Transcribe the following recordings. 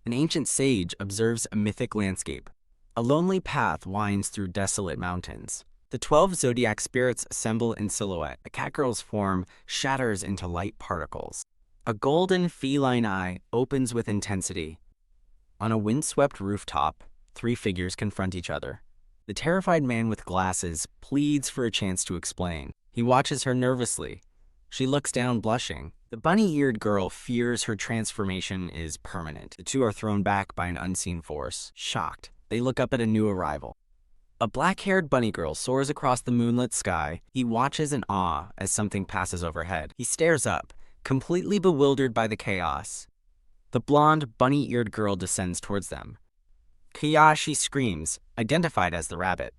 An ancient sage observes a mythic landscape. A lonely path winds through desolate mountains. The 12 zodiac spirits assemble in silhouette. A catgirl's form shatters into light particles. A golden feline eye opens with intensity. On a windswept rooftop, 3 figures confront each other. The terrified man with glasses pleads for a chance to explain. He watches her nervously. She looks down, blushing. The bunny-eared girl fears her transformation is permanent. The two are thrown back by an unseen force. Shocked, they look up at a new arrival. A black-haired bunny girl soars across the moonlit sky. He watches in awe as something passes overhead. He stares up, completely bewildered by the chaos. The blonde, bunny-eared girl descends towards them. Kiyashi screams, identified as the rabbit.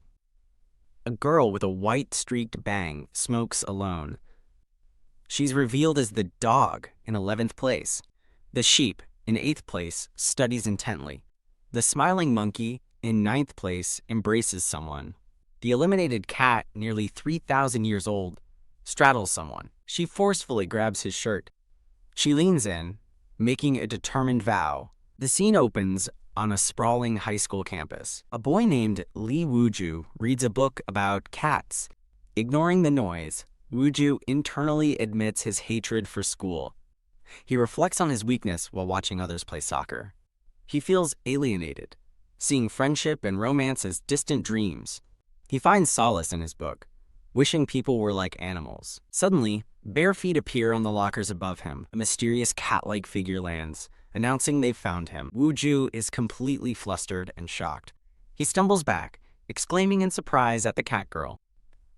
A girl with a white-streaked bang smokes alone. She's revealed as the dog in 11th place. The sheep, in 8th place, studies intently. The smiling monkey, in 9th place, embraces someone. The eliminated cat, nearly 3,000 years old, straddles someone. She forcefully grabs his shirt. She leans in, making a determined vow. The scene opens on a sprawling high school campus. A boy named Lee Wooju reads a book about cats. Ignoring the noise, Wooju internally admits his hatred for school. He reflects on his weakness while watching others play soccer. He feels alienated, seeing friendship and romance as distant dreams. He finds solace in his book, wishing people were like animals. Suddenly, bare feet appear on the lockers above him. A mysterious cat-like figure lands, announcing they've found him. Wooju is completely flustered and shocked. He stumbles back, exclaiming in surprise at the cat girl.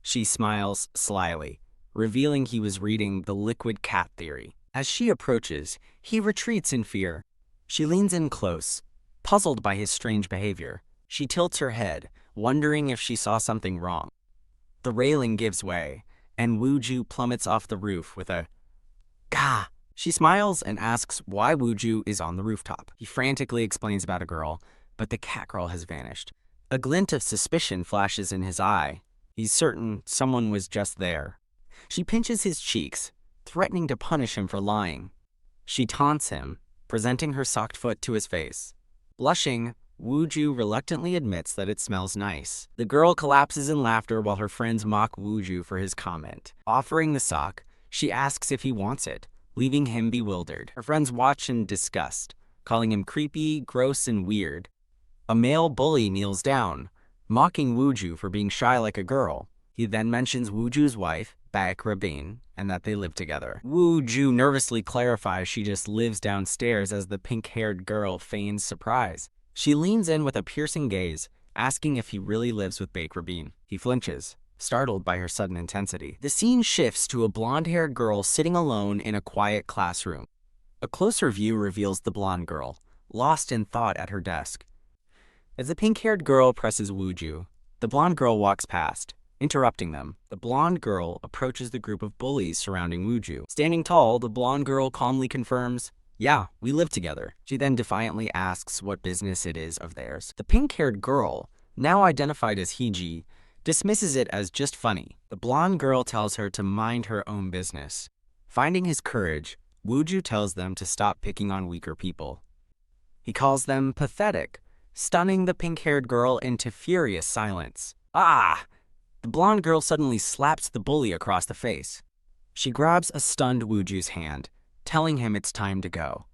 She smiles slyly, revealing he was reading The Liquid Cat Theory. As she approaches, he retreats in fear. She leans in close, puzzled by his strange behavior. She tilts her head, wondering if she saw something wrong. The railing gives way, and Wooju plummets off the roof with a "Gah!" She smiles and asks why Wooju is on the rooftop. He frantically explains about a girl, but the cat girl has vanished. A glint of suspicion flashes in his eye. He's certain someone was just there. She pinches his cheeks, threatening to punish him for lying. She taunts him, presenting her socked foot to his face. Blushing, Wooju reluctantly admits that it smells nice. The girl collapses in laughter while her friends mock Wooju for his comment. Offering the sock, she asks if he wants it, leaving him bewildered. Her friends watch in disgust, calling him creepy, gross, and weird. A male bully kneels down, mocking Wooju for being shy like a girl. He then mentions Wooju's wife, Baek Rabin, and that they live together. Wooju nervously clarifies she just lives downstairs as the pink-haired girl feigns surprise. She leans in with a piercing gaze, asking if he really lives with Baek Rabin. He flinches, startled by her sudden intensity. The scene shifts to a blonde-haired girl sitting alone in a quiet classroom. A closer view reveals the blonde girl, lost in thought at her desk. As the pink-haired girl presses Wooju, the blonde girl walks past, interrupting them. The blonde girl approaches the group of bullies surrounding Wooju. Standing tall, the blonde girl calmly confirms, "Yeah, we live together." She then defiantly asks what business it is of theirs. The pink-haired girl, now identified as Hiji, dismisses it as just funny. The blonde girl tells her to mind her own business. Finding his courage, Wooju tells them to stop picking on weaker people. He calls them pathetic, stunning the pink-haired girl into furious silence. Ah! The blonde girl suddenly slaps the bully across the face. She grabs a stunned Wooju's hand, telling him it's time to go.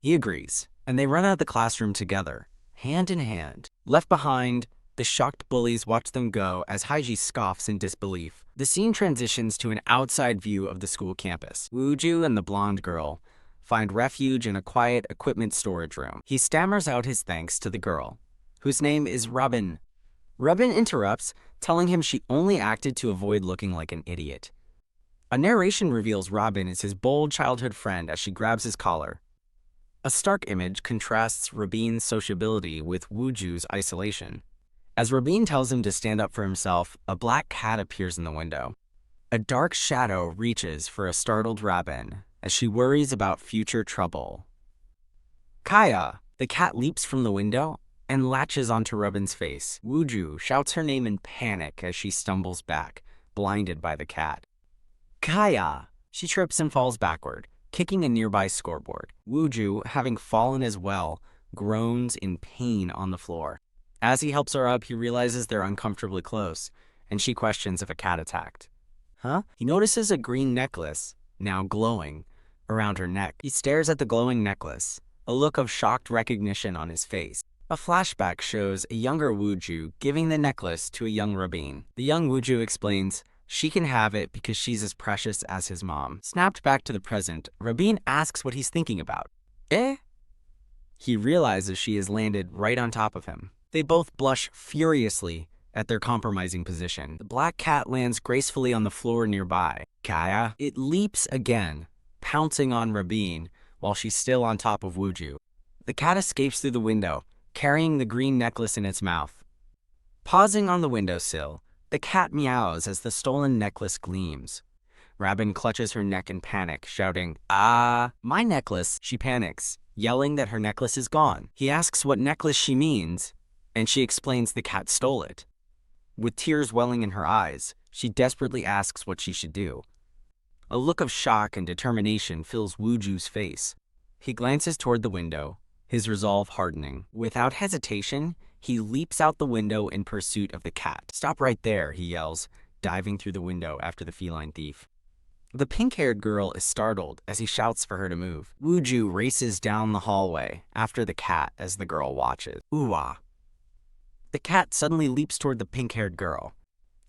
He agrees, and they run out of the classroom together, hand in hand. Left behind, the shocked bullies watch them go as Haiji scoffs in disbelief. The scene transitions to an outside view of the school campus. Wooju and the blonde girl find refuge in a quiet equipment storage room. He stammers out his thanks to the girl, whose name is Robin. Robin interrupts, telling him she only acted to avoid looking like an idiot. A narration reveals Robin is his bold childhood friend as she grabs his collar. A stark image contrasts Rabin's sociability with Wooju's isolation. As Rabin tells him to stand up for himself, a black cat appears in the window. A dark shadow reaches for a startled Robin as she worries about future trouble. Kaya! The cat leaps from the window and latches onto Robin's face. Wooju shouts her name in panic as she stumbles back, blinded by the cat. Kaya! She trips and falls backward, kicking a nearby scoreboard. Wooju, having fallen as well, groans in pain on the floor. As he helps her up, he realizes they're uncomfortably close, and she questions if a cat attacked. Huh? He notices a green necklace, now glowing, around her neck. He stares at the glowing necklace, a look of shocked recognition on his face. A flashback shows a younger Wooju giving the necklace to a young Rabin. The young Wooju explains she can have it because she's as precious as his mom. Snapped back to the present, Rabin asks what he's thinking about. Eh? He realizes she has landed right on top of him. They both blush furiously at their compromising position. The black cat lands gracefully on the floor nearby. Kaya. It leaps again, pouncing on Rabin while she's still on top of Wooju. The cat escapes through the window, carrying the green necklace in its mouth. Pausing on the windowsill, the cat meows as the stolen necklace gleams. Rabin clutches her neck in panic, shouting, "Ah, my necklace!" She panics, yelling that her necklace is gone. He asks what necklace she means, and she explains the cat stole it. With tears welling in her eyes, she desperately asks what she should do. A look of shock and determination fills Wooju's face. He glances toward the window, his resolve hardening. Without hesitation, he leaps out the window in pursuit of the cat. "Stop right there," he yells, diving through the window after the feline thief. The pink-haired girl is startled as he shouts for her to move. Wooju races down the hallway after the cat as the girl watches. Ooh-ah. The cat suddenly leaps toward the pink-haired girl.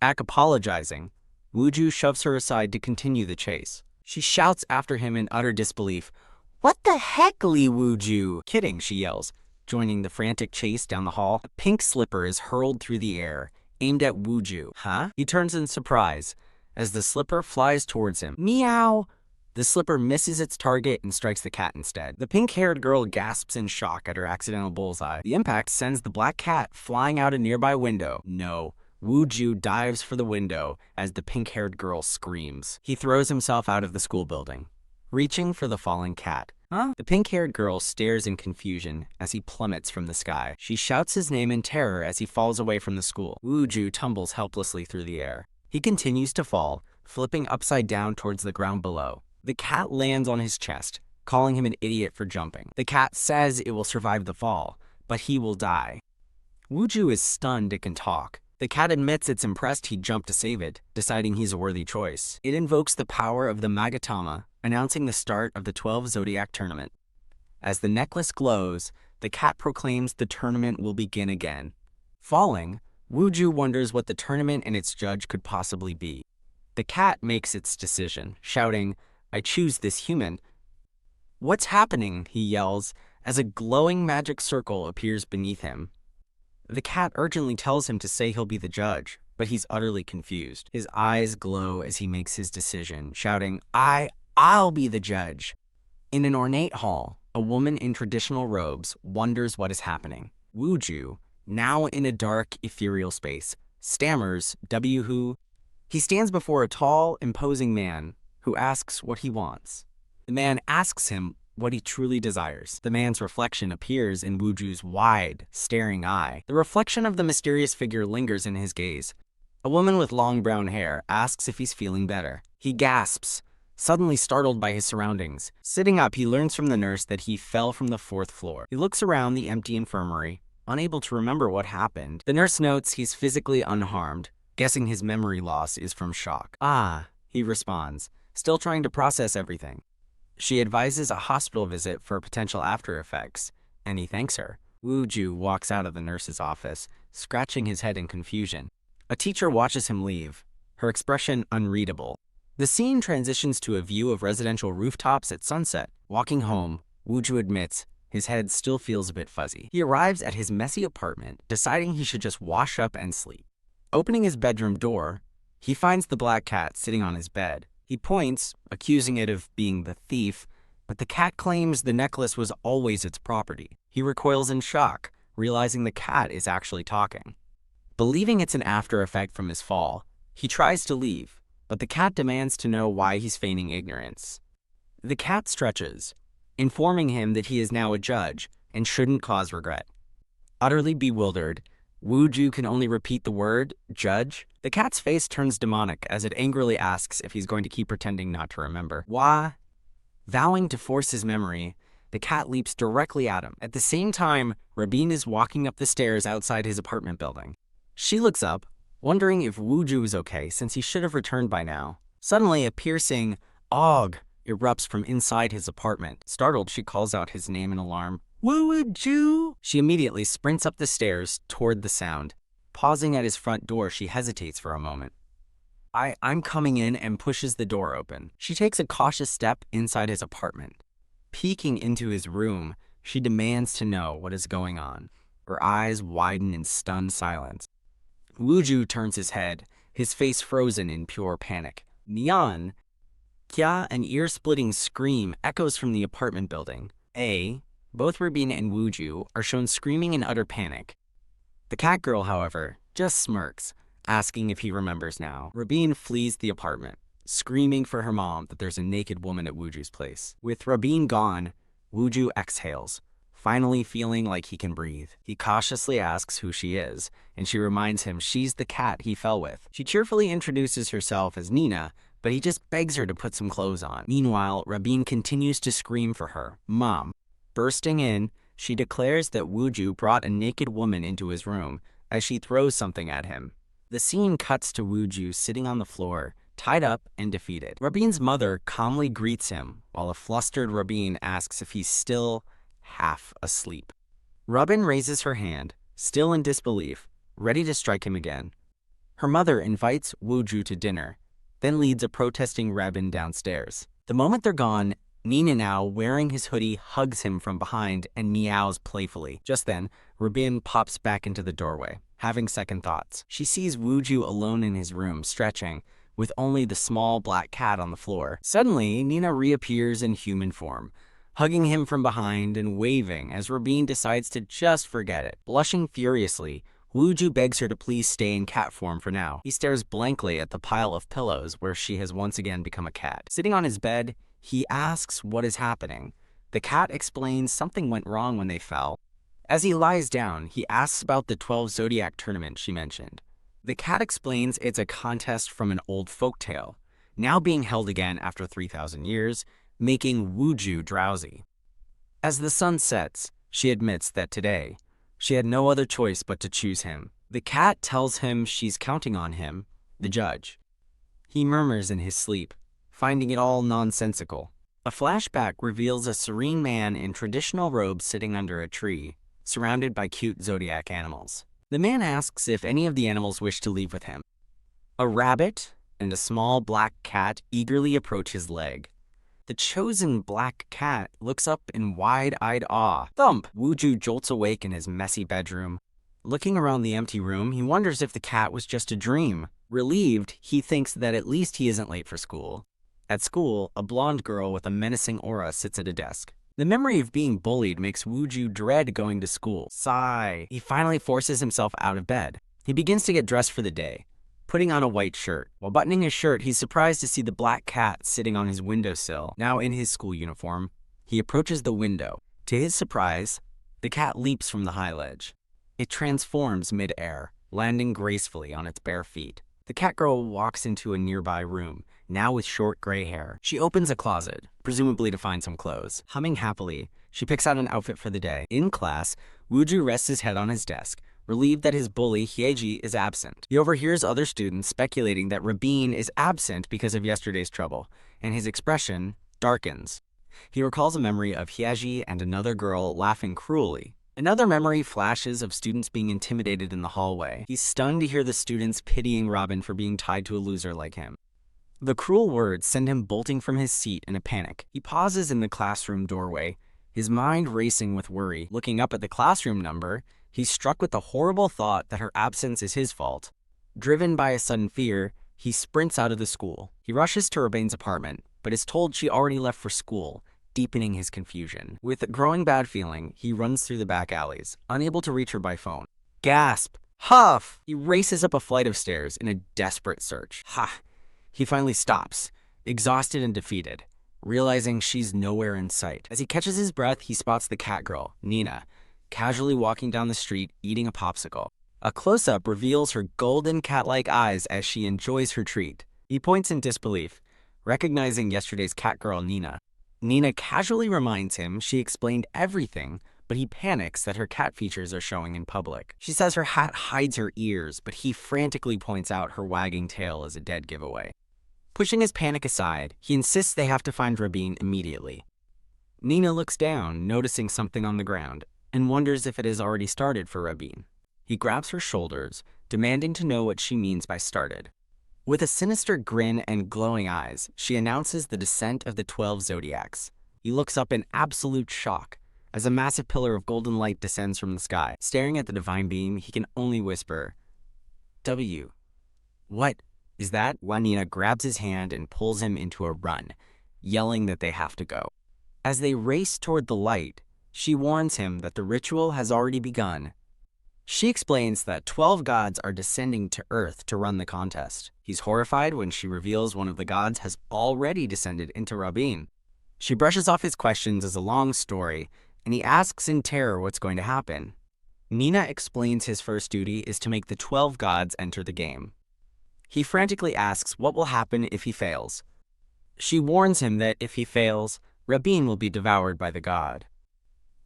Apologizing, Wooju shoves her aside to continue the chase. She shouts after him in utter disbelief, "What the heck, Lee Wooju?" Kidding, she yells, joining the frantic chase down the hall. A pink slipper is hurled through the air, aimed at Wooju. Huh? He turns in surprise as the slipper flies towards him. Meow! The slipper misses its target and strikes the cat instead. The pink-haired girl gasps in shock at her accidental bullseye. The impact sends the black cat flying out a nearby window. No. Wooju dives for the window as the pink-haired girl screams. He throws himself out of the school building, reaching for the falling cat. Huh? The pink-haired girl stares in confusion as he plummets from the sky. She shouts his name in terror as he falls away from the school. Wooju tumbles helplessly through the air. He continues to fall, flipping upside down towards the ground below. The cat lands on his chest, calling him an idiot for jumping. The cat says it will survive the fall, but he will die. Wooju is stunned it can talk. The cat admits it's impressed he jumped to save it, deciding he's a worthy choice. It invokes the power of the Magatama, announcing the start of the 12 Zodiac tournament. As the necklace glows, the cat proclaims the tournament will begin again. Falling, Wooju wonders what the tournament and its judge could possibly be. The cat makes its decision, shouting, "I choose this human." "What's happening?" he yells, as a glowing magic circle appears beneath him. The cat urgently tells him to say he'll be the judge, but he's utterly confused. His eyes glow as he makes his decision, shouting, I'll be the judge." In an ornate hall, a woman in traditional robes wonders what is happening. Wooju, now in a dark, ethereal space, stammers, who? He stands before a tall, imposing man who asks what he wants. The man asks him what he truly desires. The man's reflection appears in Wooju's wide, staring eye. The reflection of the mysterious figure lingers in his gaze. A woman with long brown hair asks if he's feeling better. He gasps, suddenly startled by his surroundings. Sitting up, he learns from the nurse that he fell from the 4th floor. He looks around the empty infirmary, unable to remember what happened. The nurse notes he's physically unharmed, guessing his memory loss is from shock. "Ah," he responds, still trying to process everything. She advises a hospital visit for potential after effects, and he thanks her. Wooju walks out of the nurse's office, scratching his head in confusion. A teacher watches him leave, her expression unreadable. The scene transitions to a view of residential rooftops at sunset. Walking home, Wooju admits his head still feels a bit fuzzy. He arrives at his messy apartment, deciding he should just wash up and sleep. Opening his bedroom door, he finds the black cat sitting on his bed. He points, accusing it of being the thief, but the cat claims the necklace was always its property. He recoils in shock, realizing the cat is actually talking. Believing it's an after effect from his fall, he tries to leave, but the cat demands to know why he's feigning ignorance. The cat stretches, informing him that he is now a judge and shouldn't cause regret. Utterly bewildered, Wooju can only repeat the word, "judge." The cat's face turns demonic as it angrily asks if he's going to keep pretending not to remember. Why? Vowing to force his memory, The cat leaps directly at him. At the same time, Rabin is walking up the stairs outside his apartment building. She looks up, wondering if Wooju is okay since he should have returned by now. Suddenly, a piercing "Ogh" erupts from inside his apartment. Startled, she calls out his name in alarm. "Wooju!" She immediately sprints up the stairs toward the sound. Pausing at his front door, she hesitates for a moment. I'm coming in," and pushes the door open. She takes a cautious step inside his apartment. Peeking into his room, she demands to know what is going on. Her eyes widen in stunned silence. Wooju turns his head, his face frozen in pure panic. Neon, Kya, an ear-splitting scream echoes from the apartment building. Both Rabin and Wooju are shown screaming in utter panic. The cat girl, however, just smirks, asking if he remembers now. Rabin flees the apartment, screaming for her mom that there's a naked woman at Wooju's place. With Rabin gone, Wooju exhales, finally feeling like he can breathe. He cautiously asks who she is, and she reminds him she's the cat he fell with. She cheerfully introduces herself as Nina, but he just begs her to put some clothes on. Meanwhile, Rabin continues to scream for her, "Mom." Bursting in, she declares that Wooju brought a naked woman into his room as she throws something at him. The scene cuts to Wooju sitting on the floor, tied up and defeated. Rabin's mother calmly greets him, while a flustered Rabin asks if he's still half asleep. Rabin raises her hand, still in disbelief, ready to strike him again. Her mother invites Wooju to dinner, then leads a protesting Rabin downstairs. The moment they're gone, Nina, now wearing his hoodie, hugs him from behind and meows playfully. Just then, Rabin pops back into the doorway, having second thoughts. She sees Wooju alone in his room, stretching, with only the small black cat on the floor. Suddenly, Nina reappears in human form, hugging him from behind and waving as Rabin decides to just forget it. Blushing furiously, Wooju begs her to please stay in cat form for now. He stares blankly at the pile of pillows where she has once again become a cat. Sitting on his bed, he asks what is happening. The cat explains something went wrong when they fell. As he lies down, he asks about the 12 Zodiac tournament she mentioned. The cat explains it's a contest from an old folktale, now being held again after 3,000 years, making Wooju drowsy. As the sun sets, she admits that today, she had no other choice but to choose him. The cat tells him she's counting on him, the judge. He murmurs in his sleep, finding it all nonsensical. A flashback reveals a serene man in traditional robes sitting under a tree, surrounded by cute Zodiac animals. The man asks if any of the animals wish to leave with him. A rabbit and a small black cat eagerly approach his leg. The chosen black cat looks up in wide-eyed awe. Thump! Wooju jolts awake in his messy bedroom. Looking around the empty room, he wonders if the cat was just a dream. Relieved, he thinks that at least he isn't late for school. At school, a blonde girl with a menacing aura sits at a desk. The memory of being bullied makes Wooju dread going to school. Sigh. He finally forces himself out of bed. He begins to get dressed for the day, putting on a white shirt. While buttoning his shirt, he's surprised to see the black cat sitting on his windowsill. Now in his school uniform, he approaches the window. To his surprise, the cat leaps from the high ledge. It transforms mid-air, landing gracefully on its bare feet. The cat girl walks into a nearby room, now with short gray hair. She opens a closet, presumably to find some clothes. Humming happily, she picks out an outfit for the day. In class, Wooju rests his head on his desk, relieved that his bully, Hyeji, is absent. He overhears other students speculating that Rabin is absent because of yesterday's trouble, and his expression darkens. He recalls a memory of Hyeji and another girl laughing cruelly. Another memory flashes of students being intimidated in the hallway. He's stunned to hear the students pitying Robin for being tied to a loser like him. The cruel words send him bolting from his seat in a panic. He pauses in the classroom doorway, his mind racing with worry. Looking up at the classroom number, he's struck with the horrible thought that her absence is his fault. Driven by a sudden fear, he sprints out of the school. He rushes to Rabin's apartment, but is told she already left for school, deepening his confusion. With a growing bad feeling, he runs through the back alleys, unable to reach her by phone. Gasp! Huff! He races up a flight of stairs in a desperate search. Ha! He finally stops, exhausted and defeated, realizing she's nowhere in sight. As he catches his breath, he spots the cat girl, Nina, casually walking down the street, eating a popsicle. A close-up reveals her golden cat-like eyes as she enjoys her treat. He points in disbelief, recognizing yesterday's cat girl, Nina. Nina casually reminds him she explained everything, but he panics that her cat features are showing in public. She says her hat hides her ears, but he frantically points out her wagging tail as a dead giveaway. Pushing his panic aside, he insists they have to find Rabin immediately. Nina looks down, noticing something on the ground, and wonders if it has already started for Rabin. He grabs her shoulders, demanding to know what she means by started. With a sinister grin and glowing eyes, she announces the descent of the 12 Zodiacs. He looks up in absolute shock as a massive pillar of golden light descends from the sky. Staring at the divine beam, he can only whisper, "W. What is that?" Nina grabs his hand and pulls him into a run, yelling that they have to go. As they race toward the light, she warns him that the ritual has already begun. She explains that 12 gods are descending to Earth to run the contest. He's horrified when she reveals one of the gods has already descended into Rabin. She brushes off his questions as a long story, and he asks in terror what's going to happen. Nina explains his first duty is to make the 12 gods enter the game. He frantically asks what will happen if he fails. She warns him that if he fails, Rabin will be devoured by the god.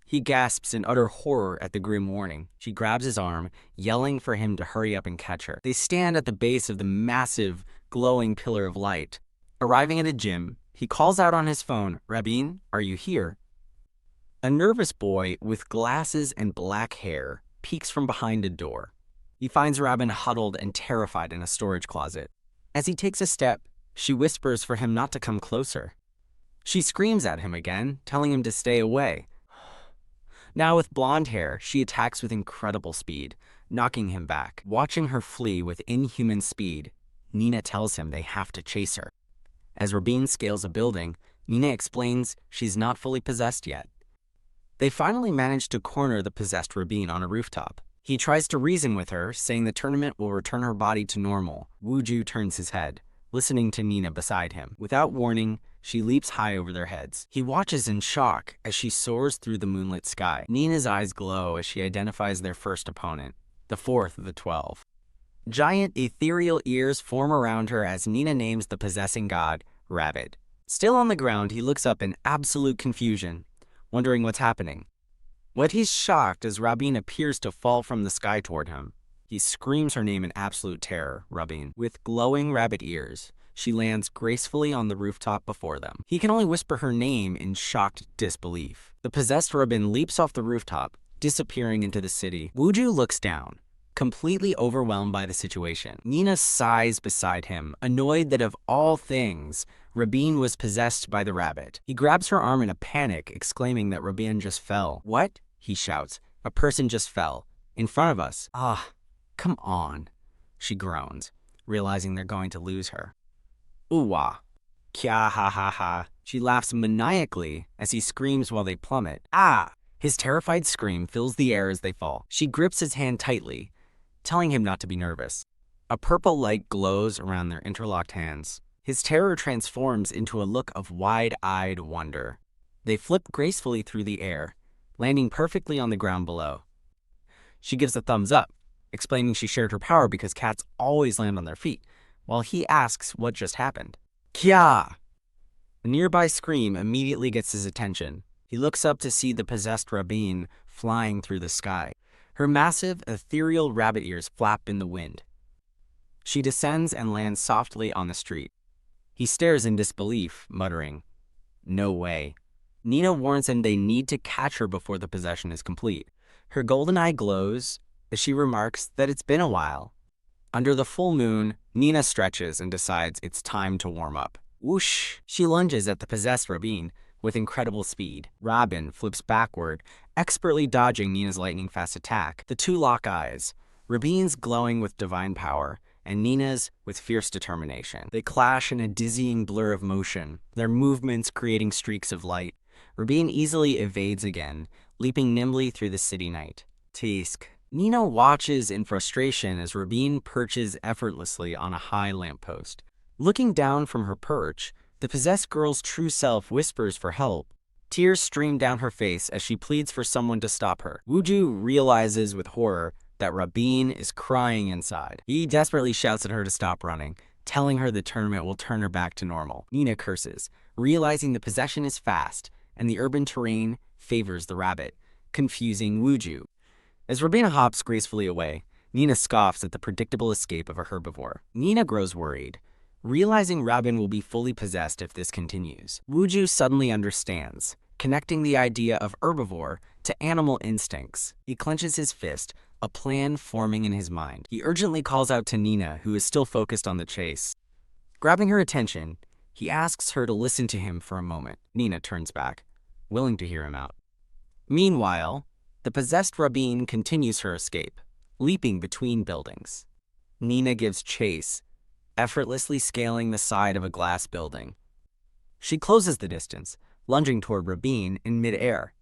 He gasps in utter horror at the grim warning. She grabs his arm, yelling for him to hurry up and catch her. They stand at the base of the massive, glowing pillar of light. Arriving at a gym, he calls out on his phone, "Rabin, are you here?" A nervous boy with glasses and black hair peeks from behind a door. He finds Rabin huddled and terrified in a storage closet. As he takes a step, she whispers for him not to come closer. She screams at him again, telling him to stay away. Now with blonde hair, she attacks with incredible speed, knocking him back. Watching her flee with inhuman speed, Nina tells him they have to chase her. As Rabin scales a building, Nina explains she's not fully possessed yet. They finally manage to corner the possessed Rabin on a rooftop. He tries to reason with her, saying the tournament will return her body to normal. Wooju turns his head, listening to Nina beside him. Without warning, she leaps high over their heads. He watches in shock as she soars through the moonlit sky. Nina's eyes glow as she identifies their first opponent, the fourth of the 12. Giant ethereal ears form around her as Nina names the possessing god, Rabbit. Still on the ground, he looks up in absolute confusion, wondering what's happening. When he's shocked as Rabin appears to fall from the sky toward him, he screams her name in absolute terror, Rabin. With glowing rabbit ears, she lands gracefully on the rooftop before them. He can only whisper her name in shocked disbelief. The possessed Rabin leaps off the rooftop, disappearing into the city. Wooju looks down, completely overwhelmed by the situation. Nina sighs beside him, annoyed that of all things, Rabin was possessed by the rabbit. He grabs her arm in a panic, exclaiming that Rabin just fell. "What?" he shouts. "A person just fell. In front of us." "Ah, come on," she groans, realizing they're going to lose her. "Ooh-wah. Kya ha ha ha." She laughs maniacally as he screams while they plummet. "Ah!" His terrified scream fills the air as they fall. She grips his hand tightly, telling him not to be nervous. A purple light glows around their interlocked hands. His terror transforms into a look of wide-eyed wonder. They flip gracefully through the air, landing perfectly on the ground below. She gives a thumbs up, explaining she shared her power because cats always land on their feet, while he asks what just happened. "Kya!" A nearby scream immediately gets his attention. He looks up to see the possessed Rabin flying through the sky. Her massive, ethereal rabbit ears flap in the wind. She descends and lands softly on the street. He stares in disbelief, muttering, "No way." Nina warns him they need to catch her before the possession is complete. Her golden eye glows as she remarks that it's been a while. Under the full moon, Nina stretches and decides it's time to warm up. Whoosh! She lunges at the possessed Rabin with incredible speed. Rabin flips backward, expertly dodging Nina's lightning-fast attack. The two lock eyes, Rabin's glowing with divine power, and Nina's with fierce determination. They clash in a dizzying blur of motion, their movements creating streaks of light. Rabin easily evades again, leaping nimbly through the city night. Tisk. Nina watches in frustration as Rabin perches effortlessly on a high lamppost. Looking down from her perch, the possessed girl's true self whispers for help. Tears stream down her face as she pleads for someone to stop her. Wooju realizes with horror that Rabin is crying inside. He desperately shouts at her to stop running, telling her the tournament will turn her back to normal. Nina curses, realizing the possession is fast and the urban terrain favors the rabbit, confusing Wuju. As Rabina hops gracefully away, Nina scoffs at the predictable escape of a herbivore. Nina grows worried, realizing Rabin will be fully possessed if this continues. Wuju suddenly understands, connecting the idea of herbivore to animal instincts. He clenches his fist, a plan forming in his mind. He urgently calls out to Nina, who is still focused on the chase. Grabbing her attention, he asks her to listen to him for a moment. Nina turns back, willing to hear him out. Meanwhile, the possessed Rabin continues her escape, leaping between buildings. Nina gives chase, effortlessly scaling the side of a glass building. She closes the distance, lunging toward Rabin in midair.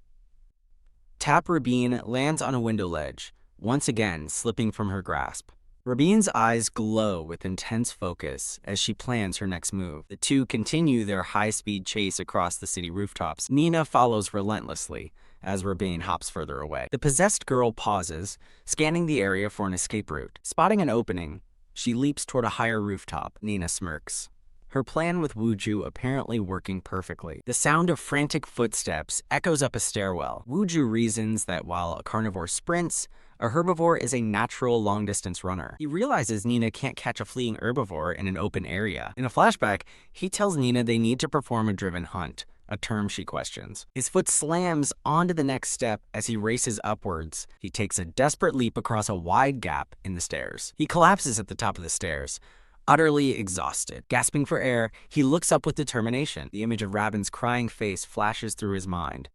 Tap Rabin lands on a window ledge, once again slipping from her grasp. Rabin's eyes glow with intense focus as she plans her next move. The two continue their high-speed chase across the city rooftops. Nina follows relentlessly as Rabin hops further away. The possessed girl pauses, scanning the area for an escape route. Spotting an opening, she leaps toward a higher rooftop. Nina smirks, her plan with Wuju apparently working perfectly. The sound of frantic footsteps echoes up a stairwell. Wuju reasons that while a carnivore sprints, a herbivore is a natural long-distance runner. He realizes Nina can't catch a fleeing herbivore in an open area. In a flashback, he tells Nina they need to perform a driven hunt, a term she questions. His foot slams onto the next step as he races upwards. He takes a desperate leap across a wide gap in the stairs. He collapses at the top of the stairs, utterly exhausted. Gasping for air, he looks up with determination. The image of Rabin's crying face flashes through his mind.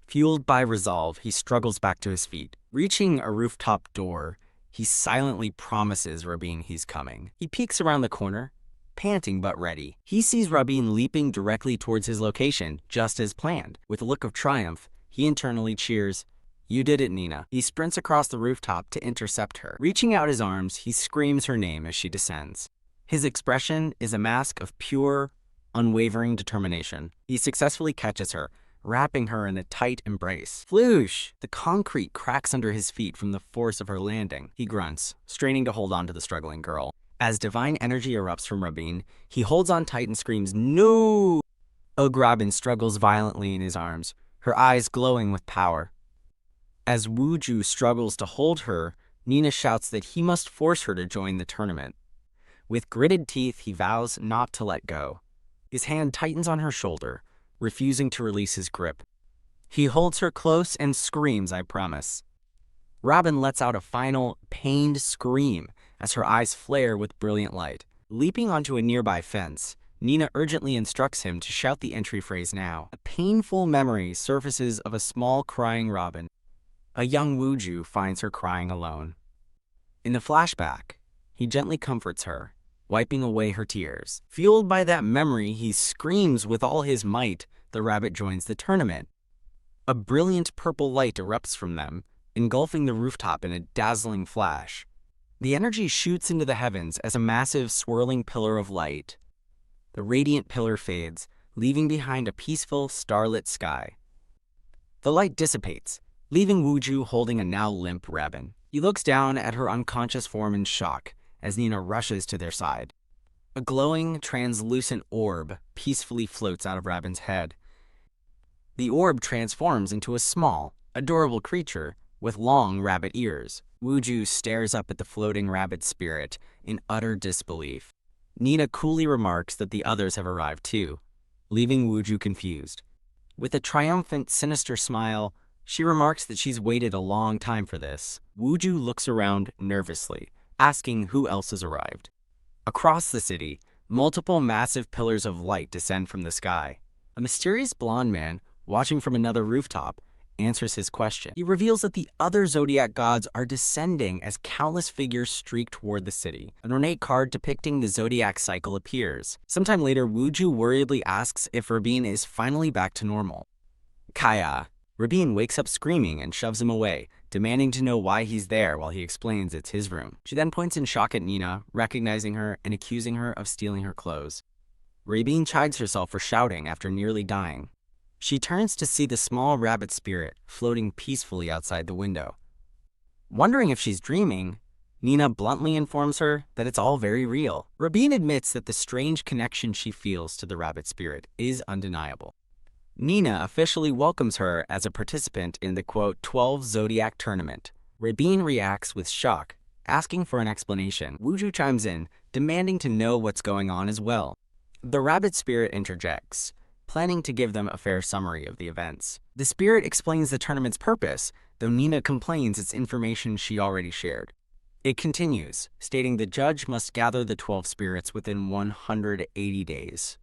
Fueled by resolve, he struggles back to his feet. Reaching a rooftop door, he silently promises Rabin he's coming. He peeks around the corner, panting but ready. He sees Rabin leaping directly towards his location, just as planned. With a look of triumph, he internally cheers, "You did it, Nina." He sprints across the rooftop to intercept her. Reaching out his arms, he screams her name as she descends. His expression is a mask of pure, unwavering determination. He successfully catches her, wrapping her in a tight embrace. Floosh! The concrete cracks under his feet from the force of her landing. He grunts, straining to hold on to the struggling girl. As divine energy erupts from Rabin, he holds on tight and screams, "No!" Rabin struggles violently in his arms, her eyes glowing with power. As Wuju struggles to hold her, Nina shouts that he must force her to join the tournament. With gritted teeth, he vows not to let go. His hand tightens on her shoulder, refusing to release his grip. He holds her close and screams, "I promise." Rabin lets out a final, pained scream as her eyes flare with brilliant light. Leaping onto a nearby fence, Nina urgently instructs him to shout the entry phrase now. A painful memory surfaces of a small crying Rabin. A young Wuju finds her crying alone. In the flashback, he gently comforts her, wiping away her tears. Fueled by that memory, he screams with all his might. The rabbit joins the tournament. A brilliant purple light erupts from them, engulfing the rooftop in a dazzling flash. The energy shoots into the heavens as a massive swirling pillar of light. The radiant pillar fades, leaving behind a peaceful, starlit sky. The light dissipates, leaving Wuju holding a now limp Rabin. He looks down at her unconscious form in shock as Nina rushes to their side. A glowing, translucent orb peacefully floats out of Rabin's head. The orb transforms into a small, adorable creature with long rabbit ears. Wuju stares up at the floating rabbit spirit in utter disbelief. Nina coolly remarks that the others have arrived too, leaving Wuju confused. With a triumphant, sinister smile, she remarks that she's waited a long time for this. Wuju looks around nervously, asking who else has arrived. Across the city, multiple massive pillars of light descend from the sky. A mysterious blonde man, watching from another rooftop, answers his question. He reveals that the other Zodiac gods are descending as countless figures streak toward the city. An ornate card depicting the Zodiac cycle appears. Sometime later, Wuju worriedly asks if Rabin is finally back to normal. Kaya. Rabin wakes up screaming and shoves him away, demanding to know why he's there while he explains it's his room. She then points in shock at Nina, recognizing her and accusing her of stealing her clothes. Rabin chides herself for shouting after nearly dying. She turns to see the small rabbit spirit floating peacefully outside the window. Wondering if she's dreaming, Nina bluntly informs her that it's all very real. Rabin admits that the strange connection she feels to the rabbit spirit is undeniable. Nina officially welcomes her as a participant in the, quote, 12 Zodiac tournament. Rabin reacts with shock, asking for an explanation. Wooju chimes in, demanding to know what's going on as well. The rabbit spirit interjects, planning to give them a fair summary of the events. The spirit explains the tournament's purpose, though Nina complains it's information she already shared. It continues, stating the judge must gather the 12 spirits within 180 days.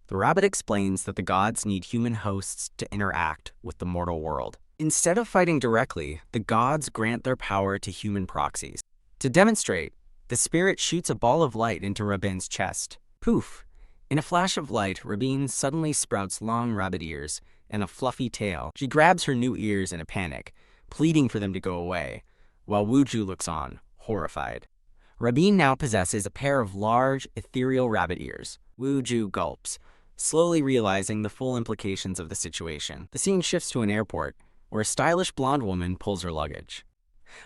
The rabbit explains that the gods need human hosts to interact with the mortal world. Instead of fighting directly, the gods grant their power to human proxies. To demonstrate, the spirit shoots a ball of light into Rabin's chest. Poof! In a flash of light, Rabin suddenly sprouts long rabbit ears and a fluffy tail. She grabs her new ears in a panic, pleading for them to go away, while Wooju looks on, horrified. Rabin now possesses a pair of large, ethereal rabbit ears. Wooju gulps, slowly realizing the full implications of the situation. The scene shifts to an airport, where a stylish blonde woman pulls her luggage.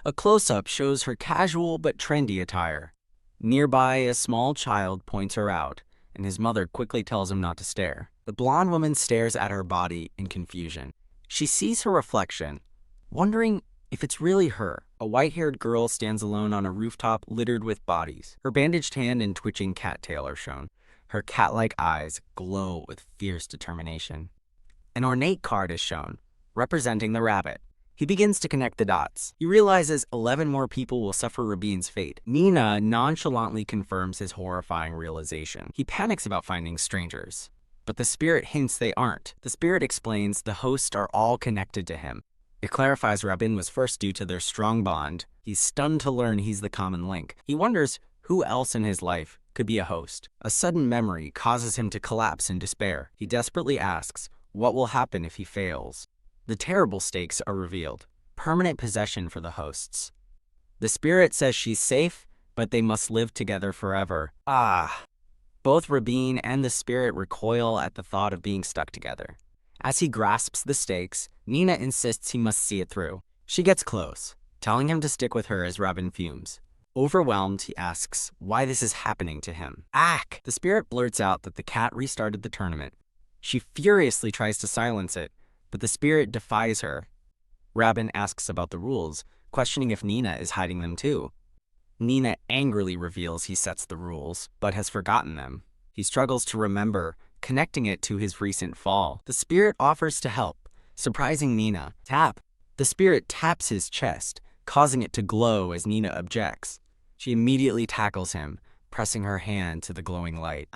A close-up shows her casual but trendy attire. Nearby, a small child points her out, and his mother quickly tells him not to stare. The blonde woman stares at her body in confusion. She sees her reflection, wondering if it's really her. A white-haired girl stands alone on a rooftop littered with bodies. Her bandaged hand and twitching cat tail are shown. Her cat-like eyes glow with fierce determination. An ornate card is shown, representing the rabbit. He begins to connect the dots. He realizes 11 more people will suffer Rabin's fate. Nina nonchalantly confirms his horrifying realization. He panics about finding strangers, but the spirit hints they aren't. The spirit explains the hosts are all connected to him. It clarifies Rabin was first due to their strong bond. He's stunned to learn he's the common link. He wonders who else in his life could be a host. A sudden memory causes him to collapse in despair. He desperately asks what will happen if he fails. The terrible stakes are revealed. Permanent possession for the hosts. The spirit says she's safe, but they must live together forever. Both Rabin and the spirit recoil at the thought of being stuck together. As he grasps the stakes, Nina insists he must see it through. She gets close, telling him to stick with her as Rabin fumes. Overwhelmed, he asks why this is happening to him. The spirit blurts out that the cat restarted the tournament. She furiously tries to silence it, but the spirit defies her. Rabin asks about the rules, questioning if Nina is hiding them too. Nina angrily reveals he sets the rules, but has forgotten them. He struggles to remember, connecting it to his recent fall. The spirit offers to help, surprising Nina. Tap. The spirit taps his chest, causing it to glow as Nina objects. She immediately tackles him, pressing her hand to the glowing light.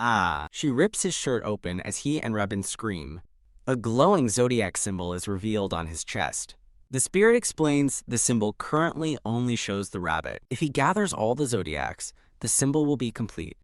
She rips his shirt open as he and Rabin scream. A glowing Zodiac symbol is revealed on his chest. The spirit explains the symbol currently only shows the rabbit. If he gathers all the Zodiacs, the symbol will be complete.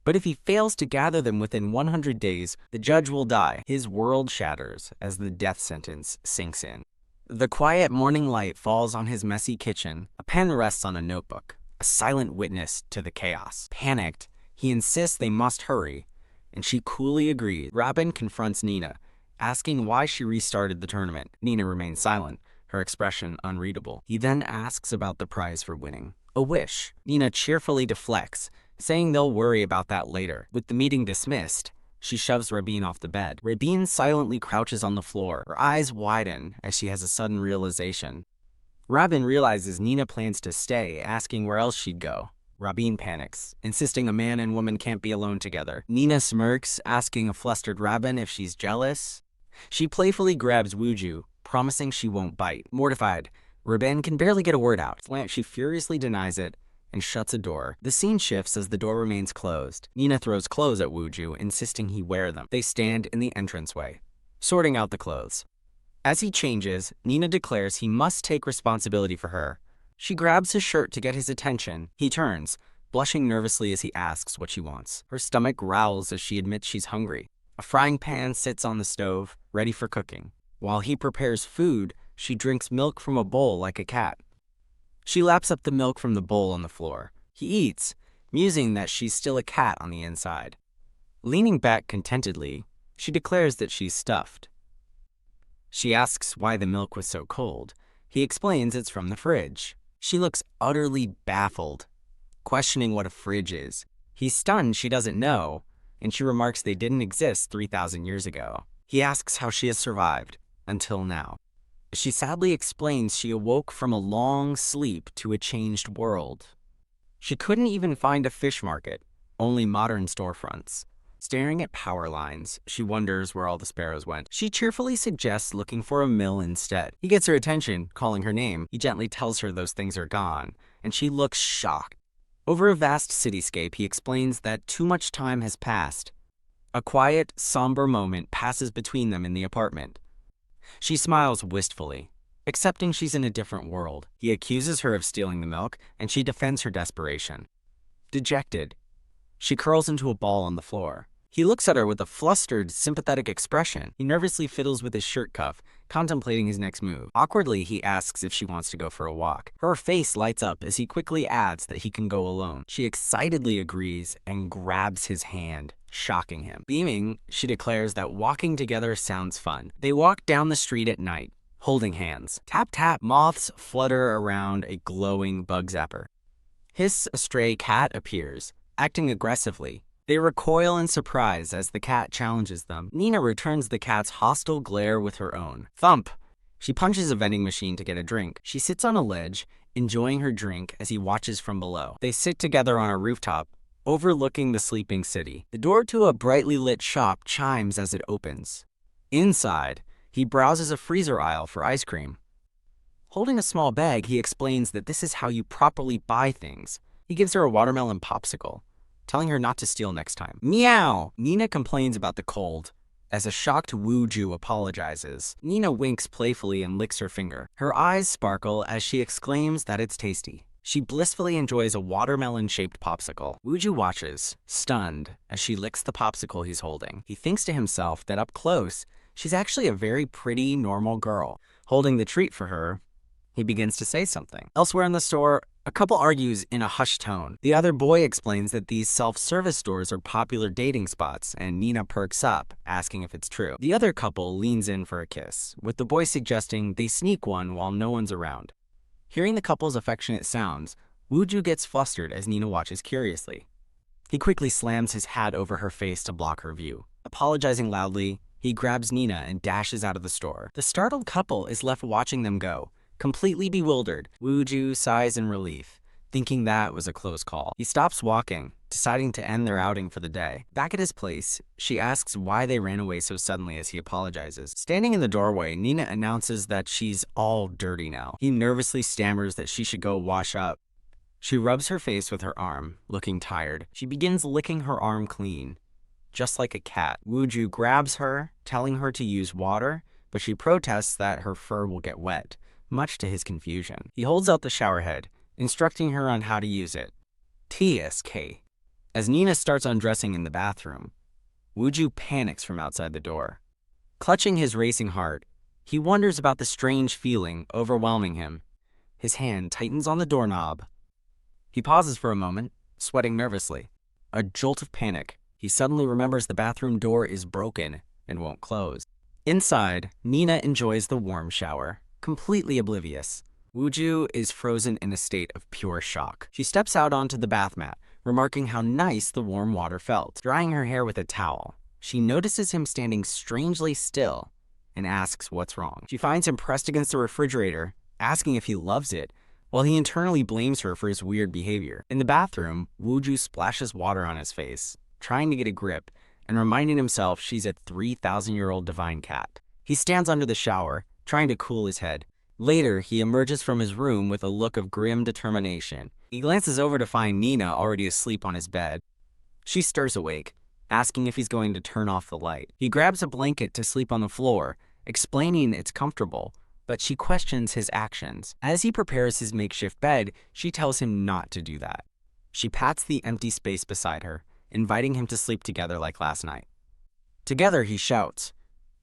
But if he fails to gather them within 100 days, the judge will die. His world shatters as the death sentence sinks in. The quiet morning light falls on his messy kitchen. A pen rests on a notebook, a silent witness to the chaos. Panicked, he insists they must hurry, and she coolly agrees. Rabin confronts Nina, asking why she restarted the tournament. Nina remains silent, her expression unreadable. He then asks about the prize for winning. A wish. Nina cheerfully deflects, saying they'll worry about that later. With the meeting dismissed, she shoves Rabin off the bed. Rabin silently crouches on the floor. Her eyes widen as she has a sudden realization. Rabin realizes Nina plans to stay, asking where else she'd go. Rabin panics, insisting a man and woman can't be alone together. Nina smirks, asking a flustered Rabin if she's jealous. She playfully grabs Wooju, promising she won't bite. Mortified, Rabin can barely get a word out. She furiously denies it and shuts a door. The scene shifts as the door remains closed. Nina throws clothes at Wooju, insisting he wear them. They stand in the entranceway, sorting out the clothes. As he changes, Nina declares he must take responsibility for her. She grabs his shirt to get his attention. He turns, blushing nervously as he asks what she wants. Her stomach growls as she admits she's hungry. A frying pan sits on the stove, ready for cooking. While he prepares food, she drinks milk from a bowl like a cat. She laps up the milk from the bowl on the floor. He eats, musing that she's still a cat on the inside. Leaning back contentedly, she declares that she's stuffed. She asks why the milk was so cold. He explains it's from the fridge. She looks utterly baffled, questioning what a fridge is. He's stunned she doesn't know, and she remarks they didn't exist 3,000 years ago. He asks how she has survived until now. She sadly explains she awoke from a long sleep to a changed world. She couldn't even find a fish market, only modern storefronts. Staring at power lines, she wonders where all the sparrows went. She cheerfully suggests looking for a mill instead. He gets her attention, calling her name. He gently tells her those things are gone, and she looks shocked. Over a vast cityscape, he explains that too much time has passed. A quiet, somber moment passes between them in the apartment. She smiles wistfully, accepting she's in a different world. He accuses her of stealing the milk, and she defends her desperation. Dejected, she curls into a ball on the floor. He looks at her with a flustered, sympathetic expression. He nervously fiddles with his shirt cuff, contemplating his next move. Awkwardly, he asks if she wants to go for a walk. Her face lights up as he quickly adds that he can go alone. She excitedly agrees and grabs his hand, shocking him. Beaming, she declares that walking together sounds fun. They walk down the street at night, holding hands. Tap tap, moths flutter around a glowing bug zapper. Hiss, a stray cat appears, acting aggressively. They recoil in surprise as the cat challenges them. Nina returns the cat's hostile glare with her own. Thump! She punches a vending machine to get a drink. She sits on a ledge, enjoying her drink as he watches from below. They sit together on a rooftop, overlooking the sleeping city. The door to a brightly lit shop chimes as it opens. Inside, he browses a freezer aisle for ice cream. Holding a small bag, he explains that this is how you properly buy things. He gives her a watermelon popsicle, telling her not to steal next time. Meow! Nina complains about the cold, as a shocked Wooju apologizes. Nina winks playfully and licks her finger. Her eyes sparkle as she exclaims that it's tasty. She blissfully enjoys a watermelon-shaped popsicle. Wooju watches, stunned, as she licks the popsicle he's holding. He thinks to himself that up close, she's actually a very pretty, normal girl. Holding the treat for her, he begins to say something. Elsewhere in the store, a couple argues in a hushed tone. The other boy explains that these self-service stores are popular dating spots, and Nina perks up, asking if it's true. The other couple leans in for a kiss, with the boy suggesting they sneak one while no one's around. Hearing the couple's affectionate sounds, Wooju gets flustered as Nina watches curiously. He quickly slams his hat over her face to block her view. Apologizing loudly, he grabs Nina and dashes out of the store. The startled couple is left watching them go, completely bewildered. Wooju sighs in relief, thinking that was a close call. He stops walking, deciding to end their outing for the day. Back at his place, she asks why they ran away so suddenly as he apologizes. Standing in the doorway, Nina announces that she's all dirty now. He nervously stammers that she should go wash up. She rubs her face with her arm, looking tired. She begins licking her arm clean, just like a cat. Wooju grabs her, telling her to use water, but she protests that her fur will get wet, much to his confusion. He holds out the shower head, instructing her on how to use it. TSK. As Nina starts undressing in the bathroom, Wooju panics from outside the door. Clutching his racing heart, he wonders about the strange feeling overwhelming him. His hand tightens on the doorknob. He pauses for a moment, sweating nervously. A jolt of panic. He suddenly remembers the bathroom door is broken and won't close. Inside, Nina enjoys the warm shower, completely oblivious. Wooju is frozen in a state of pure shock. She steps out onto the bath mat, remarking how nice the warm water felt. Drying her hair with a towel, she notices him standing strangely still and asks what's wrong. She finds him pressed against the refrigerator, asking if he loves it, while he internally blames her for his weird behavior. In the bathroom, Wooju splashes water on his face, trying to get a grip and reminding himself she's a 3,000-year-old divine cat. He stands under the shower, trying to cool his head. Later, he emerges from his room with a look of grim determination. He glances over to find Nina already asleep on his bed. She stirs awake, asking if he's going to turn off the light. He grabs a blanket to sleep on the floor, explaining it's comfortable, but she questions his actions. As he prepares his makeshift bed, she tells him not to do that. She pats the empty space beside her, inviting him to sleep together like last night. Together, he shouts,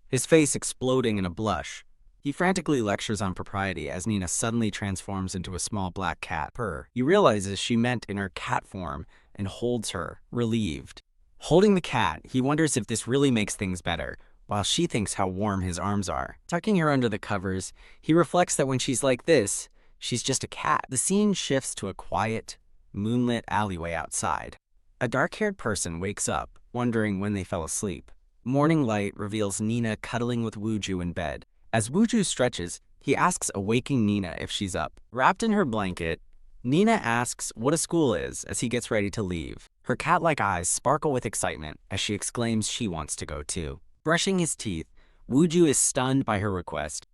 his face exploding in a blush. He frantically lectures on propriety as Nina suddenly transforms into a small black cat. He realizes she meant in her cat form and holds her, relieved. Holding the cat, he wonders if this really makes things better, while she thinks how warm his arms are. Tucking her under the covers, he reflects that when she's like this, she's just a cat. The scene shifts to a quiet, moonlit alleyway outside. A dark-haired person wakes up, wondering when they fell asleep. Morning light reveals Nina cuddling with Wooju in bed. As Wooju stretches, he asks a waking Nina if she's up. Wrapped in her blanket, Nina asks what a school is as he gets ready to leave. Her cat-like eyes sparkle with excitement as she exclaims she wants to go too. Brushing his teeth, Wooju is stunned by her request.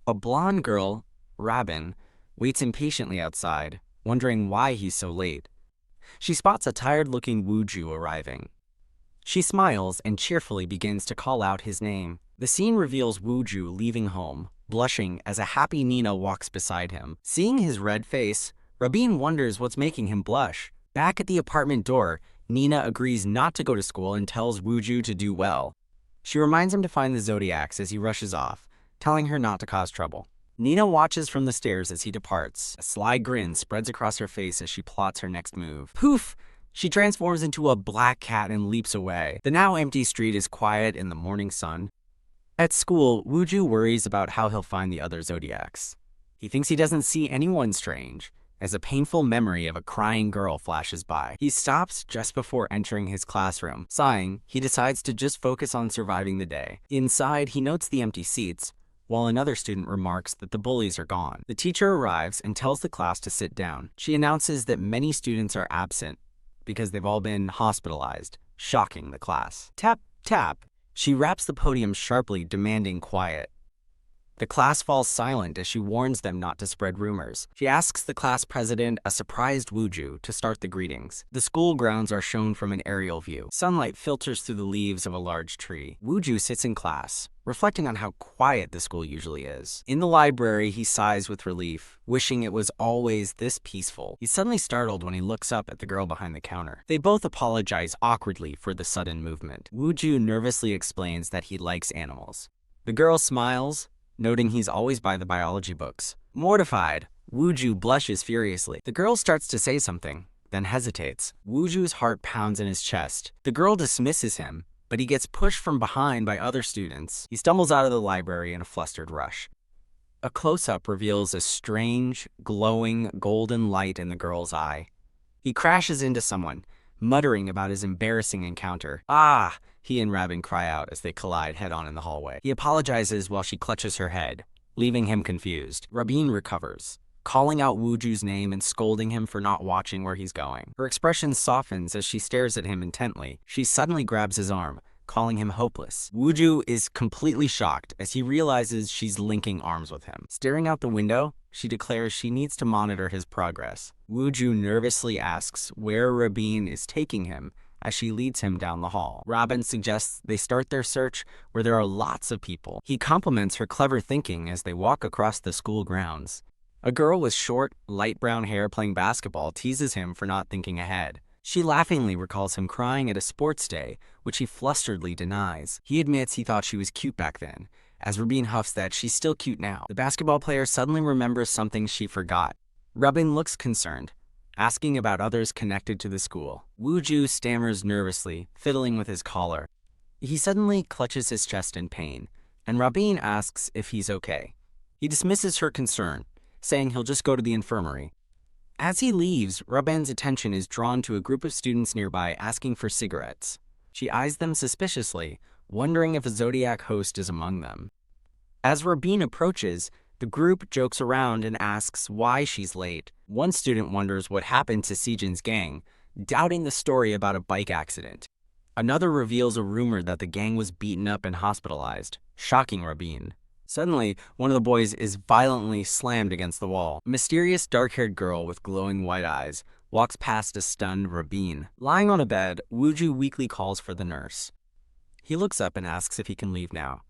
A blonde girl, Rabin, waits impatiently outside, wondering why he's so late. She spots a tired-looking Wooju arriving. She smiles and cheerfully begins to call out his name. The scene reveals Wooju leaving home, blushing as a happy Nina walks beside him. Seeing his red face, Rabin wonders what's making him blush. Back at the apartment door, Nina agrees not to go to school and tells Wooju to do well. She reminds him to find the Zodiacs as he rushes off, telling her not to cause trouble. Nina watches from the stairs as he departs. A sly grin spreads across her face as she plots her next move. Poof! She transforms into a black cat and leaps away. The now empty street is quiet in the morning sun. At school, Wooju worries about how he'll find the other Zodiacs. He thinks he doesn't see anyone strange, as a painful memory of a crying girl flashes by. He stops just before entering his classroom. Sighing, he decides to just focus on surviving the day. Inside, he notes the empty seats, while another student remarks that the bullies are gone. The teacher arrives and tells the class to sit down. She announces that many students are absent because they've all been hospitalized, shocking the class. Tap, tap. She raps the podium sharply, demanding quiet. The class falls silent as she warns them not to spread rumors. She asks the class president, a surprised Wooju, to start the greetings. The school grounds are shown from an aerial view. Sunlight filters through the leaves of a large tree. Wooju sits in class, reflecting on how quiet the school usually is. In the library, he sighs with relief, wishing it was always this peaceful. He's suddenly startled when he looks up at the girl behind the counter. They both apologize awkwardly for the sudden movement. Wooju nervously explains that he likes animals. The girl smiles, noting he's always by the biology books. Mortified, Wooju blushes furiously. The girl starts to say something, then hesitates. Wooju's heart pounds in his chest. The girl dismisses him, but he gets pushed from behind by other students. He stumbles out of the library in a flustered rush. A close-up reveals a strange, glowing, golden light in the girl's eye. He crashes into someone, muttering about his embarrassing encounter. Ah! He and Rabin cry out as they collide head-on in the hallway. He apologizes while she clutches her head, leaving him confused. Rabin recovers, calling out Wooju's name and scolding him for not watching where he's going. Her expression softens as she stares at him intently. She suddenly grabs his arm, calling him hopeless. Wooju is completely shocked as he realizes she's linking arms with him. Staring out the window, she declares she needs to monitor his progress. Wooju nervously asks where Rabin is taking him as she leads him down the hall. Rabin suggests they start their search where there are lots of people. He compliments her clever thinking as they walk across the school grounds. A girl with short, light brown hair playing basketball teases him for not thinking ahead. She laughingly recalls him crying at a sports day, which he flusteredly denies. He admits he thought she was cute back then, as Rabin huffs that she's still cute now. The basketball player suddenly remembers something she forgot. Rabin looks concerned, asking about others connected to the school. Wooju stammers nervously, fiddling with his collar. He suddenly clutches his chest in pain, and Rabin asks if he's okay. He dismisses her concern, saying he'll just go to the infirmary. As he leaves, Rabin's attention is drawn to a group of students nearby asking for cigarettes. She eyes them suspiciously, wondering if a Zodiac host is among them. As Rabin approaches, the group jokes around and asks why she's late. One student wonders what happened to Sejin's gang, doubting the story about a bike accident. Another reveals a rumor that the gang was beaten up and hospitalized, shocking Rabin. Suddenly, one of the boys is violently slammed against the wall. A mysterious dark-haired girl with glowing white eyes walks past a stunned Rabin. Lying on a bed, Wooju weakly calls for the nurse. He looks up and asks if he can leave now.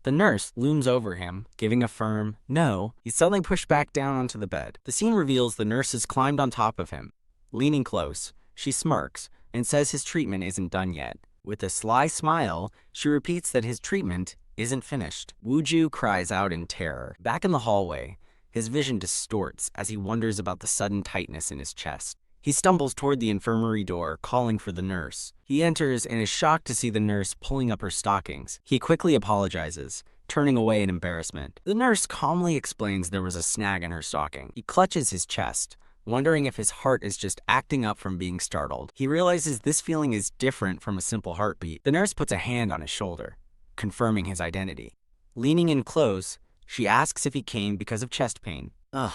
The nurse looms over him, giving a firm no. He's suddenly pushed back down onto the bed. The scene reveals the nurse has climbed on top of him. Leaning close, she smirks and says his treatment isn't done yet. With a sly smile, she repeats that his treatment isn't finished. Wooju cries out in terror. Back in the hallway, his vision distorts as he wonders about the sudden tightness in his chest. He stumbles toward the infirmary door, calling for the nurse. He enters and is shocked to see the nurse pulling up her stockings. He quickly apologizes, turning away in embarrassment. The nurse calmly explains there was a snag in her stocking. He clutches his chest, wondering if his heart is just acting up from being startled. He realizes this feeling is different from a simple heartbeat. The nurse puts a hand on his shoulder, confirming his identity. Leaning in close, she asks if he came because of chest pain. Ugh.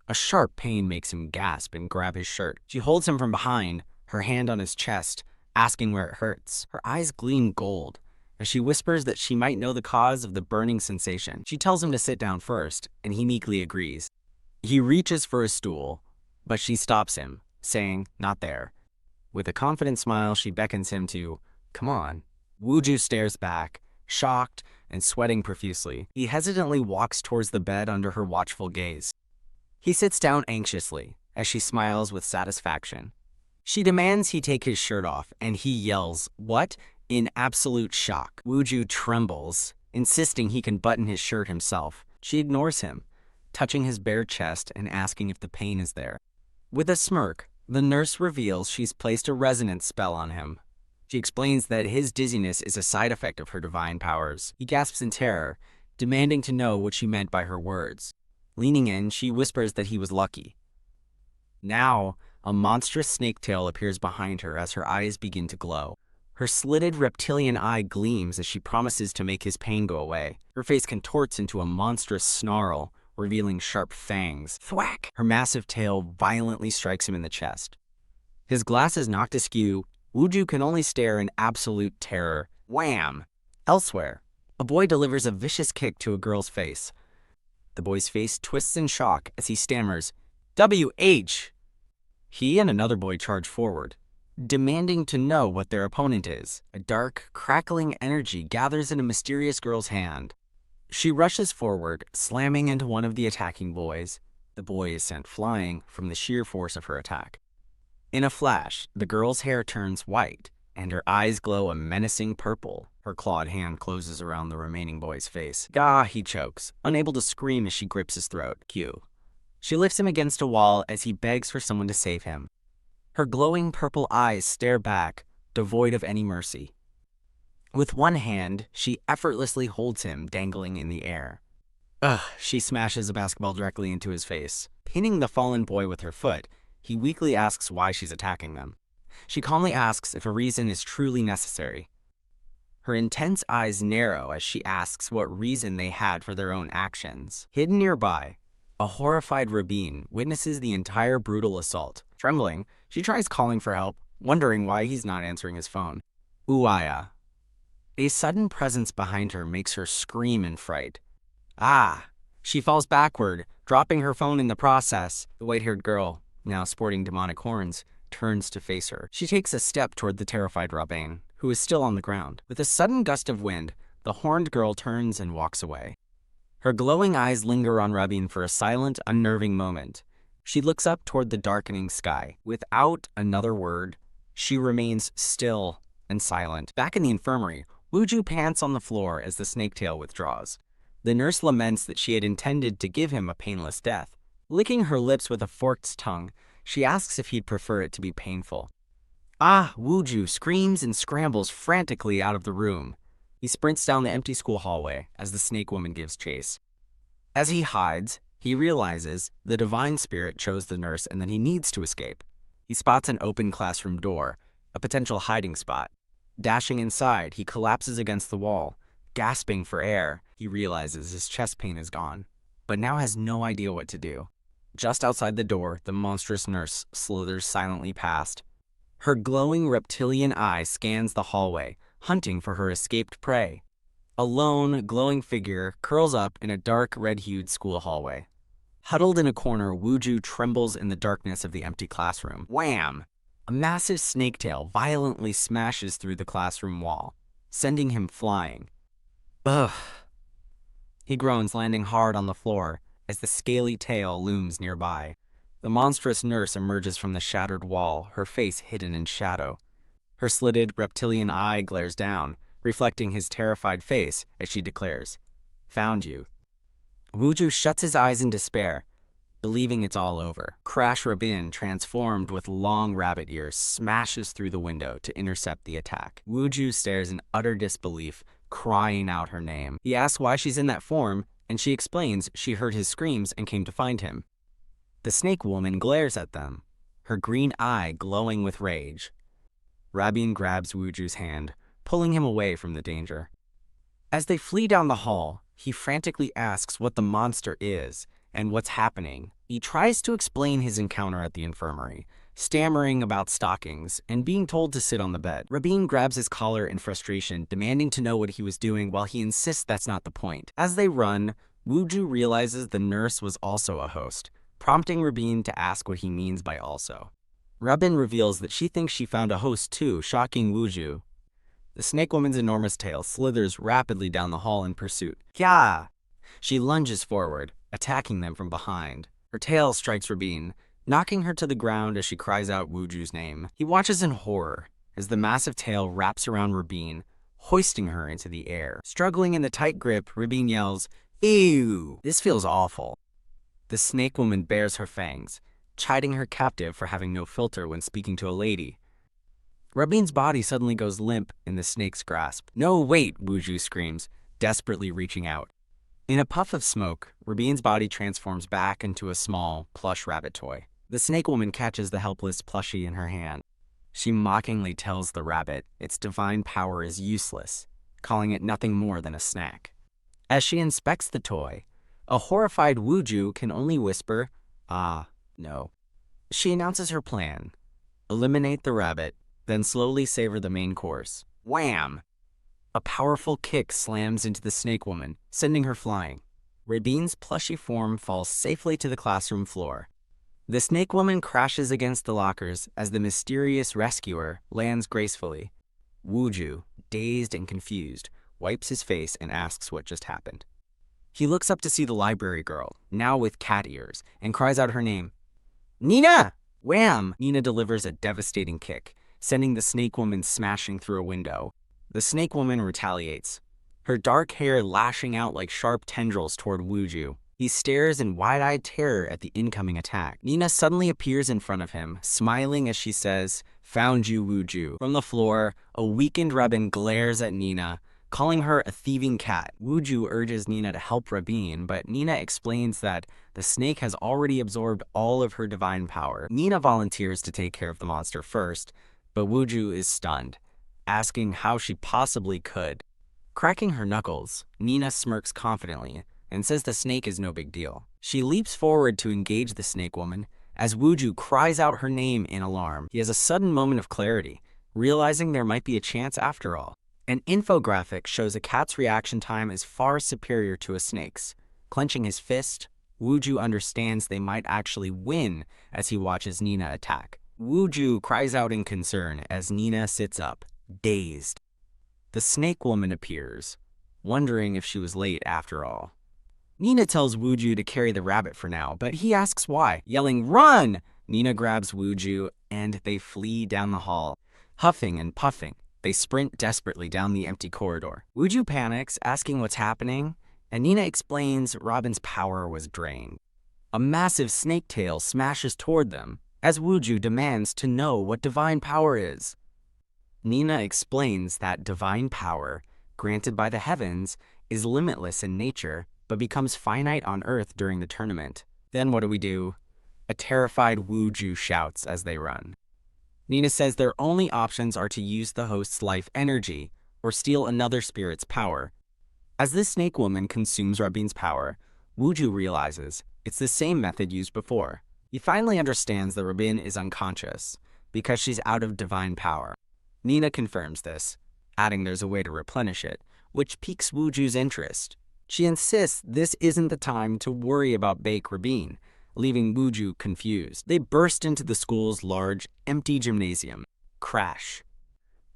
A sharp pain makes him gasp and grab his shirt. She holds him from behind, her hand on his chest, asking where it hurts. Her eyes gleam gold as she whispers that she might know the cause of the burning sensation. She tells him to sit down first, and he meekly agrees. He reaches for a stool, but she stops him, saying, "Not there." With a confident smile, she beckons him to, "Come on." Wooju stares back, shocked and sweating profusely. He hesitantly walks towards the bed under her watchful gaze. He sits down anxiously, as she smiles with satisfaction. She demands he take his shirt off, and he yells, "What?" in absolute shock. Wooju trembles, insisting he can button his shirt himself. She ignores him, touching his bare chest and asking if the pain is there. With a smirk, the nurse reveals she's placed a resonance spell on him. She explains that his dizziness is a side effect of her divine powers. He gasps in terror, demanding to know what she meant by her words. Leaning in, she whispers that he was lucky. Now, a monstrous snake tail appears behind her as her eyes begin to glow. Her slitted reptilian eye gleams as she promises to make his pain go away. Her face contorts into a monstrous snarl, revealing sharp fangs. Thwack! Her massive tail violently strikes him in the chest. His glasses knocked askew, Wooju can only stare in absolute terror. Wham! Elsewhere, a boy delivers a vicious kick to a girl's face. The boy's face twists in shock as he stammers, "WH!" He and another boy charge forward, demanding to know what their opponent is. A dark, crackling energy gathers in a mysterious girl's hand. She rushes forward, slamming into one of the attacking boys. The boy is sent flying from the sheer force of her attack. In a flash, the girl's hair turns white, and her eyes glow a menacing purple. Her clawed hand closes around the remaining boy's face. Gah, he chokes, unable to scream as she grips his throat. Q. She lifts him against a wall as he begs for someone to save him. Her glowing purple eyes stare back, devoid of any mercy. With one hand, she effortlessly holds him dangling in the air. She smashes a basketball directly into his face. Pinning the fallen boy with her foot, he weakly asks why she's attacking them. She calmly asks if a reason is truly necessary. Her intense eyes narrow as she asks what reason they had for their own actions. Hidden nearby, a horrified Rabin witnesses the entire brutal assault. Trembling, she tries calling for help, wondering why he's not answering his phone. Uaya. A sudden presence behind her makes her scream in fright. Ah! She falls backward, dropping her phone in the process. The white-haired girl, now sporting demonic horns, turns to face her. She takes a step toward the terrified Rabin, who is still on the ground. With a sudden gust of wind, the horned girl turns and walks away. Her glowing eyes linger on Rabin for a silent, unnerving moment. She looks up toward the darkening sky. Without another word, she remains still and silent. Back in the infirmary, Wooju pants on the floor as the snaketail withdraws. The nurse laments that she had intended to give him a painless death. Licking her lips with a forked tongue, she asks if he'd prefer it to be painful. Wooju screams and scrambles frantically out of the room. He sprints down the empty school hallway as the snake woman gives chase. As he hides, he realizes the divine spirit chose the nurse and that he needs to escape. He spots an open classroom door, a potential hiding spot. Dashing inside, he collapses against the wall. Gasping for air, he realizes his chest pain is gone, but now has no idea what to do. Just outside the door, the monstrous nurse slithers silently past. Her glowing reptilian eye scans the hallway, hunting for her escaped prey. A lone, glowing figure curls up in a dark, red-hued school hallway. Huddled in a corner, Wooju trembles in the darkness of the empty classroom. Wham! A massive snaketail violently smashes through the classroom wall, sending him flying. Ugh! He groans, landing hard on the floor as the scaly tail looms nearby. The monstrous nurse emerges from the shattered wall, her face hidden in shadow. Her slitted reptilian eye glares down, reflecting his terrified face as she declares, "Found you." Wooju shuts his eyes in despair, believing it's all over. Crash Rabin, transformed with long rabbit ears, smashes through the window to intercept the attack. Wooju stares in utter disbelief, crying out her name. He asks why she's in that form, and she explains she heard his screams and came to find him. The snake woman glares at them, her green eye glowing with rage. Rabin grabs Wuju's hand, pulling him away from the danger. As they flee down the hall, he frantically asks what the monster is and what's happening. He tries to explain his encounter at the infirmary, stammering about stockings and being told to sit on the bed. Rabin grabs his collar in frustration, demanding to know what he was doing while he insists that's not the point. As they run, Wuju realizes the nurse was also a host, prompting Rabin to ask what he means by also. Rabin reveals that she thinks she found a host too, shocking Wuju. The snake woman's enormous tail slithers rapidly down the hall in pursuit. Kya! She lunges forward, attacking them from behind. Her tail strikes Rabin, knocking her to the ground as she cries out Wuju's name. He watches in horror as the massive tail wraps around Rabin, hoisting her into the air. Struggling in the tight grip, Rabin yells, "Ew! This feels awful." The snake woman bares her fangs, chiding her captive for having no filter when speaking to a lady. Rabin's body suddenly goes limp in the snake's grasp. "No, wait!" Wuju screams, desperately reaching out. In a puff of smoke, Rabin's body transforms back into a small, plush rabbit toy. The snake woman catches the helpless plushie in her hand. She mockingly tells the rabbit its divine power is useless, calling it nothing more than a snack. As she inspects the toy, a horrified Wuju can only whisper, "Ah, no." She announces her plan: eliminate the rabbit, then slowly savor the main course. Wham! A powerful kick slams into the snake woman, sending her flying. Rabin's plushy form falls safely to the classroom floor. The snake woman crashes against the lockers as the mysterious rescuer lands gracefully. Wuju, dazed and confused, wipes his face and asks what just happened. He looks up to see the library girl, now with cat ears, and cries out her name. "Nina!" Wham! Nina delivers a devastating kick, sending the snake woman smashing through a window. The snake woman retaliates, her dark hair lashing out like sharp tendrils toward Wuju. He stares in wide-eyed terror at the incoming attack. Nina suddenly appears in front of him, smiling as she says, "Found you, Wuju." From the floor, a weakened Rabin glares at Nina, calling her a thieving cat. Wuju urges Nina to help Rabin, but Nina explains that the snake has already absorbed all of her divine power. Nina volunteers to take care of the monster first, but Wuju is stunned, asking how she possibly could. Cracking her knuckles, Nina smirks confidently and says the snake is no big deal. She leaps forward to engage the snake woman as Wuju cries out her name in alarm. He has a sudden moment of clarity, realizing there might be a chance after all. An infographic shows a cat's reaction time is far superior to a snake's. Clenching his fist, Wuju understands they might actually win as he watches Nina attack. Wuju cries out in concern as Nina sits up, dazed. The snake woman appears, wondering if she was late after all. Nina tells Wuju to carry the rabbit for now, but he asks why. Yelling, "Run!" Nina grabs Wuju and they flee down the hall. Huffing and puffing, they sprint desperately down the empty corridor. Wuju panics, asking what's happening, and Nina explains Rabin's power was drained. A massive snake tail smashes toward them, as Wuju demands to know what divine power is. Nina explains that divine power, granted by the heavens, is limitless in nature, but becomes finite on Earth during the tournament. Then what do? A terrified Wuju shouts as they run. Nina says their only options are to use the host's life energy, or steal another spirit's power. As this snake woman consumes Rabin's power, Wuju realizes it's the same method used before. He finally understands that Rabin is unconscious, because she's out of divine power. Nina confirms this, adding there's a way to replenish it, which piques Wuju's interest. She insists this isn't the time to worry about Baek Rabin, leaving Wuju confused. They burst into the school's large, empty gymnasium. Crash.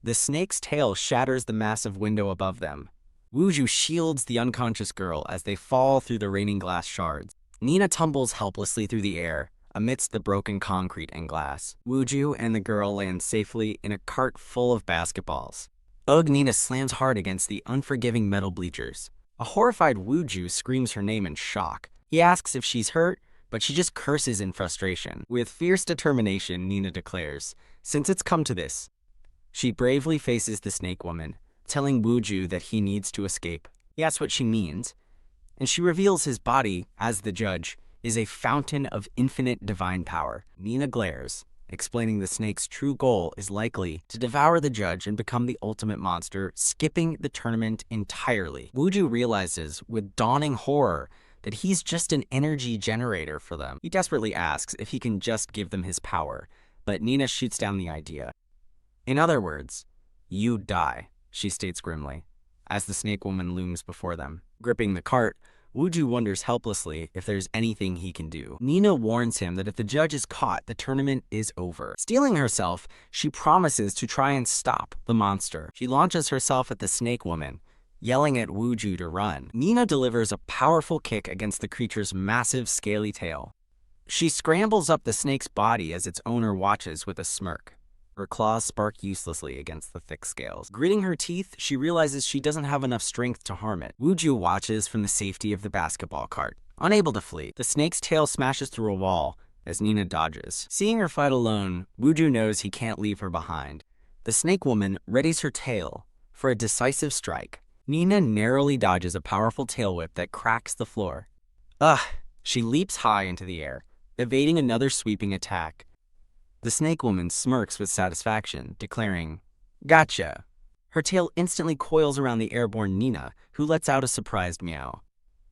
The snake's tail shatters the massive window above them. Wuju shields the unconscious girl as they fall through the raining glass shards. Nina tumbles helplessly through the air, amidst the broken concrete and glass. Wuju and the girl land safely in a cart full of basketballs. Ugh, Nina slams hard against the unforgiving metal bleachers. A horrified Wuju screams her name in shock. He asks if she's hurt, but she just curses in frustration. With fierce determination, Nina declares, since it's come to this. She bravely faces the snake woman, telling Wuju that he needs to escape. He asks what she means, and she reveals his body, as the judge, is a fountain of infinite divine power. Nina glares, explaining the snake's true goal is likely to devour the judge and become the ultimate monster, skipping the tournament entirely. Wuju realizes, with dawning horror, that he's just an energy generator for them. He desperately asks if he can just give them his power, but Nina shoots down the idea. In other words, you die, she states grimly, as the snake woman looms before them. Gripping the cart, Wuju wonders helplessly if there's anything he can do. Nina warns him that if the judge is caught, the tournament is over. Steeling herself, she promises to try and stop the monster. She launches herself at the snake woman, yelling at Wuju to run. Nina delivers a powerful kick against the creature's massive scaly tail. She scrambles up the snake's body as its owner watches with a smirk. Her claws spark uselessly against the thick scales. Gritting her teeth, she realizes she doesn't have enough strength to harm it. Wuju watches from the safety of the basketball cart. Unable to flee, the snake's tail smashes through a wall as Nina dodges. Seeing her fight alone, Wuju knows he can't leave her behind. The snake woman readies her tail for a decisive strike. Nina narrowly dodges a powerful tail whip that cracks the floor. She leaps high into the air, evading another sweeping attack. The snake woman smirks with satisfaction, declaring, "Gotcha." Her tail instantly coils around the airborne Nina, who lets out a surprised meow.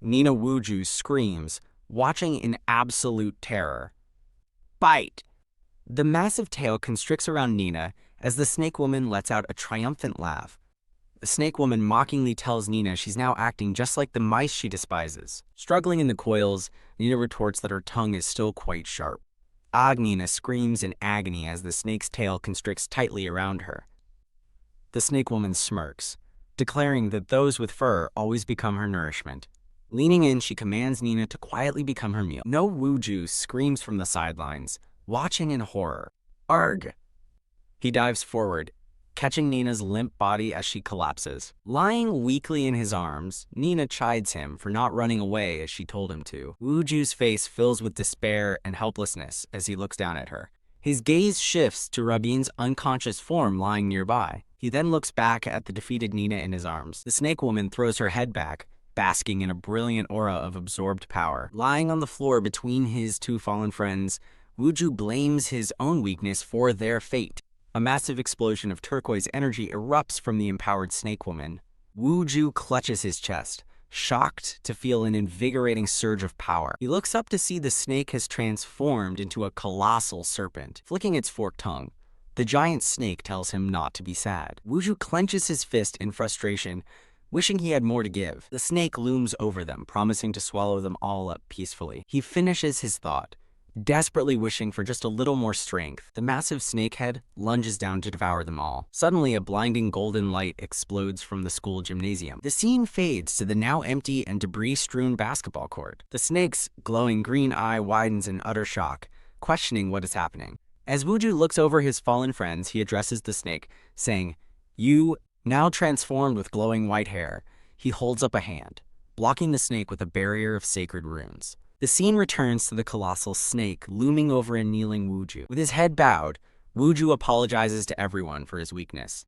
Nina Wuju screams, watching in absolute terror. Bite! The massive tail constricts around Nina as the snake woman lets out a triumphant laugh. The snake woman mockingly tells Nina she's now acting just like the mice she despises. Struggling in the coils, Nina retorts that her tongue is still quite sharp. Nina screams in agony as the snake's tail constricts tightly around her. The snake woman smirks, declaring that those with fur always become her nourishment. Leaning in, she commands Nina to quietly become her meal. No Wuju screams from the sidelines, watching in horror. Arg! He dives forward, catching Nina's limp body as she collapses. Lying weakly in his arms, Nina chides him for not running away as she told him to. Wuju's face fills with despair and helplessness as he looks down at her. His gaze shifts to Rabin's unconscious form lying nearby. He then looks back at the defeated Nina in his arms. The snake woman throws her head back, basking in a brilliant aura of absorbed power. Lying on the floor between his two fallen friends, Wuju blames his own weakness for their fate. A massive explosion of turquoise energy erupts from the empowered snake woman. Wuju clutches his chest, shocked to feel an invigorating surge of power. He looks up to see the snake has transformed into a colossal serpent. Flicking its forked tongue, the giant snake tells him not to be sad. Wuju clenches his fist in frustration, wishing he had more to give. The snake looms over them, promising to swallow them all up peacefully. He finishes his thought, desperately wishing for just a little more strength. The massive snakehead lunges down to devour them all. Suddenly, a blinding golden light explodes from the school gymnasium. The scene fades to the now empty and debris-strewn basketball court. The snake's glowing green eye widens in utter shock, questioning what is happening. As Wuju looks over his fallen friends, he addresses the snake, saying, "You, now transformed with glowing white hair." He holds up a hand, blocking the snake with a barrier of sacred runes. The scene returns to the colossal snake looming over a kneeling Wuju. With his head bowed, Wuju apologizes to everyone for his weakness.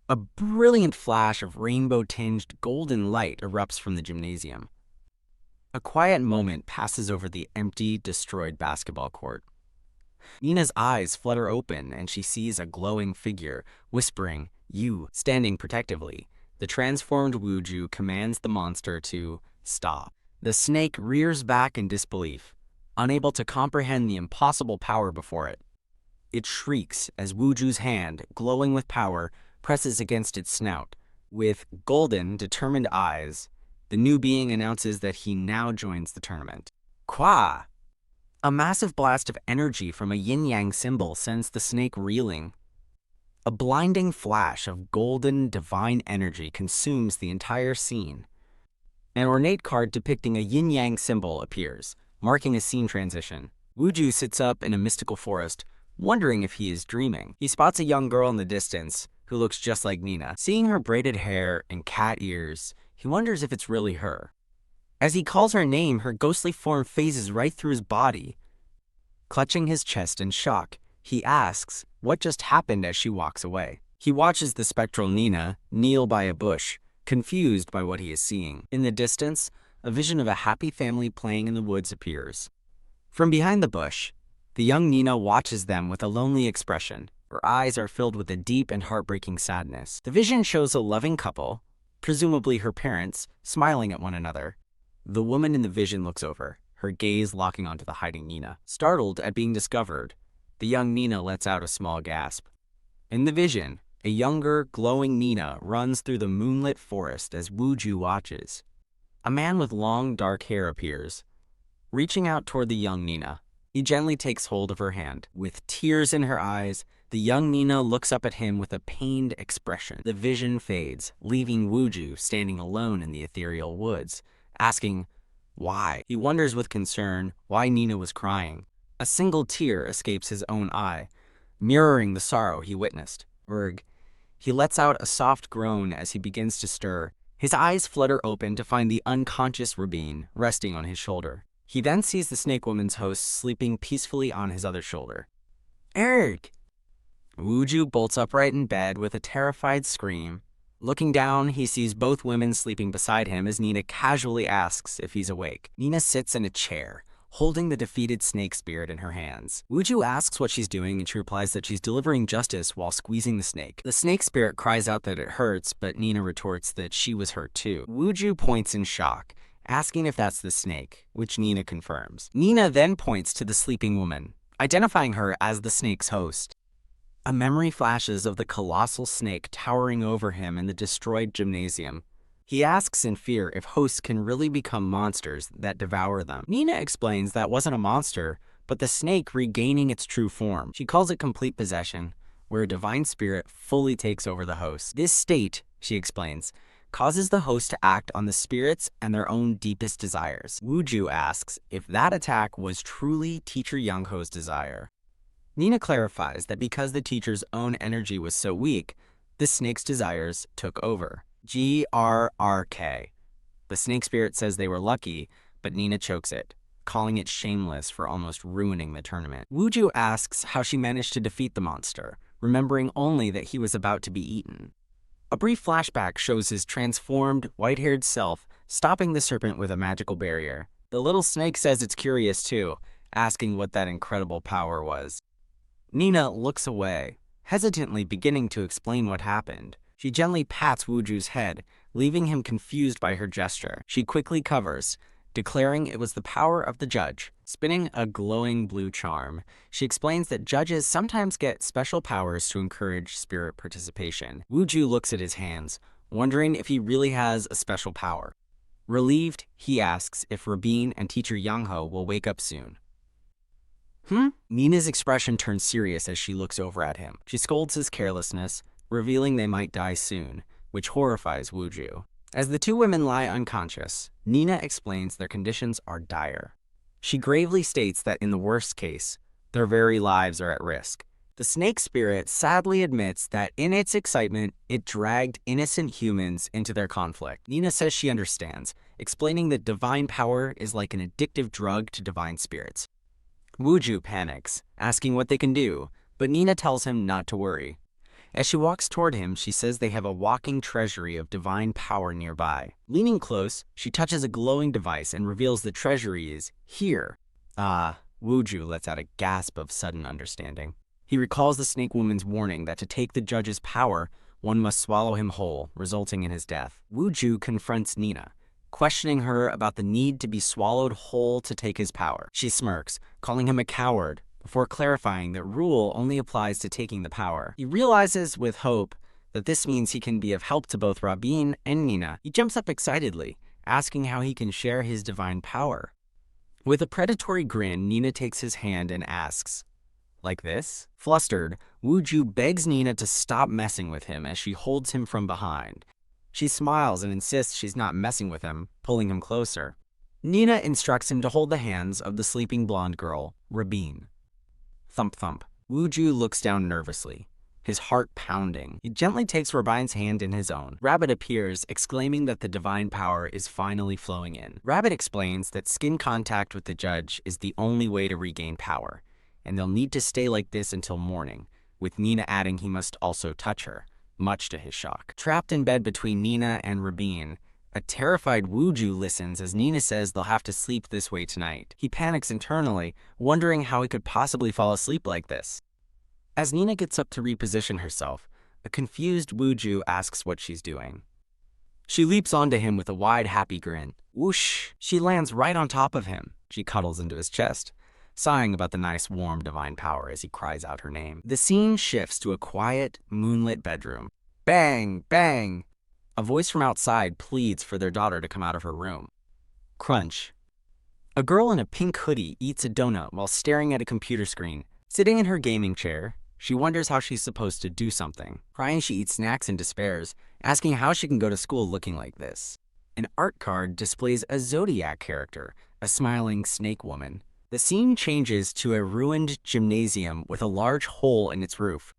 A brilliant flash of rainbow-tinged golden light erupts from the gymnasium. A quiet moment passes over the empty, destroyed basketball court. Nina's eyes flutter open and she sees a glowing figure, whispering, "You," standing protectively. The transformed Wuju commands the monster to stop. The snake rears back in disbelief, unable to comprehend the impossible power before it. It shrieks as Wuju's hand, glowing with power, presses against its snout. With golden, determined eyes, the new being announces that he now joins the tournament. Kwa! A massive blast of energy from a yin-yang symbol sends the snake reeling. A blinding flash of golden, divine energy consumes the entire scene. An ornate card depicting a yin-yang symbol appears, marking a scene transition. Wuju sits up in a mystical forest, wondering if he is dreaming. He spots a young girl in the distance, who looks just like Nina. Seeing her braided hair and cat ears, he wonders if it's really her. As he calls her name, her ghostly form phases right through his body. Clutching his chest in shock, he asks what just happened as she walks away. He watches the spectral Nina kneel by a bush, confused by what he is seeing. In the distance, a vision of a happy family playing in the woods appears. From behind the bush, the young Nina watches them with a lonely expression. Her eyes are filled with a deep and heartbreaking sadness. The vision shows a loving couple, presumably her parents, smiling at one another. The woman in the vision looks over, her gaze locking onto the hiding Nina. Startled at being discovered, the young Nina lets out a small gasp. In the vision, a younger, glowing Nina runs through the moonlit forest as Wooju watches. A man with long, dark hair appears. Reaching out toward the young Nina, he gently takes hold of her hand. With tears in her eyes, the young Nina looks up at him with a pained expression. The vision fades, leaving Wooju standing alone in the ethereal woods, asking why. He wonders with concern why Nina was crying. A single tear escapes his own eye, mirroring the sorrow he witnessed. He lets out a soft groan as he begins to stir. His eyes flutter open to find the unconscious Rabin resting on his shoulder. He then sees the snake woman's host sleeping peacefully on his other shoulder. Erg! Wooju bolts upright in bed with a terrified scream. Looking down, he sees both women sleeping beside him as Nina casually asks if he's awake. Nina sits in a chair, holding the defeated snake spirit in her hands. Wooju asks what she's doing, and she replies that she's delivering justice while squeezing the snake. The snake spirit cries out that it hurts, but Nina retorts that she was hurt too. Wooju points in shock, asking if that's the snake, which Nina confirms. Nina then points to the sleeping woman, identifying her as the snake's host. A memory flashes of the colossal snake towering over him in the destroyed gymnasium. He asks in fear if hosts can really become monsters that devour them. Nina explains that wasn't a monster, but the snake regaining its true form. She calls it complete possession, where a divine spirit fully takes over the host. This state, she explains, causes the host to act on the spirits and their own deepest desires. Wooju asks if that attack was truly Teacher Youngho's desire. Nina clarifies that because the teacher's own energy was so weak, the snake's desires took over. GRRK. The snake spirit says they were lucky, but Nina chokes it, calling it shameless for almost ruining the tournament. Wooju asks how she managed to defeat the monster, remembering only that he was about to be eaten. A brief flashback shows his transformed, white-haired self stopping the serpent with a magical barrier. The little snake says it's curious too, asking what that incredible power was. Nina looks away, hesitantly beginning to explain what happened. She gently pats Wooju's head, leaving him confused by her gesture. She quickly covers, declaring it was the power of the judge. Spinning a glowing blue charm, she explains that judges sometimes get special powers to encourage spirit participation. Wooju looks at his hands, wondering if he really has a special power. Relieved, he asks if Rabin and Teacher Youngho will wake up soon. Nina's expression turns serious as she looks over at him. She scolds his carelessness, revealing they might die soon, which horrifies Wooju. As the two women lie unconscious, Nina explains their conditions are dire. She gravely states that in the worst case, their very lives are at risk. The snake spirit sadly admits that in its excitement, it dragged innocent humans into their conflict. Nina says she understands, explaining that divine power is like an addictive drug to divine spirits. Wooju panics, asking what they can do, but Nina tells him not to worry. As she walks toward him, she says they have a walking treasury of divine power nearby. Leaning close, she touches a glowing device and reveals the treasury is here. Wooju lets out a gasp of sudden understanding. He recalls the snake woman's warning that to take the judge's power, one must swallow him whole, resulting in his death. Wooju confronts Nina, questioning her about the need to be swallowed whole to take his power. She smirks, calling him a coward, before clarifying that rule only applies to taking the power. He realizes with hope that this means he can be of help to both Rabin and Nina. He jumps up excitedly, asking how he can share his divine power. With a predatory grin, Nina takes his hand and asks, "Like this?" Flustered, Wooju begs Nina to stop messing with him as she holds him from behind. She smiles and insists she's not messing with him, pulling him closer. Nina instructs him to hold the hands of the sleeping blonde girl, Rabin. Thump thump. Wooju looks down nervously, his heart pounding. He gently takes Rabin's hand in his own. Rabbit appears, exclaiming that the divine power is finally flowing in. Rabbit explains that skin contact with the judge is the only way to regain power, and they'll need to stay like this until morning, with Nina adding he must also touch her, much to his shock. Trapped in bed between Nina and Rabin, a terrified Wooju listens as Nina says they'll have to sleep this way tonight. He panics internally, wondering how he could possibly fall asleep like this. As Nina gets up to reposition herself, a confused Wooju asks what she's doing. She leaps onto him with a wide, happy grin. Whoosh! She lands right on top of him. She cuddles into his chest, sighing about the nice, warm, divine power as he cries out her name. The scene shifts to a quiet, moonlit bedroom. Bang! Bang! A voice from outside pleads for their daughter to come out of her room. Crunch. A girl in a pink hoodie eats a donut while staring at a computer screen. Sitting in her gaming chair, she wonders how she's supposed to do something. Crying, she eats snacks and despairs, asking how she can go to school looking like this. An art card displays a Zodiac character, a smiling snake woman. The scene changes to a ruined gymnasium with a large hole in its roof.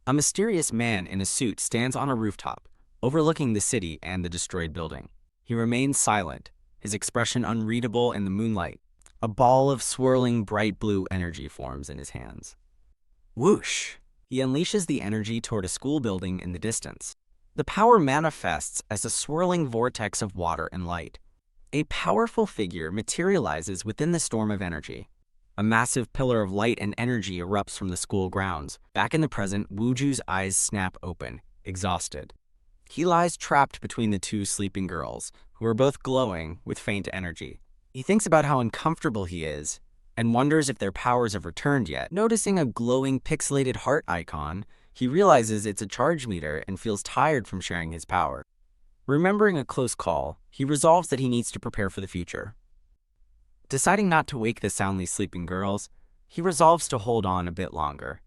A mysterious man in a suit stands on a rooftop, overlooking the city and the destroyed building. He remains silent, his expression unreadable in the moonlight. A ball of swirling bright blue energy forms in his hands. Whoosh! He unleashes the energy toward a school building in the distance. The power manifests as a swirling vortex of water and light. A powerful figure materializes within the storm of energy. A massive pillar of light and energy erupts from the school grounds. Back in the present, Wooju's eyes snap open, exhausted. He lies trapped between the two sleeping girls, who are both glowing with faint energy. He thinks about how uncomfortable he is, and wonders if their powers have returned yet. Noticing a glowing pixelated heart icon, he realizes it's a charge meter and feels tired from sharing his power. Remembering a close call, he resolves that he needs to prepare for the future. Deciding not to wake the soundly sleeping girls, he resolves to hold on a bit longer.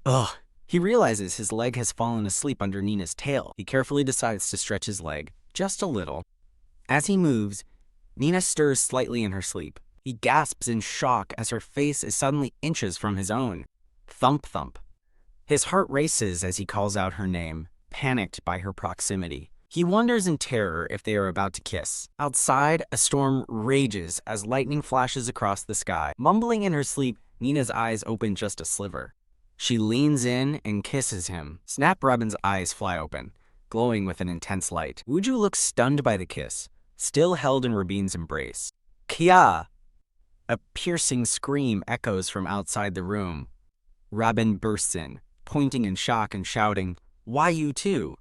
Ugh! He realizes his leg has fallen asleep under Nina's tail. He carefully decides to stretch his leg, just a little. As he moves, Nina stirs slightly in her sleep. He gasps in shock as her face is suddenly inches from his own. Thump thump. His heart races as he calls out her name, panicked by her proximity. He wonders in terror if they are about to kiss. Outside, a storm rages as lightning flashes across the sky. Mumbling in her sleep, Nina's eyes open just a sliver. She leans in and kisses him. Snapdragon's eyes fly open, glowing with an intense light. Wooju looks stunned by the kiss, still held in Rabin's embrace. Kia! A piercing scream echoes from outside the room. Rabin bursts in, pointing in shock and shouting, "Why you too?"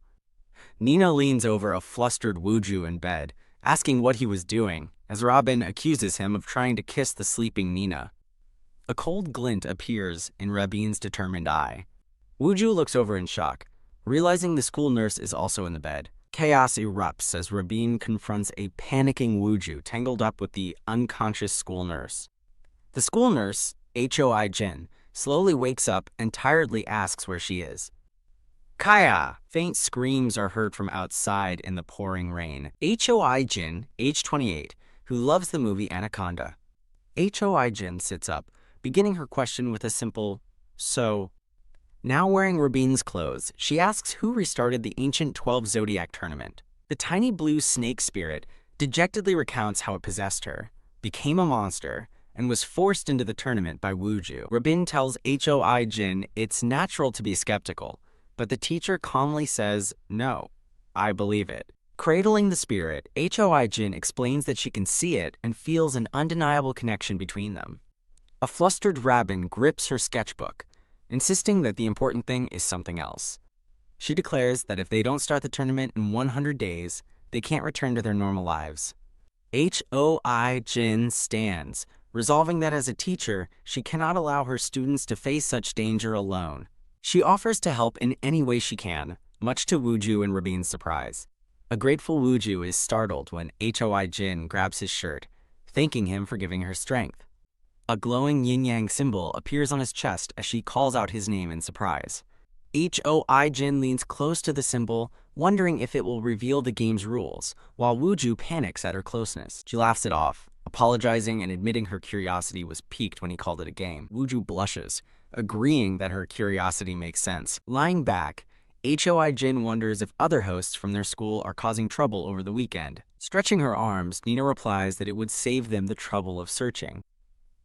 Nina leans over a flustered Wooju in bed, asking what he was doing, as Rabin accuses him of trying to kiss the sleeping Nina. A cold glint appears in Rabin's determined eye. Wooju looks over in shock, realizing the school nurse is also in the bed. Chaos erupts as Rabin confronts a panicking Wooju tangled up with the unconscious school nurse. The school nurse, Hoi Jin, slowly wakes up and tiredly asks where she is. Kaya! Faint screams are heard from outside in the pouring rain. Hoi Jin, age 28, who loves the movie Anaconda. Hoi Jin sits up, beginning her question with a simple, "So?" Now wearing Rabin's clothes, she asks who restarted the ancient 12 Zodiac tournament. The tiny blue snake spirit dejectedly recounts how it possessed her, became a monster, and was forced into the tournament by Wooju. Rabin tells Hoi Jin it's natural to be skeptical, but the teacher calmly says, "No, I believe it." Cradling the spirit, Hoi Jin explains that she can see it and feels an undeniable connection between them. A flustered Rabin grips her sketchbook, insisting that the important thing is something else. She declares that if they don't start the tournament in 100 days, they can't return to their normal lives. Hoi Jin stands, resolving that as a teacher, she cannot allow her students to face such danger alone. She offers to help in any way she can, much to Wooju and Rabin's surprise. A grateful Wooju is startled when Hoi Jin grabs his shirt, thanking him for giving her strength. A glowing yin-yang symbol appears on his chest as she calls out his name in surprise. Hoi Jin leans close to the symbol, wondering if it will reveal the game's rules, while Wooju panics at her closeness. She laughs it off, apologizing and admitting her curiosity was piqued when he called it a game. Wooju blushes, agreeing that her curiosity makes sense. Lying back, Hoi Jin wonders if other hosts from their school are causing trouble over the weekend. Stretching her arms, Nina replies that it would save them the trouble of searching.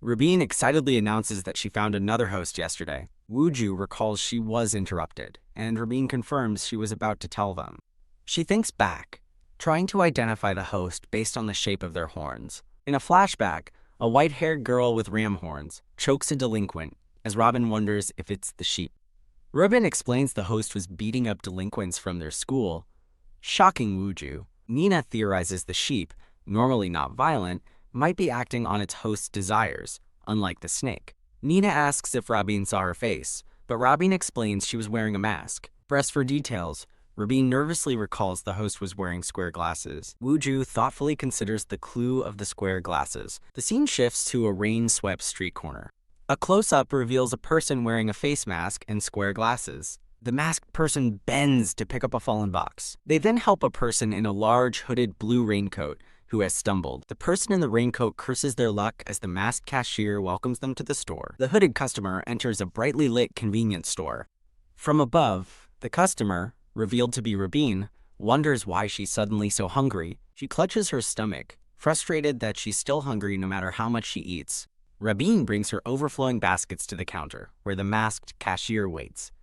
Rabin excitedly announces that she found another host yesterday. Wooju recalls she was interrupted, and Rabin confirms she was about to tell them. She thinks back, trying to identify the host based on the shape of their horns. In a flashback, a white-haired girl with ram horns chokes a delinquent as Robin wonders if it's the sheep. Robin explains the host was beating up delinquents from their school. Shocking Wooju, Nina theorizes the sheep, normally not violent, might be acting on its host's desires, unlike the snake. Nina asks if Rabin saw her face, but Rabin explains she was wearing a mask. Pressed for details, Rabin nervously recalls the host was wearing square glasses. Wooju thoughtfully considers the clue of the square glasses. The scene shifts to a rain-swept street corner. A close-up reveals a person wearing a face mask and square glasses. The masked person bends to pick up a fallen box. They then help a person in a large hooded blue raincoat who has stumbled. The person in the raincoat curses their luck as the masked cashier welcomes them to the store. The hooded customer enters a brightly lit convenience store. From above, the customer, revealed to be Rabin, wonders why she's suddenly so hungry. She clutches her stomach, frustrated that she's still hungry no matter how much she eats. Rabin brings her overflowing baskets to the counter, where the masked cashier waits.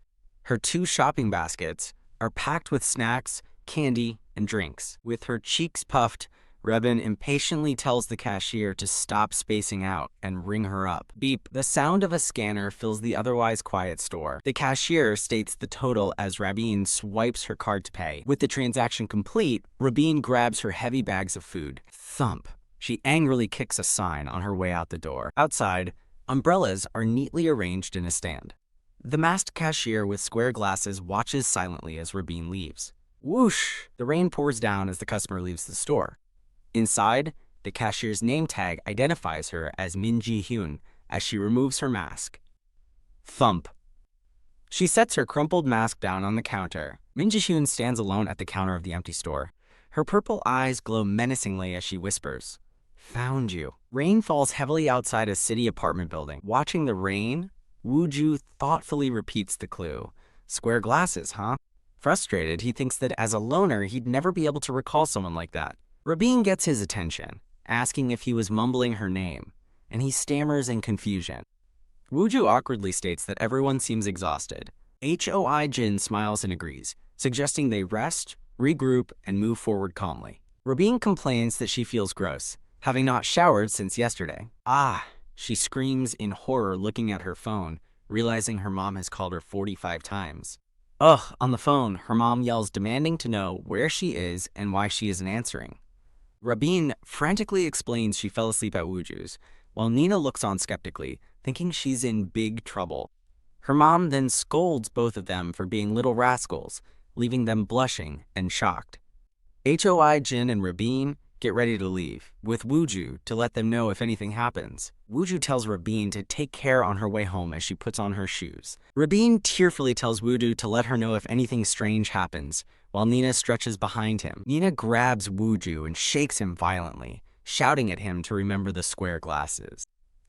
Her 2 shopping baskets are packed with snacks, candy, and drinks. With her cheeks puffed, Rabin impatiently tells the cashier to stop spacing out and ring her up. Beep. The sound of a scanner fills the otherwise quiet store. The cashier states the total as Rabin swipes her card to pay. With the transaction complete, Rabin grabs her heavy bags of food. Thump. She angrily kicks a sign on her way out the door. Outside, umbrellas are neatly arranged in a stand. The masked cashier with square glasses watches silently as Rabin leaves. Whoosh! The rain pours down as the customer leaves the store. Inside, the cashier's name tag identifies her as Min Ji-hyun as she removes her mask. Thump. She sets her crumpled mask down on the counter. Min Ji-hyun stands alone at the counter of the empty store. Her purple eyes glow menacingly as she whispers, "Found you." Rain falls heavily outside a city apartment building. Watching the rain, Wooju thoughtfully repeats the clue. Square glasses, huh? Frustrated, he thinks that as a loner, he'd never be able to recall someone like that. Rabin gets his attention, asking if he was mumbling her name, and he stammers in confusion. Wooju awkwardly states that everyone seems exhausted. Hoi Jin smiles and agrees, suggesting they rest, regroup, and move forward calmly. Rabin complains that she feels gross, having not showered since yesterday. Ah, she screams in horror looking at her phone, realizing her mom has called her 45 times. Ugh, on the phone, her mom yells demanding to know where she is and why she isn't answering. Rabin frantically explains she fell asleep at Wooju's, while Nina looks on skeptically, thinking she's in big trouble. Her mom then scolds both of them for being little rascals, leaving them blushing and shocked. Hoi Jin and Rabin get ready to leave, with Wooju to let them know if anything happens. Wooju tells Rabin to take care on her way home as she puts on her shoes. Rabin tearfully tells Wooju to let her know if anything strange happens, while Nina stretches behind him. Nina grabs Wooju and shakes him violently, shouting at him to remember the square glasses.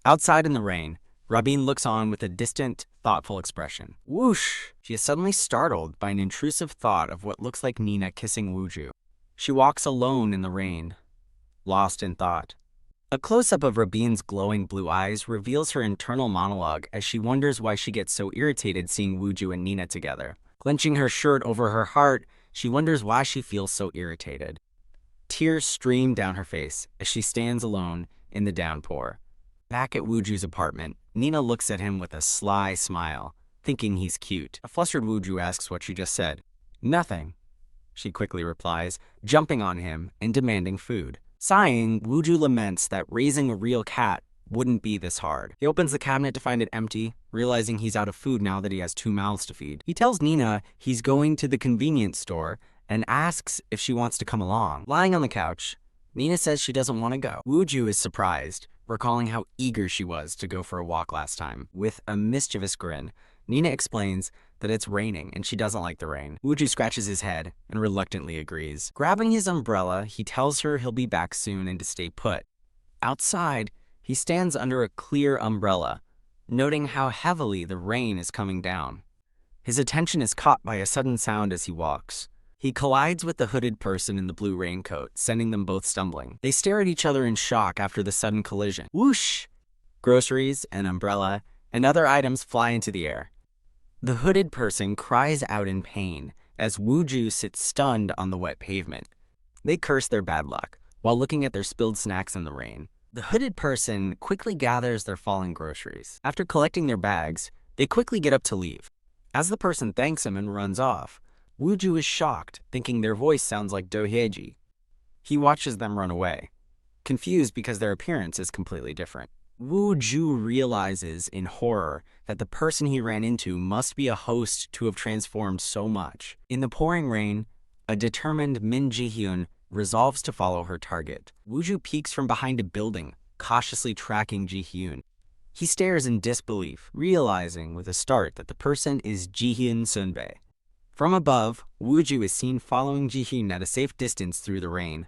Outside in the rain, Rabin looks on with a distant, thoughtful expression. Whoosh! She is suddenly startled by an intrusive thought of what looks like Nina kissing Wooju. She walks alone in the rain, lost in thought. A close-up of Rabin's glowing blue eyes reveals her internal monologue as she wonders why she gets so irritated seeing Wooju and Nina together. Clenching her shirt over her heart, she wonders why she feels so irritated. Tears stream down her face as she stands alone in the downpour. Back at Wooju's apartment, Nina looks at him with a sly smile, thinking he's cute. A flustered Wooju asks what she just said. Nothing, she quickly replies, jumping on him and demanding food. Sighing, Wooju laments that raising a real cat wouldn't be this hard. He opens the cabinet to find it empty, realizing he's out of food now that he has 2 mouths to feed. He tells Nina he's going to the convenience store and asks if she wants to come along. Lying on the couch, Nina says she doesn't want to go. Wooju is surprised, recalling how eager she was to go for a walk last time. With a mischievous grin, Nina explains that it's raining and she doesn't like the rain. Wooju scratches his head and reluctantly agrees. Grabbing his umbrella, he tells her he'll be back soon and to stay put. Outside, he stands under a clear umbrella, noting how heavily the rain is coming down. His attention is caught by a sudden sound as he walks. He collides with the hooded person in the blue raincoat, sending them both stumbling. They stare at each other in shock after the sudden collision. Whoosh! Groceries, an umbrella, and other items fly into the air. The hooded person cries out in pain as Wooju sits stunned on the wet pavement. They curse their bad luck while looking at their spilled snacks in the rain. The hooded person quickly gathers their fallen groceries. After collecting their bags, they quickly get up to leave. As the person thanks him and runs off, Wooju is shocked, thinking their voice sounds like Do Hyeji. He watches them run away, confused because their appearance is completely different. Wooju realizes in horror that the person he ran into must be a host to have transformed so much. In the pouring rain, a determined Min Ji-hyun resolves to follow her target. Wooju peeks from behind a building, cautiously tracking Ji-hyun. He stares in disbelief, realizing with a start that the person is Ji-hyun Sunbae. From above, Wooju is seen following Ji-hyun at a safe distance through the rain.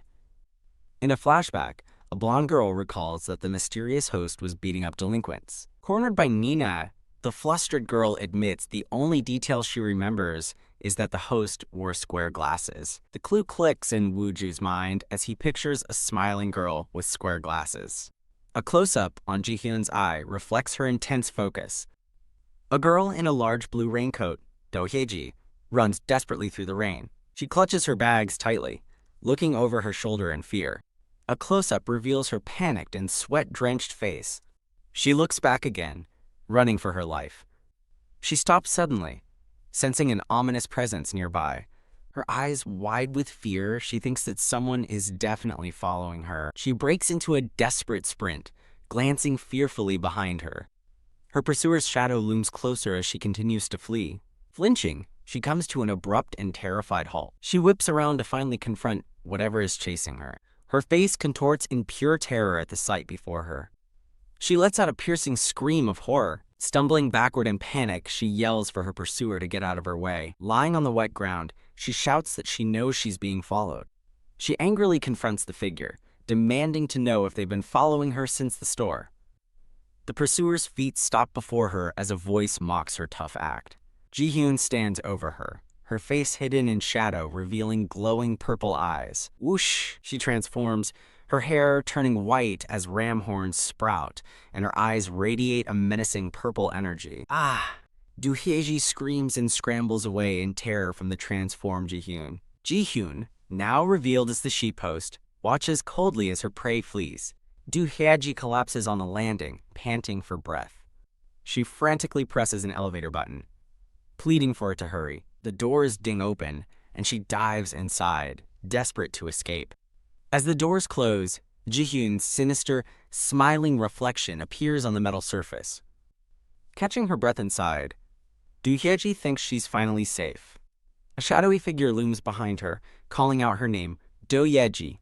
In a flashback, a blonde girl recalls that the mysterious host was beating up delinquents. Cornered by Nina, the flustered girl admits the only detail she remembers is that the host wore square glasses. The clue clicks in Wooju's mind as he pictures a smiling girl with square glasses. A close-up on Ji-hyun's eye reflects her intense focus. A girl in a large blue raincoat, Do Hyeji, runs desperately through the rain. She clutches her bags tightly, looking over her shoulder in fear. A close-up reveals her panicked and sweat-drenched face. She looks back again, running for her life. She stops suddenly, sensing an ominous presence nearby. Her eyes wide with fear, she thinks that someone is definitely following her. She breaks into a desperate sprint, glancing fearfully behind her. Her pursuer's shadow looms closer as she continues to flee. Flinching, she comes to an abrupt and terrified halt. She whips around to finally confront whatever is chasing her. Her face contorts in pure terror at the sight before her. She lets out a piercing scream of horror. Stumbling backward in panic, she yells for her pursuer to get out of her way. Lying on the wet ground, she shouts that she knows she's being followed. She angrily confronts the figure, demanding to know if they've been following her since the store. The pursuer's feet stop before her as a voice mocks her tough act. Ji-hyun stands over her, her face hidden in shadow, revealing glowing purple eyes. Whoosh! She transforms, her hair turning white as ram horns sprout, and her eyes radiate a menacing purple energy. Ah! Do Hyeji screams and scrambles away in terror from the transformed Ji-hyun. Ji-hyun, now revealed as the sheep host, watches coldly as her prey flees. Do Hyeji collapses on the landing, panting for breath. She frantically presses an elevator button, pleading for it to hurry. The doors ding open, and she dives inside, desperate to escape. As the doors close, Ji-hyun's sinister, smiling reflection appears on the metal surface. Catching her breath inside, Do Hyeji thinks she's finally safe. A shadowy figure looms behind her, calling out her name, Do Hyeji.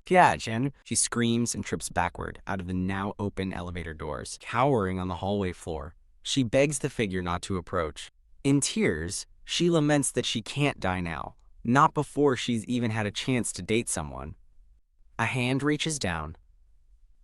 Hyeji, she screams and trips backward out of the now open elevator doors, cowering on the hallway floor. She begs the figure not to approach. In tears, she laments that she can't die now, not before she's even had a chance to date someone. A hand reaches down,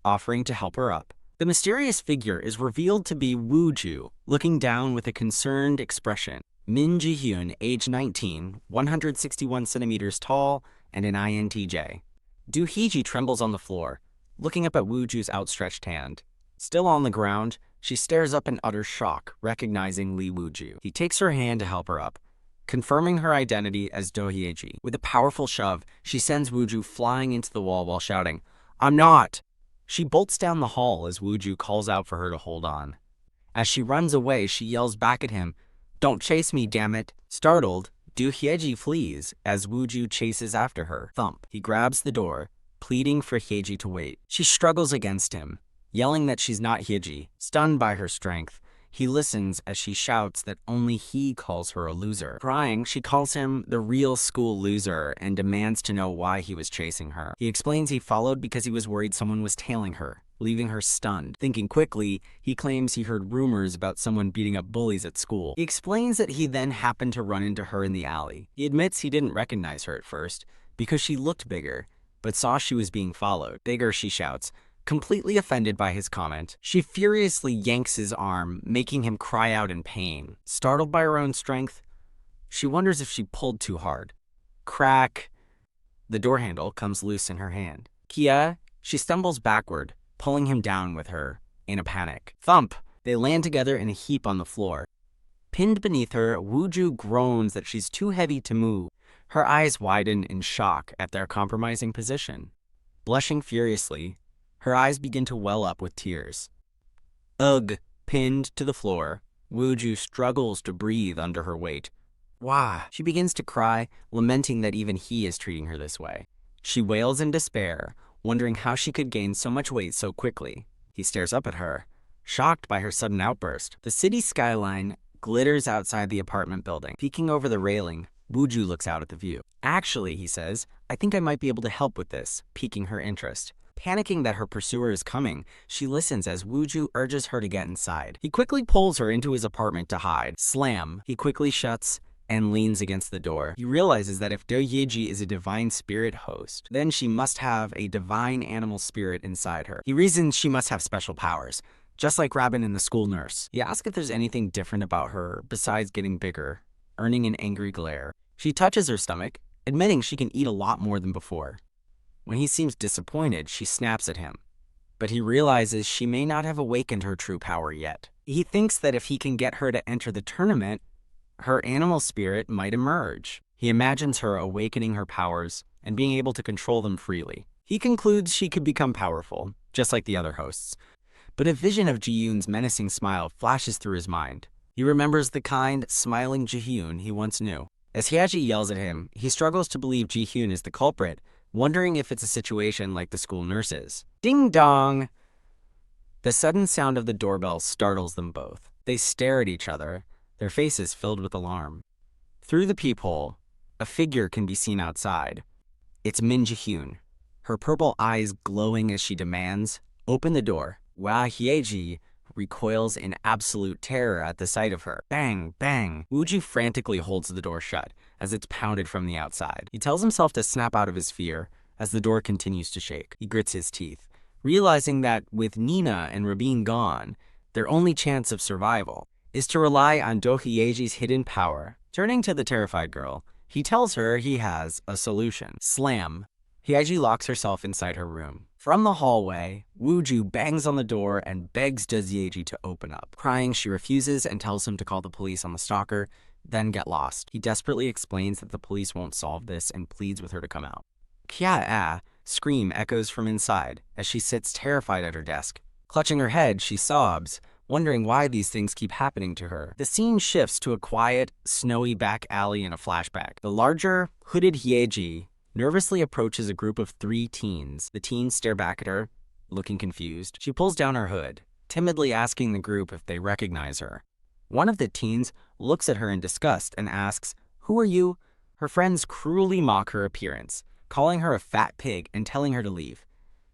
offering to help her up. The mysterious figure is revealed to be Wooju, looking down with a concerned expression. Min Ji-hyun, age 19, 161 centimeters tall, and an INTJ. Do Hyeji trembles on the floor, looking up at Wooju's outstretched hand. Still on the ground, she stares up in utter shock, recognizing Lee Wooju. He takes her hand to help her up, confirming her identity as Do Hyeji. With a powerful shove, she sends Wooju flying into the wall while shouting, "I'm not!" She bolts down the hall as Wooju calls out for her to hold on. As she runs away, she yells back at him, "Don't chase me, damn it!" Startled, Do Hyeji flees as Wooju chases after her. Thump. He grabs the door, pleading for Hyeji to wait. She struggles against him, yelling that she's not Hyeji. Stunned by her strength, he listens as she shouts that only he calls her a loser. Crying, she calls him the real school loser and demands to know why he was chasing her. He explains he followed because he was worried someone was tailing her, leaving her stunned. Thinking quickly, he claims he heard rumors about someone beating up bullies at school. He explains that he then happened to run into her in the alley. He admits he didn't recognize her at first because she looked bigger, but saw she was being followed. "Bigger," she shouts. Completely offended by his comment, she furiously yanks his arm, making him cry out in pain. Startled by her own strength, she wonders if she pulled too hard. Crack! The door handle comes loose in her hand. Kia! She stumbles backward, pulling him down with her, in a panic. Thump! They land together in a heap on the floor. Pinned beneath her, Wooju groans that she's too heavy to move. Her eyes widen in shock at their compromising position. Blushing furiously, her eyes begin to well up with tears. Ugh, pinned to the floor, Wooju struggles to breathe under her weight. Wah! She begins to cry, lamenting that even he is treating her this way. She wails in despair, wondering how she could gain so much weight so quickly. He stares up at her, shocked by her sudden outburst. The city skyline glitters outside the apartment building. Peeking over the railing, Wooju looks out at the view. Actually, he says, I think I might be able to help with this, piquing her interest. Panicking that her pursuer is coming, she listens as Wooju urges her to get inside. He quickly pulls her into his apartment to hide. Slam! He quickly shuts and leans against the door. He realizes that if Do Yeji is a divine spirit host, then she must have a divine animal spirit inside her. He reasons she must have special powers, just like Robin and the school nurse. He asks if there's anything different about her besides getting bigger, earning an angry glare. She touches her stomach, admitting she can eat a lot more than before. When he seems disappointed, she snaps at him. But he realizes she may not have awakened her true power yet. He thinks that if he can get her to enter the tournament, her animal spirit might emerge. He imagines her awakening her powers and being able to control them freely. He concludes she could become powerful, just like the other hosts. But a vision of Ji-Yoon's menacing smile flashes through his mind. He remembers the kind, smiling Ji-Yoon he once knew. As Hyeji yells at him, he struggles to believe Ji-Yoon is the culprit, wondering if it's a situation like the school nurses. Ding dong! The sudden sound of the doorbell startles them both. They stare at each other, their faces filled with alarm. Through the peephole, a figure can be seen outside. It's Min Ji-Hyun, her purple eyes glowing as she demands, "Open the door." Wah Hyeji recoils in absolute terror at the sight of her. Bang, bang! Wooju frantically holds the door shut as it's pounded from the outside. He tells himself to snap out of his fear as the door continues to shake. He grits his teeth, realizing that with Nina and Rabin gone, their only chance of survival is to rely on Do Hyeji's hidden power. Turning to the terrified girl, he tells her he has a solution. Slam! Hyeji locks herself inside her room. From the hallway, Wooju bangs on the door and begs Do Hyeji to open up. Crying, she refuses and tells him to call the police on the stalker, then get lost. He desperately explains that the police won't solve this and pleads with her to come out. Kya-ah! Scream echoes from inside as she sits terrified at her desk. Clutching her head, she sobs, wondering why these things keep happening to her. The scene shifts to a quiet, snowy back alley in a flashback. The larger, hooded Hyeji nervously approaches a group of 3 teens. The teens stare back at her, looking confused. She pulls down her hood, timidly asking the group if they recognize her. One of the teens looks at her in disgust and asks, "Who are you?" Her friends cruelly mock her appearance, calling her a fat pig and telling her to leave.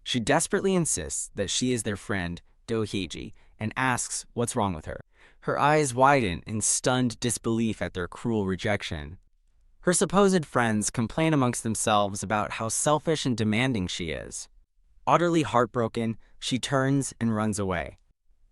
She desperately insists that she is their friend, Do Hyeji, and asks what's wrong with her. Her eyes widen in stunned disbelief at their cruel rejection. Her supposed friends complain amongst themselves about how selfish and demanding she is. Utterly heartbroken, she turns and runs away.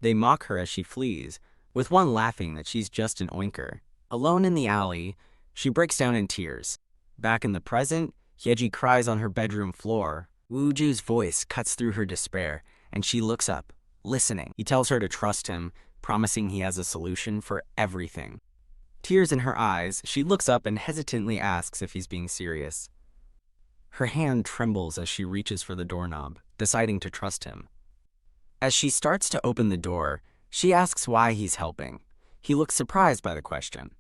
They mock her as she flees, with one laughing that she's just an oinker. Alone in the alley, she breaks down in tears. Back in the present, Hyeji cries on her bedroom floor. Wooju's voice cuts through her despair, and she looks up, listening. He tells her to trust him, promising he has a solution for everything. Tears in her eyes, she looks up and hesitantly asks if he's being serious. Her hand trembles as she reaches for the doorknob, deciding to trust him. As she starts to open the door, she asks why he's helping. He looks surprised by the question.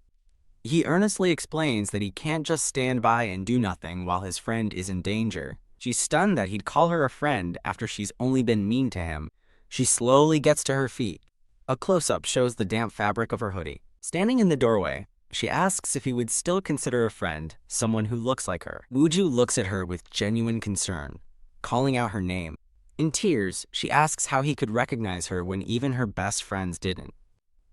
He earnestly explains that he can't just stand by and do nothing while his friend is in danger. She's stunned that he'd call her a friend after she's only been mean to him. She slowly gets to her feet. A close-up shows the damp fabric of her hoodie. Standing in the doorway, she asks if he would still consider a friend someone who looks like her. Wooju looks at her with genuine concern, calling out her name. In tears, she asks how he could recognize her when even her best friends didn't.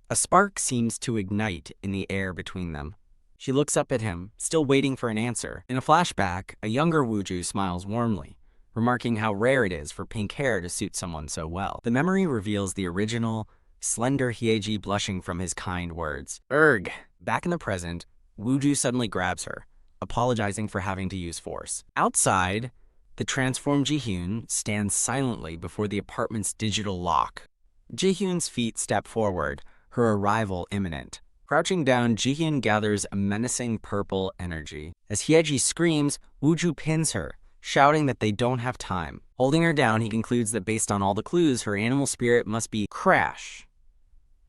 A spark seems to ignite in the air between them. She looks up at him, still waiting for an answer. In a flashback, a younger Wooju smiles warmly, remarking how rare it is for pink hair to suit someone so well. The memory reveals the original, slender Hyeji blushing from his kind words. Erg! Back in the present, Wooju suddenly grabs her, apologizing for having to use force. Outside, the transformed Ji-Hyun stands silently before the apartment's digital lock. Ji-Hyun's feet step forward, her arrival imminent. Crouching down, Jihyun gathers a menacing purple energy. As Hyeji screams, Wooju pins her, shouting that they don't have time. Holding her down, he concludes that based on all the clues, her animal spirit must be crash.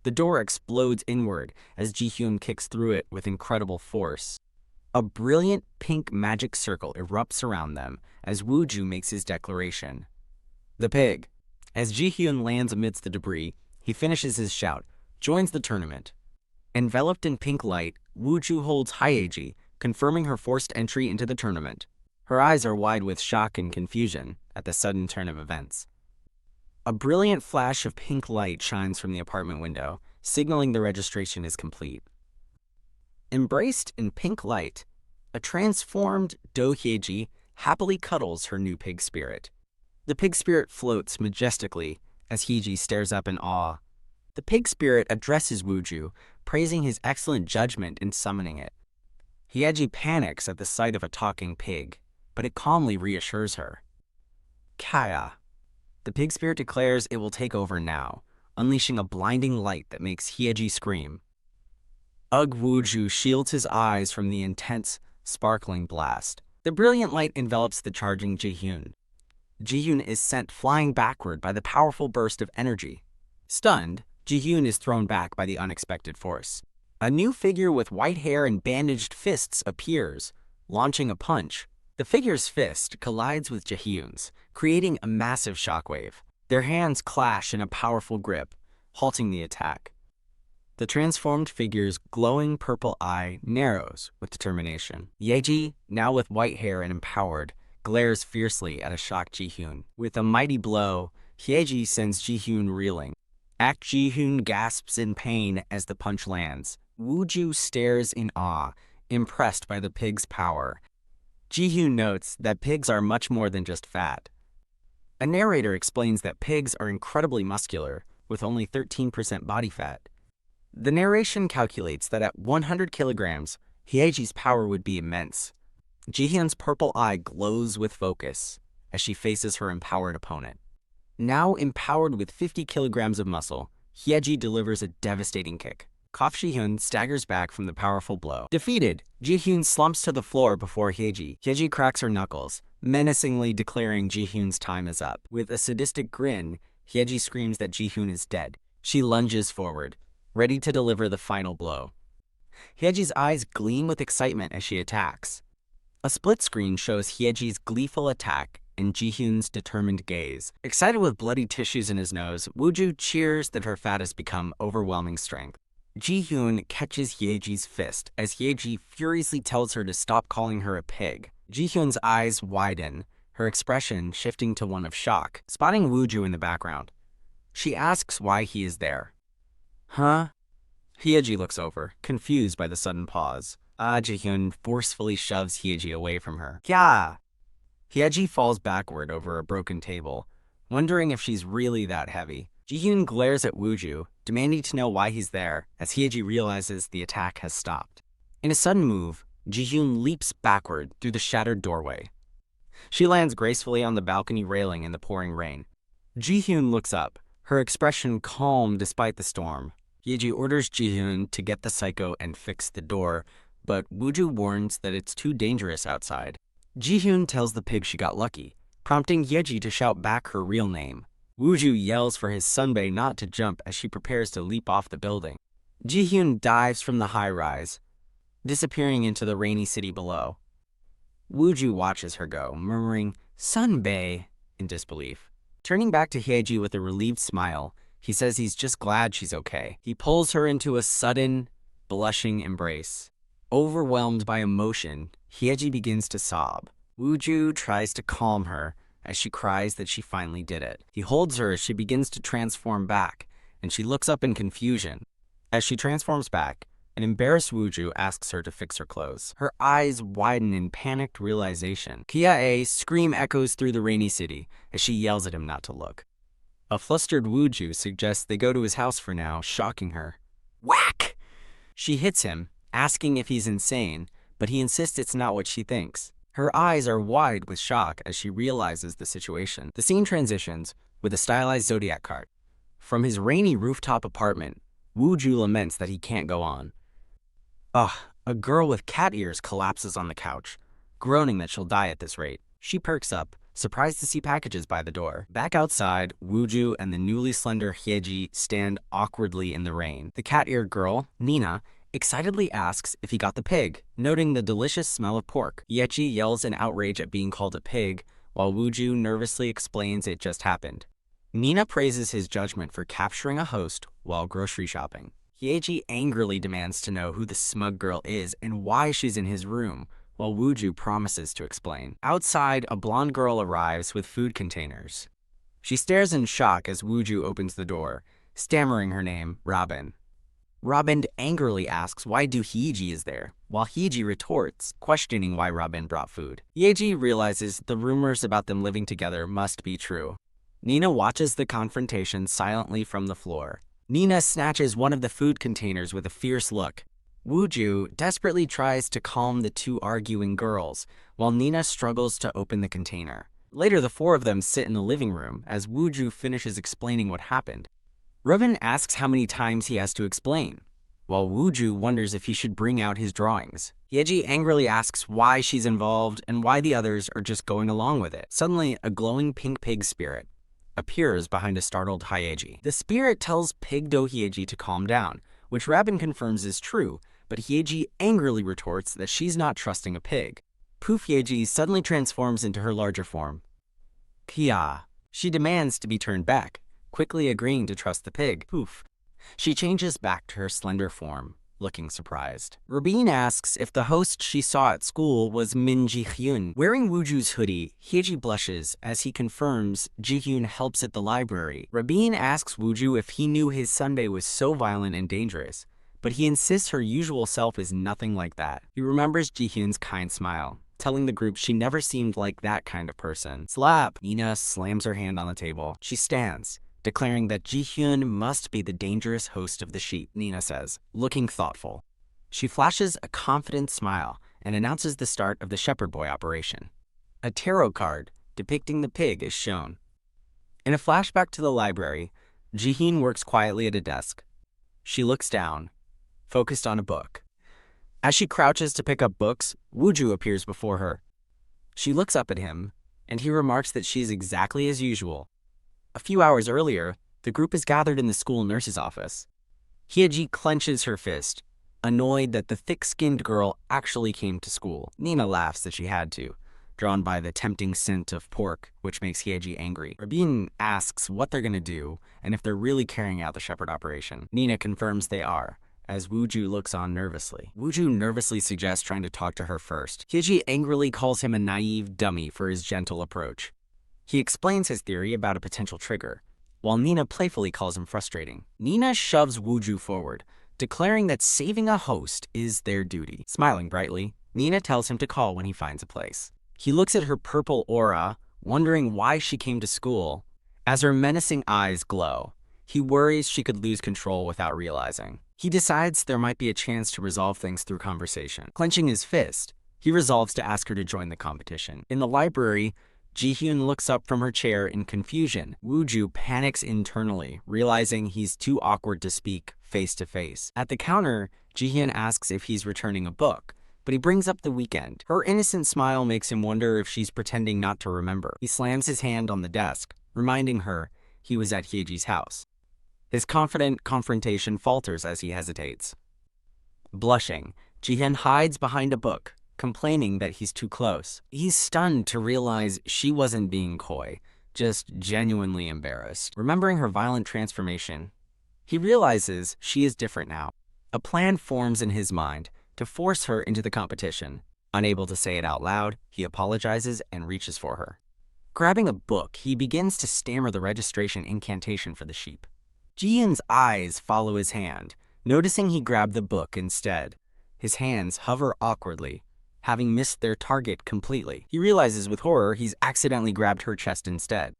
The door explodes inward as Jihyun kicks through it with incredible force. A brilliant pink magic circle erupts around them as Wooju makes his declaration. The pig. As Jihyun lands amidst the debris, he finishes his shout, joins the tournament. Enveloped in pink light, Wooju holds Hyeji, confirming her forced entry into the tournament. Her eyes are wide with shock and confusion at the sudden turn of events. A brilliant flash of pink light shines from the apartment window, signaling the registration is complete. Embraced in pink light, a transformed Do Hyeji happily cuddles her new pig spirit. The pig spirit floats majestically as Hyeji stares up in awe. The pig spirit addresses Wooju, praising his excellent judgment in summoning it. Hyeji panics at the sight of a talking pig, but it calmly reassures her. Kaya. The pig spirit declares it will take over now, unleashing a blinding light that makes Hyeji scream. Wooju shields his eyes from the intense, sparkling blast. The brilliant light envelops the charging Jihyun. Jihyun is sent flying backward by the powerful burst of energy. Stunned, Jihyun is thrown back by the unexpected force. A new figure with white hair and bandaged fists appears, launching a punch. The figure's fist collides with Jihyun's, creating a massive shockwave. Their hands clash in a powerful grip, halting the attack. The transformed figure's glowing purple eye narrows with determination. Hyeji, now with white hair and empowered, glares fiercely at a shocked Jihyun. With a mighty blow, Hyeji sends Jihyun reeling. Jihyun gasps in pain as the punch lands. Wooju stares in awe, impressed by the pig's power. Jihyun notes that pigs are much more than just fat. A narrator explains that pigs are incredibly muscular, with only 13% body fat. The narration calculates that at 100 kilograms, Hyeji's power would be immense. Jihyun's purple eye glows with focus as she faces her empowered opponent. Now empowered with 50 kilograms of muscle, Hyeji delivers a devastating kick. Jihyun staggers back from the powerful blow. Defeated, Jihyun slumps to the floor before Hyeji. Hyeji cracks her knuckles, menacingly declaring Jihyun's time is up. With a sadistic grin, Hyeji screams that Jihyun is dead. She lunges forward, ready to deliver the final blow. Hyeji's eyes gleam with excitement as she attacks. A split screen shows Hyeji's gleeful attack and Jihyun's determined gaze. Excited with bloody tissues in his nose, Wooju cheers that her fat has become overwhelming strength. Jihyun catches Hyeji's fist as Hyeji furiously tells her to stop calling her a pig. Jihyun's eyes widen, her expression shifting to one of shock, spotting Wooju in the background. She asks why he is there. Huh? Hyeji looks over, confused by the sudden pause. Jihyun forcefully shoves Hyeji away from her. Kya! Hyeji falls backward over a broken table, wondering if she's really that heavy. Jihyun glares at Wooju, demanding to know why he's there, as Hyeji realizes the attack has stopped. In a sudden move, Jihyun leaps backward through the shattered doorway. She lands gracefully on the balcony railing in the pouring rain. Jihyun looks up, her expression calm despite the storm. Hyeji orders Jihyun to get the psycho and fix the door, but Wooju warns that it's too dangerous outside. Jihyun tells the pig she got lucky, prompting Hyeji to shout back her real name. Wooju yells for his sunbae not to jump as she prepares to leap off the building. Jihyun dives from the high-rise, disappearing into the rainy city below. Wooju watches her go, murmuring, "Sunbae," in disbelief. Turning back to Hyeji with a relieved smile, he says he's just glad she's okay. He pulls her into a sudden, blushing embrace. Overwhelmed by emotion, Hyeji begins to sob. Wooju tries to calm her as she cries that she finally did it. He holds her as she begins to transform back, and she looks up in confusion. As she transforms back, an embarrassed Wooju asks her to fix her clothes. Her eyes widen in panicked realization. Kya's scream echoes through the rainy city as she yells at him not to look. A flustered Wooju suggests they go to his house for now, shocking her. Whack! She hits him, asking if he's insane, but he insists it's not what she thinks. Her eyes are wide with shock as she realizes the situation. The scene transitions with a stylized Zodiac cart. From his rainy rooftop apartment, Wooju laments that he can't go on. Ugh, a girl with cat ears collapses on the couch, groaning that she'll die at this rate. She perks up, surprised to see packages by the door. Back outside, Wooju and the newly slender Hyeji stand awkwardly in the rain. The cat-eared girl, Nina, excitedly asks if he got the pig, noting the delicious smell of pork. Hyeji yells in outrage at being called a pig, while Wooju nervously explains it just happened. Nina praises his judgment for capturing a host while grocery shopping. Hyeji angrily demands to know who the smug girl is and why she's in his room, while Wooju promises to explain. Outside, a blonde girl arrives with food containers. She stares in shock as Wooju opens the door, stammering her name, Robin. Robin angrily asks why Hyeji is there, while Hyeji retorts, questioning why Robin brought food. Hyeji realizes the rumors about them living together must be true. Nina watches the confrontation silently from the floor. Nina snatches one of the food containers with a fierce look. Wooju desperately tries to calm the two arguing girls, while Nina struggles to open the container. Later, the four of them sit in the living room as Wooju finishes explaining what happened. Robin asks how many times he has to explain, while Wooju wonders if he should bring out his drawings. Hyeji angrily asks why she's involved and why the others are just going along with it. Suddenly, a glowing pink pig spirit appears behind a startled Hyeji. The spirit tells Pig Hyeji to calm down, which Robin confirms is true, but Hyeji angrily retorts that she's not trusting a pig. Poof Hyeji suddenly transforms into her larger form, Kia. She demands to be turned back, quickly agreeing to trust the pig. Poof. She changes back to her slender form, looking surprised. Rabin asks if the host she saw at school was Min Ji-hyun. Wearing Wooju's hoodie, Hyeji blushes as he confirms Ji-hyun helps at the library. Rabin asks Wooju if he knew his Sunday was so violent and dangerous, but he insists her usual self is nothing like that. He remembers Ji-hyun's kind smile, telling the group she never seemed like that kind of person. Slap! Nina slams her hand on the table. She stands, declaring that Ji-hyun must be the dangerous host of the sheep, Nina says, looking thoughtful. She flashes a confident smile and announces the start of the Shepherd Boy operation. A tarot card depicting the pig is shown. In a flashback to the library, Ji-hyun works quietly at a desk. She looks down, focused on a book. As she crouches to pick up books, Wooju appears before her. She looks up at him, and he remarks that she's exactly as usual. A few hours earlier, the group is gathered in the school nurse's office. Hyeji clenches her fist, annoyed that the thick-skinned girl actually came to school. Nina laughs that she had to, drawn by the tempting scent of pork, which makes Hyeji angry. Rabin asks what they're gonna do and if they're really carrying out the shepherd operation. Nina confirms they are, as Wooju looks on nervously. Wooju nervously suggests trying to talk to her first. Hyeji angrily calls him a naive dummy for his gentle approach. He explains his theory about a potential trigger, while Nina playfully calls him frustrating. Nina shoves Wooju forward, declaring that saving a host is their duty. Smiling brightly, Nina tells him to call when he finds a place. He looks at her purple aura, wondering why she came to school. As her menacing eyes glow, he worries she could lose control without realizing. He decides there might be a chance to resolve things through conversation. Clenching his fist, he resolves to ask her to join the competition. In the library, Ji-hyun looks up from her chair in confusion. Wooju panics internally, realizing he's too awkward to speak face to face. At the counter, Ji-hyun asks if he's returning a book, but he brings up the weekend. Her innocent smile makes him wonder if she's pretending not to remember. He slams his hand on the desk, reminding her he was at Hyeji's house. His confident confrontation falters as he hesitates. Blushing, Ji-hyun hides behind a book, complaining that he's too close. He's stunned to realize she wasn't being coy, just genuinely embarrassed. Remembering her violent transformation, he realizes she is different now. A plan forms in his mind to force her into the competition. Unable to say it out loud, he apologizes and reaches for her. Grabbing a book, he begins to stammer the registration incantation for the sheep. Ji-hyun's eyes follow his hand, noticing he grabbed the book instead. His hands hover awkwardly, having missed their target completely. He realizes with horror he's accidentally grabbed her chest instead.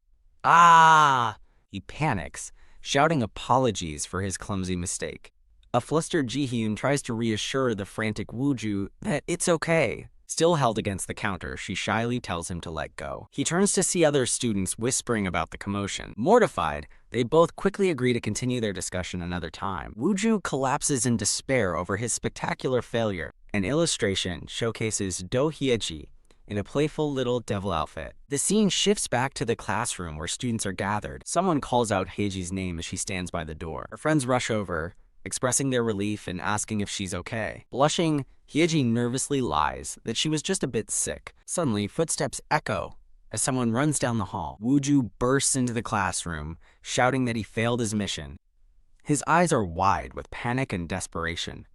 Ah! He panics, shouting apologies for his clumsy mistake. A flustered Ji-hyun tries to reassure the frantic Wooju that it's okay. Still held against the counter, she shyly tells him to let go. He turns to see other students whispering about the commotion. Mortified, they both quickly agree to continue their discussion another time. Wooju collapses in despair over his spectacular failure. An illustration showcases Do Hyeji in a playful little devil outfit. The scene shifts back to the classroom where students are gathered. Someone calls out Hyeji's name as she stands by the door. Her friends rush over, expressing their relief and asking if she's okay. Blushing, Hyeji nervously lies that she was just a bit sick. Suddenly, footsteps echo as someone runs down the hall. Wooju bursts into the classroom, shouting that he failed his mission. His eyes are wide with panic and desperation.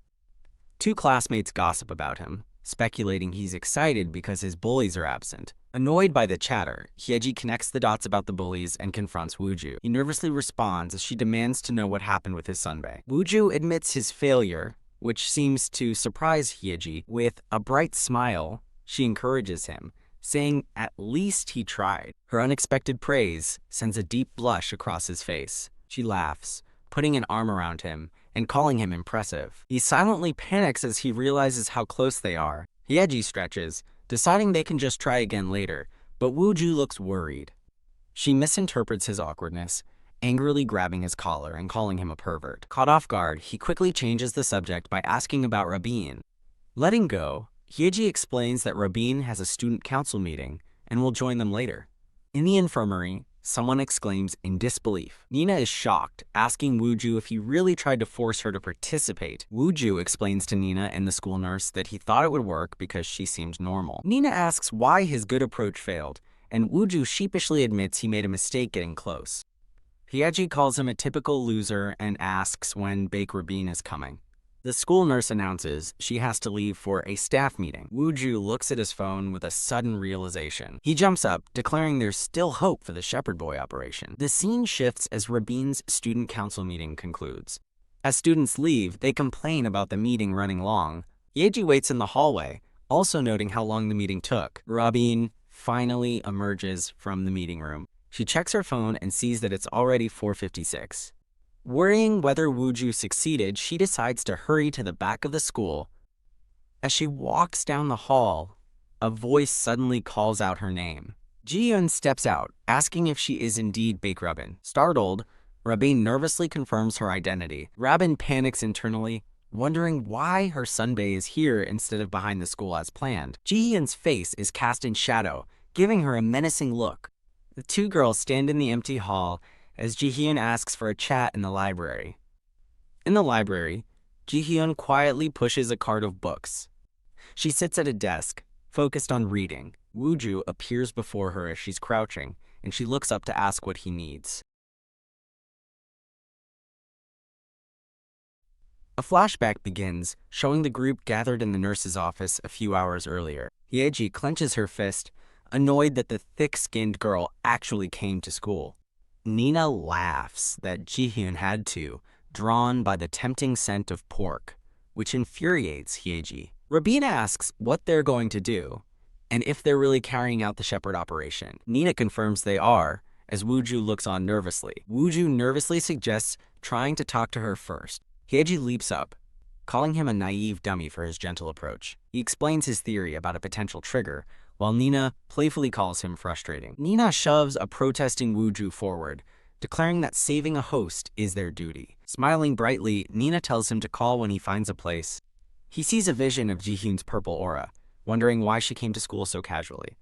Two classmates gossip about him, speculating he's excited because his bullies are absent. Annoyed by the chatter, Hyeji connects the dots about the bullies and confronts Wooju. He nervously responds as she demands to know what happened with his sunbae. Wooju admits his failure, which seems to surprise Hyeji. With a bright smile, she encourages him, saying at least he tried. Her unexpected praise sends a deep blush across his face. She laughs, putting an arm around him and calling him impressive. He silently panics as he realizes how close they are. Hyeji stretches, deciding they can just try again later, but Wooju looks worried. She misinterprets his awkwardness, angrily grabbing his collar and calling him a pervert. Caught off guard, he quickly changes the subject by asking about Rabin. Letting go, Hyeji explains that Rabin has a student council meeting and will join them later. In the infirmary, someone exclaims in disbelief. Nina is shocked, asking Wooju if he really tried to force her to participate. Wooju explains to Nina and the school nurse that he thought it would work because she seemed normal. Nina asks why his good approach failed, and Wooju sheepishly admits he made a mistake getting close. Hyeji calls him a typical loser and asks when Baek Rabin is coming. The school nurse announces she has to leave for a staff meeting. Wooju looks at his phone with a sudden realization. He jumps up, declaring there's still hope for the Shepherd Boy operation. The scene shifts as Rabin's student council meeting concludes. As students leave, they complain about the meeting running long. Hyeji waits in the hallway, also noting how long the meeting took. Rabin finally emerges from the meeting room. She checks her phone and sees that it's already 4:56. Worrying whether Wooju succeeded, she decides to hurry to the back of the school. As she walks down the hall, a voice suddenly calls out her name. Ji-hyun steps out, asking if she is indeed Baek Rabin. Startled, Rabin nervously confirms her identity. Rabin panics internally, wondering why her sunbae is here instead of behind the school as planned. Ji-hyun's face is cast in shadow, giving her a menacing look. The two girls stand in the empty hall as Ji-hyun asks for a chat in the library. In the library, Ji-hyun quietly pushes a cart of books. She sits at a desk, focused on reading. Wooju appears before her as she's crouching, and she looks up to ask what he needs. A flashback begins, showing the group gathered in the nurse's office a few hours earlier. Hyeji clenches her fist, annoyed that the thick-skinned girl actually came to school. Nina laughs that Ji-hyun had to, drawn by the tempting scent of pork, which infuriates Hyeji. Rabin asks what they're going to do, and if they're really carrying out the Shepherd operation. Nina confirms they are, as Wooju looks on nervously. Wooju nervously suggests trying to talk to her first. Hyeji leaps up, calling him a naive dummy for his gentle approach. He explains his theory about a potential trigger, while Nina playfully calls him frustrating. Nina shoves a protesting Wooju forward, declaring that saving a host is their duty. Smiling brightly, Nina tells him to call when he finds a place. He sees a vision of Ji-hyun's purple aura, wondering why she came to school so casually.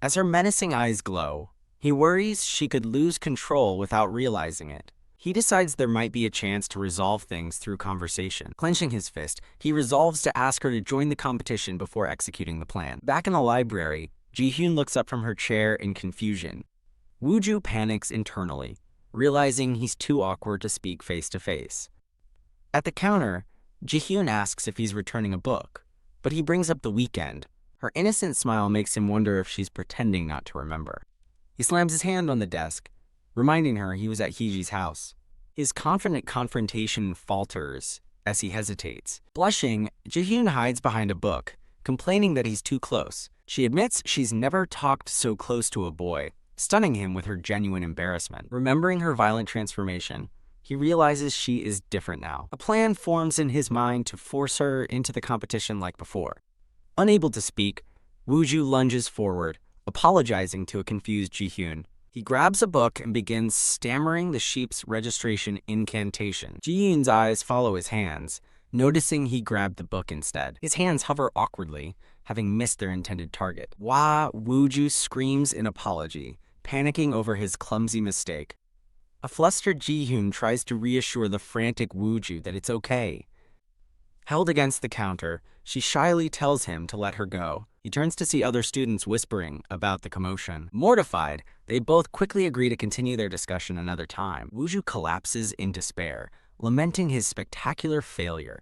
As her menacing eyes glow, he worries she could lose control without realizing it. He decides there might be a chance to resolve things through conversation. Clenching his fist, he resolves to ask her to join the competition before executing the plan. Back in the library, Ji-hyun looks up from her chair in confusion. Wooju panics internally, realizing he's too awkward to speak face-to-face. At the counter, Ji-hyun asks if he's returning a book, but he brings up the weekend. Her innocent smile makes him wonder if she's pretending not to remember. He slams his hand on the desk, reminding her he was at Hyeji's house. His confident confrontation falters as he hesitates. Blushing, Ji-hyun hides behind a book, complaining that he's too close. She admits she's never talked so close to a boy, stunning him with her genuine embarrassment. Remembering her violent transformation, he realizes she is different now. A plan forms in his mind to force her into the competition like before. Unable to speak, Wooju lunges forward, apologizing to a confused Ji-hyun. He grabs a book and begins stammering the sheep's registration incantation. Ji-hyun's eyes follow his hands, noticing he grabbed the book instead. His hands hover awkwardly, having missed their intended target. Wooju screams in apology, panicking over his clumsy mistake. A flustered Ji-hyun tries to reassure the frantic Wooju that it's okay. Held against the counter, she shyly tells him to let her go. He turns to see other students whispering about the commotion. Mortified, they both quickly agree to continue their discussion another time. Wooju collapses in despair, lamenting his spectacular failure.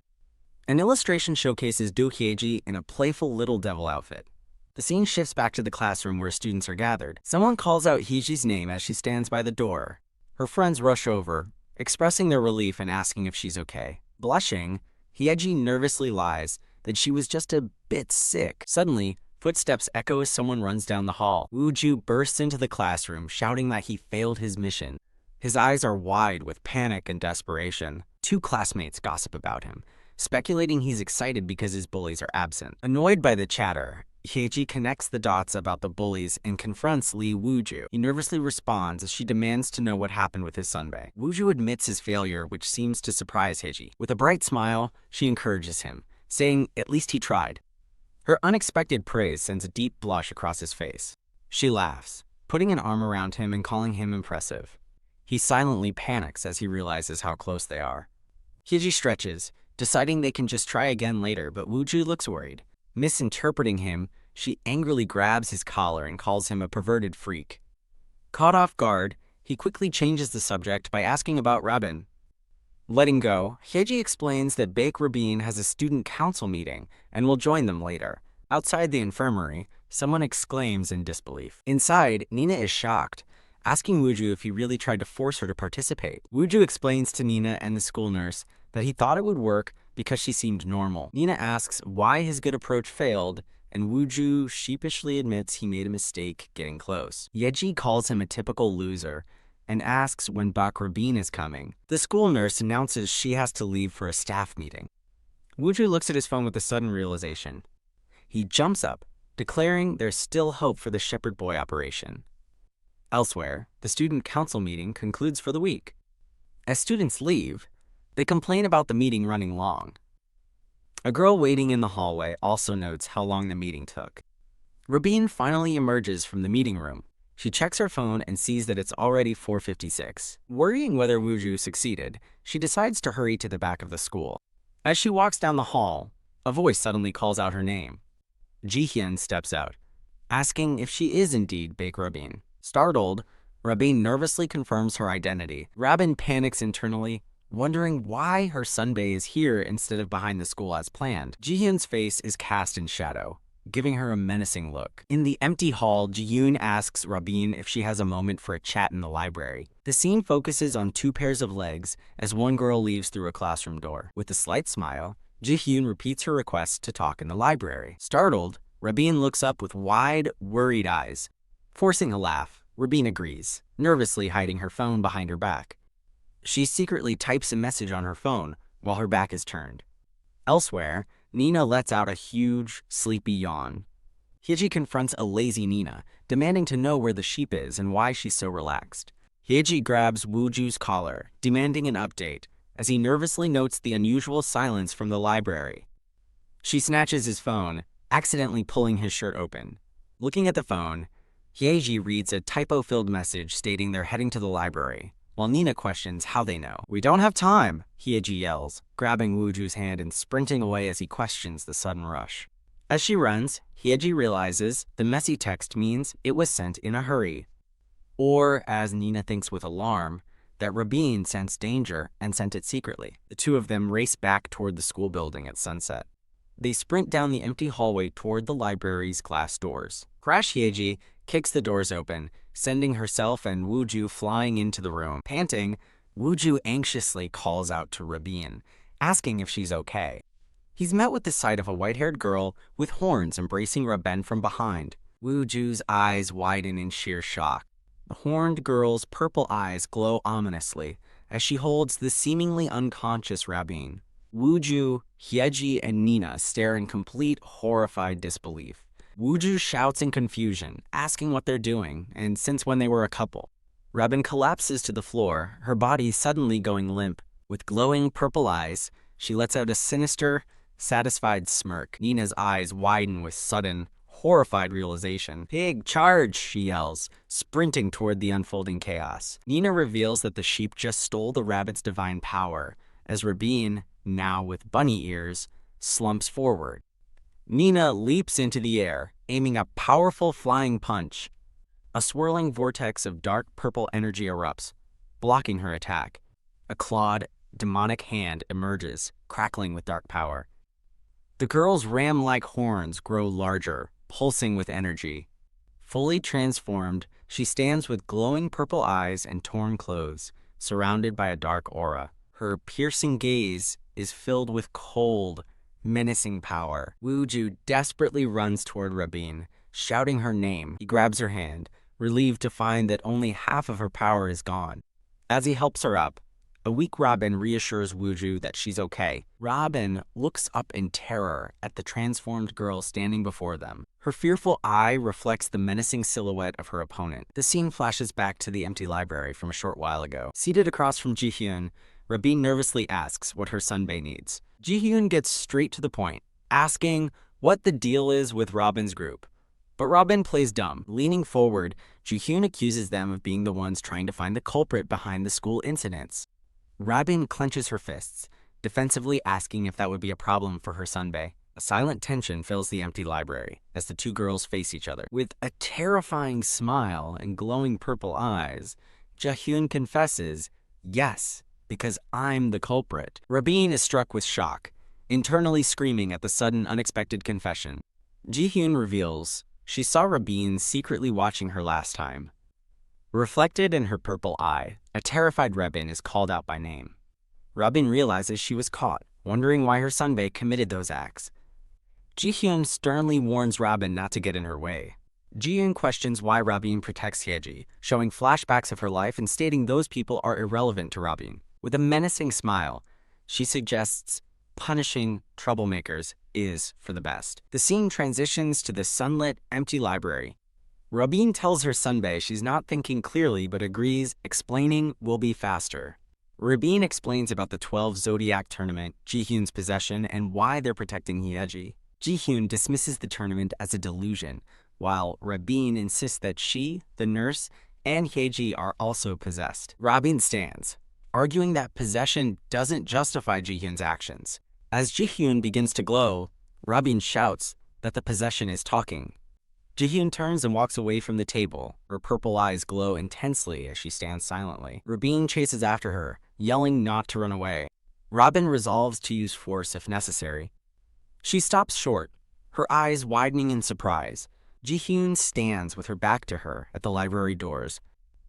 An illustration showcases Do Hyeji in a playful little devil outfit. The scene shifts back to the classroom where students are gathered. Someone calls out Hyeji's name as she stands by the door. Her friends rush over, expressing their relief and asking if she's okay. Blushing, Hyeji nervously lies that she was just a bit sick. Suddenly, footsteps echo as someone runs down the hall. Wooju bursts into the classroom, shouting that he failed his mission. His eyes are wide with panic and desperation. Two classmates gossip about him, speculating he's excited because his bullies are absent. Annoyed by the chatter, Hyeji connects the dots about the bullies and confronts Lee Wooju. He nervously responds as she demands to know what happened with his sunbae. Wooju admits his failure, which seems to surprise Hyeji. With a bright smile, she encourages him, saying at least he tried. Her unexpected praise sends a deep blush across his face. She laughs, putting an arm around him and calling him impressive. He silently panics as he realizes how close they are. Hyeji stretches, deciding they can just try again later, but Wooju looks worried. Misinterpreting him, she angrily grabs his collar and calls him a perverted freak. Caught off guard, he quickly changes the subject by asking about Rabin. Letting go, Hyeji explains that Baek Rabin has a student council meeting and will join them later. Outside the infirmary, someone exclaims in disbelief. Inside, Nina is shocked, asking Wooju if he really tried to force her to participate. Wooju explains to Nina and the school nurse that he thought it would work because she seemed normal. Nina asks why his good approach failed, and Wooju sheepishly admits he made a mistake getting close. Hyeji calls him a typical loser and asks when Baek Rabin is coming. The school nurse announces she has to leave for a staff meeting. Wooju looks at his phone with a sudden realization. He jumps up, declaring there's still hope for the Shepherd Boy operation. Elsewhere, the student council meeting concludes for the week. As students leave, they complain about the meeting running long. A girl waiting in the hallway also notes how long the meeting took. Rabin finally emerges from the meeting room. She checks her phone and sees that it's already 4:56. Worrying whether Wooju succeeded, she decides to hurry to the back of the school. As she walks down the hall, a voice suddenly calls out her name. Ji-hyun steps out, asking if she is indeed Baek Rabin. Startled, Rabin nervously confirms her identity. Rabin panics internally, wondering why her sunbae is here instead of behind the school as planned. Ji-hyun's face is cast in shadow, giving her a menacing look. In the empty hall, Ji-hyun asks Rabin if she has a moment for a chat in the library. The scene focuses on two pairs of legs as one girl leaves through a classroom door. With a slight smile, Ji-hyun repeats her request to talk in the library. Startled, Rabin looks up with wide, worried eyes. Forcing a laugh, Rabin agrees, nervously hiding her phone behind her back. She secretly types a message on her phone while her back is turned. Elsewhere, Nina lets out a huge, sleepy yawn. Hyeji confronts a lazy Nina, demanding to know where the sheep is and why she's so relaxed. Hyeji grabs Wooju's collar, demanding an update, as he nervously notes the unusual silence from the library. She snatches his phone, accidentally pulling his shirt open. Looking at the phone, Hyeji reads a typo-filled message stating they're heading to the library, while Nina questions how they know. "We don't have time," Hyeji yells, grabbing Wooju's hand and sprinting away as he questions the sudden rush. As she runs, Hyeji realizes the messy text means it was sent in a hurry. Or, as Nina thinks with alarm, that Rabin sensed danger and sent it secretly. The two of them race back toward the school building at sunset. They sprint down the empty hallway toward the library's glass doors. Crash Hyeji kicks the doors open, sending herself and Wooju flying into the room. Panting, Wooju anxiously calls out to Rabin, asking if she's okay. He's met with the sight of a white-haired girl with horns embracing Rabin from behind. Wooju's eyes widen in sheer shock. The horned girl's purple eyes glow ominously as she holds the seemingly unconscious Rabin. Wooju, Hyeji, and Nina stare in complete, horrified disbelief. Wooju shouts in confusion, asking what they're doing, and since when they were a couple. Robin collapses to the floor, her body suddenly going limp. With glowing purple eyes, she lets out a sinister, satisfied smirk. Nina's eyes widen with sudden, horrified realization. "Pig, charge!" she yells, sprinting toward the unfolding chaos. Nina reveals that the sheep just stole the rabbit's divine power, as Rabin, now with bunny ears, slumps forward. Nina leaps into the air, aiming a powerful flying punch. A swirling vortex of dark purple energy erupts, blocking her attack. A clawed, demonic hand emerges, crackling with dark power. The girl's ram-like horns grow larger, pulsing with energy. Fully transformed, she stands with glowing purple eyes and torn clothes, surrounded by a dark aura. Her piercing gaze is filled with cold, menacing power. Wooju desperately runs toward Rabin, shouting her name. He grabs her hand, relieved to find that only half of her power is gone. As he helps her up, a weak Robin reassures Wooju that she's okay. Robin looks up in terror at the transformed girl standing before them. Her fearful eye reflects the menacing silhouette of her opponent. The scene flashes back to the empty library from a short while ago. Seated across from Jihyun, Rabin nervously asks what her sunbae needs. Jihyun gets straight to the point, asking what the deal is with Robin's group. But Robin plays dumb. Leaning forward, Jihyun accuses them of being the ones trying to find the culprit behind the school incidents. Robin clenches her fists, defensively asking if that would be a problem for her sunbae. A silent tension fills the empty library as the two girls face each other. With a terrifying smile and glowing purple eyes, Jihyun confesses, "Yes, because I'm the culprit." Rabin is struck with shock, internally screaming at the sudden, unexpected confession. Jihyun reveals she saw Rabin secretly watching her last time. Reflected in her purple eye, a terrified Rabin is called out by name. Rabin realizes she was caught, wondering why her sunbae committed those acts. Jihyun sternly warns Rabin not to get in her way. Jihyun questions why Rabin protects Hyeji, showing flashbacks of her life and stating those people are irrelevant to Rabin. With a menacing smile, she suggests punishing troublemakers is for the best. The scene transitions to the sunlit, empty library. Rabin tells her sunbae she's not thinking clearly but agrees explaining will be faster. Rabin explains about the 12 Zodiac tournament, Jihyun's possession, and why they're protecting Hyeji. Jihyun dismisses the tournament as a delusion, while Rabin insists that she, the nurse, and Hyeji are also possessed. Rabin stands, arguing that possession doesn't justify Jihyun's actions. As Jihyun begins to glow, Rabin shouts that the possession is talking. Jihyun turns and walks away from the table. Her purple eyes glow intensely as she stands silently. Rabin chases after her, yelling not to run away. Rabin resolves to use force if necessary. She stops short, her eyes widening in surprise. Jihyun stands with her back to her at the library doors.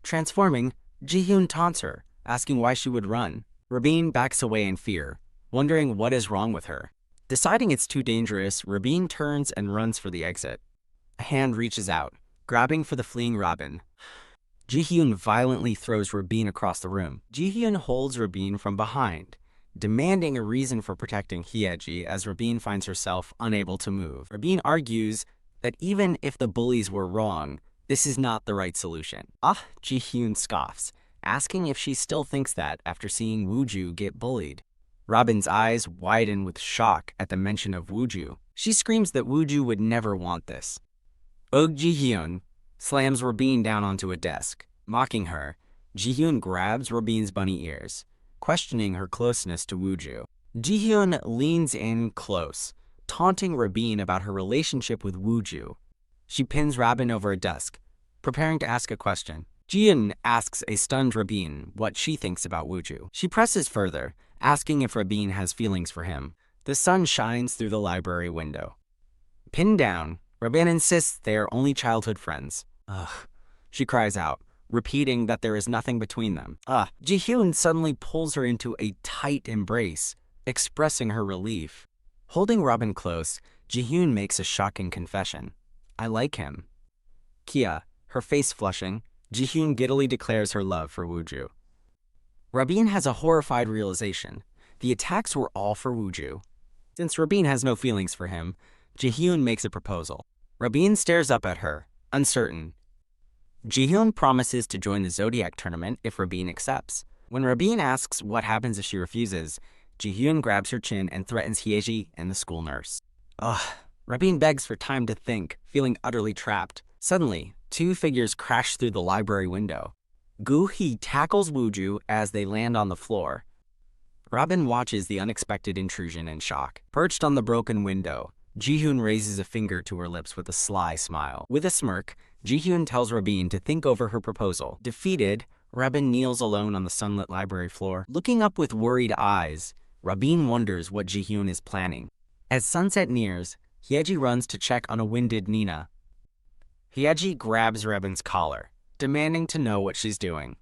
Transforming, Jihyun taunts her, asking why she would run. Rabin backs away in fear, wondering what is wrong with her. Deciding it's too dangerous, Rabin turns and runs for the exit. A hand reaches out, grabbing for the fleeing Rabin. Jihyun violently throws Rabin across the room. Jihyun holds Rabin from behind, demanding a reason for protecting Hyeji as Rabin finds herself unable to move. Rabin argues that even if the bullies were wrong, this is not the right solution. Jihyun scoffs, asking if she still thinks that after seeing Wooju get bullied. Rabin's eyes widen with shock at the mention of Wooju. She screams that Wooju would never want this. Jihyun slams Rabin down onto a desk. Mocking her, Jihyun grabs Rabin's bunny ears, questioning her closeness to Wooju. Jihyun leans in close, taunting Rabin about her relationship with Wooju. She pins Rabin over a desk, preparing to ask a question. Jihyun asks a stunned Rabin what she thinks about Wooju. She presses further, asking if Rabin has feelings for him. The sun shines through the library window. Pinned down, Rabin insists they are only childhood friends. She cries out, repeating that there is nothing between them. Jihyun suddenly pulls her into a tight embrace, expressing her relief. Holding Rabin close, Jihyun makes a shocking confession. "I like him." Kia, her face flushing, Jihyun giddily declares her love for Wooju. Rabin has a horrified realization. The attacks were all for Wooju. Since Rabin has no feelings for him, Jihyun makes a proposal. Rabin stares up at her, uncertain. Jihyun promises to join the Zodiac tournament if Rabin accepts. When Rabin asks what happens if she refuses, Jihyun grabs her chin and threatens Hyeji and the school nurse. Rabin begs for time to think, feeling utterly trapped. Suddenly, two figures crash through the library window. Gu-hee tackles Wooju as they land on the floor. Rabin watches the unexpected intrusion in shock. Perched on the broken window, Jihyun raises a finger to her lips with a sly smile. With a smirk, Jihyun tells Rabin to think over her proposal. Defeated, Rabin kneels alone on the sunlit library floor. Looking up with worried eyes, Rabin wonders what Jihyun is planning. As sunset nears, Hyeji runs to check on a winded Nina. Hyeji grabs Rabin's collar, demanding to know what she's doing.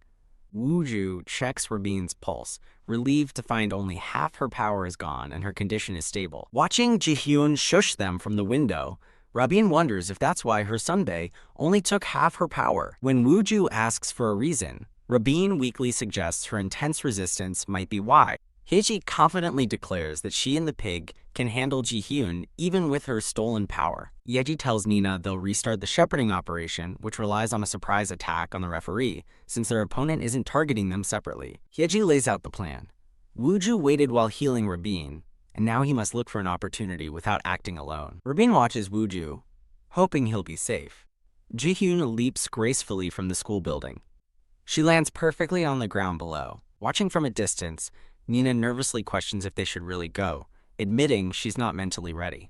Wooju checks Rabin's pulse, relieved to find only half her power is gone and her condition is stable. Watching Jihyun shush them from the window, Rabin wonders if that's why her sunbae only took half her power. When Wooju asks for a reason, Rabin weakly suggests her intense resistance might be why. Hyeji confidently declares that she and the pig can handle Jihyun even with her stolen power. Hyeji tells Nina they'll restart the shepherding operation, which relies on a surprise attack on the referee, since their opponent isn't targeting them separately. Hyeji lays out the plan. Wooju waited while healing Rabin, and now he must look for an opportunity without acting alone. Rabin watches Wooju, hoping he'll be safe. Jihyun leaps gracefully from the school building. She lands perfectly on the ground below. Watching from a distance, Nina nervously questions if they should really go, admitting she's not mentally ready.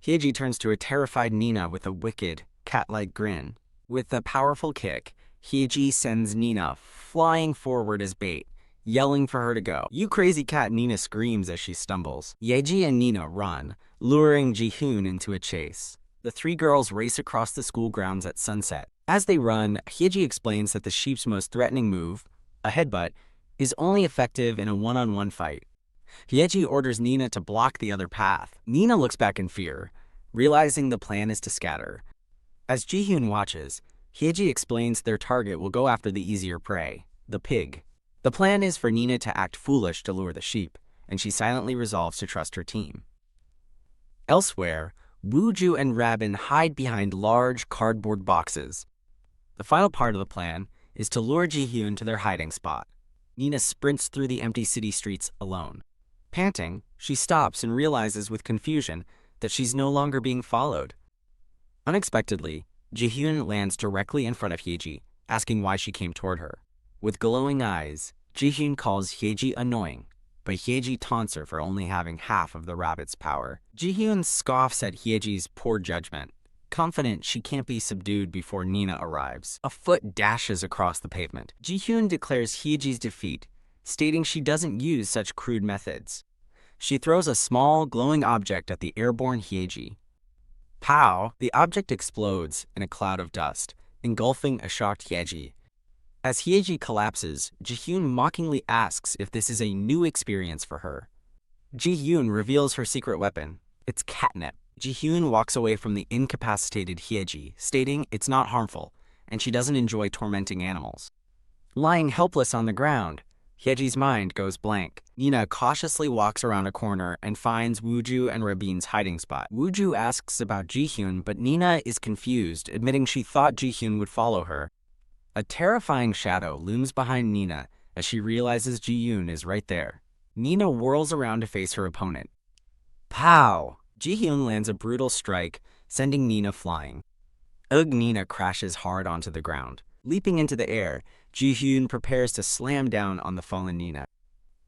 Hyeji turns to a terrified Nina with a wicked, cat-like grin. With a powerful kick, Hyeji sends Nina flying forward as bait, yelling for her to go. "You crazy cat," Nina screams as she stumbles. Hyeji and Nina run, luring Jihyun into a chase. The three girls race across the school grounds at sunset. As they run, Hyeji explains that the sheep's most threatening move, a headbutt, is only effective in a one-on-one fight. Hyeji orders Nina to block the other path. Nina looks back in fear, realizing the plan is to scatter. As Jihyun watches, Hyeji explains their target will go after the easier prey, the pig. The plan is for Nina to act foolish to lure the sheep, and she silently resolves to trust her team. Elsewhere, Wooju and Rabin hide behind large cardboard boxes. The final part of the plan is to lure Jihyun to their hiding spot. Nina sprints through the empty city streets alone. Panting, she stops and realizes with confusion that she's no longer being followed. Unexpectedly, Jihyun lands directly in front of Hyeji, asking why she came toward her. With glowing eyes, Jihyun calls Hyeji annoying, but Hyeji taunts her for only having half of the rabbit's power. Jihyun scoffs at Hyeji's poor judgment, confident she can't be subdued before Nina arrives. A foot dashes across the pavement. Jihyun declares Hyeji's defeat, stating she doesn't use such crude methods. She throws a small, glowing object at the airborne Hyeji. Pow! The object explodes in a cloud of dust, engulfing a shocked Hyeji. As Hyeji collapses, Jihyun mockingly asks if this is a new experience for her. Jihyun reveals her secret weapon. It's catnip. Jihyun walks away from the incapacitated Hyeji, stating it's not harmful, and she doesn't enjoy tormenting animals. Lying helpless on the ground, Hyeji's mind goes blank. Nina cautiously walks around a corner and finds Wooju and Rabin's hiding spot. Wooju asks about Jihyun, but Nina is confused, admitting she thought Jihyun would follow her. A terrifying shadow looms behind Nina as she realizes Jihyun is right there. Nina whirls around to face her opponent. Pow! Jihyun lands a brutal strike, sending Nina flying. Nina crashes hard onto the ground. Leaping into the air, Jihyun prepares to slam down on the fallen Nina.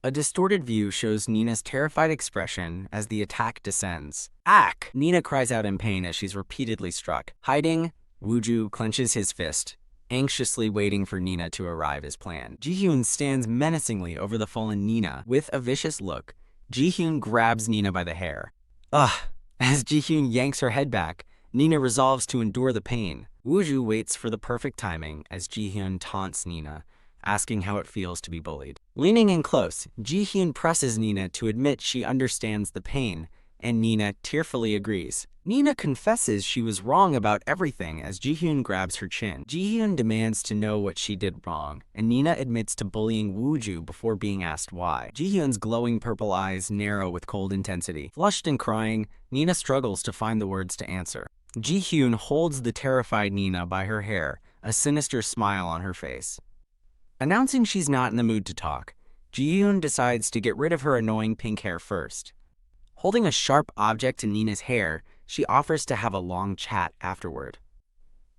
A distorted view shows Nina's terrified expression as the attack descends. Ack! Nina cries out in pain as she's repeatedly struck. Hiding, Wooju clenches his fist, anxiously waiting for Nina to arrive as planned. Jihyun stands menacingly over the fallen Nina. With a vicious look, Jihyun grabs Nina by the hair. As Jihyun yanks her head back, Nina resolves to endure the pain. Wooju waits for the perfect timing as Jihyun taunts Nina, asking how it feels to be bullied. Leaning in close, Jihyun presses Nina to admit she understands the pain, and Nina tearfully agrees. Nina confesses she was wrong about everything as Jihyun grabs her chin. Jihyun demands to know what she did wrong, and Nina admits to bullying Wooju before being asked why. Jihyun's glowing purple eyes narrow with cold intensity. Flushed and crying, Nina struggles to find the words to answer. Jihyun holds the terrified Nina by her hair, a sinister smile on her face. Announcing she's not in the mood to talk, Jihyun decides to get rid of her annoying pink hair first. Holding a sharp object in Nina's hair, she offers to have a long chat afterward.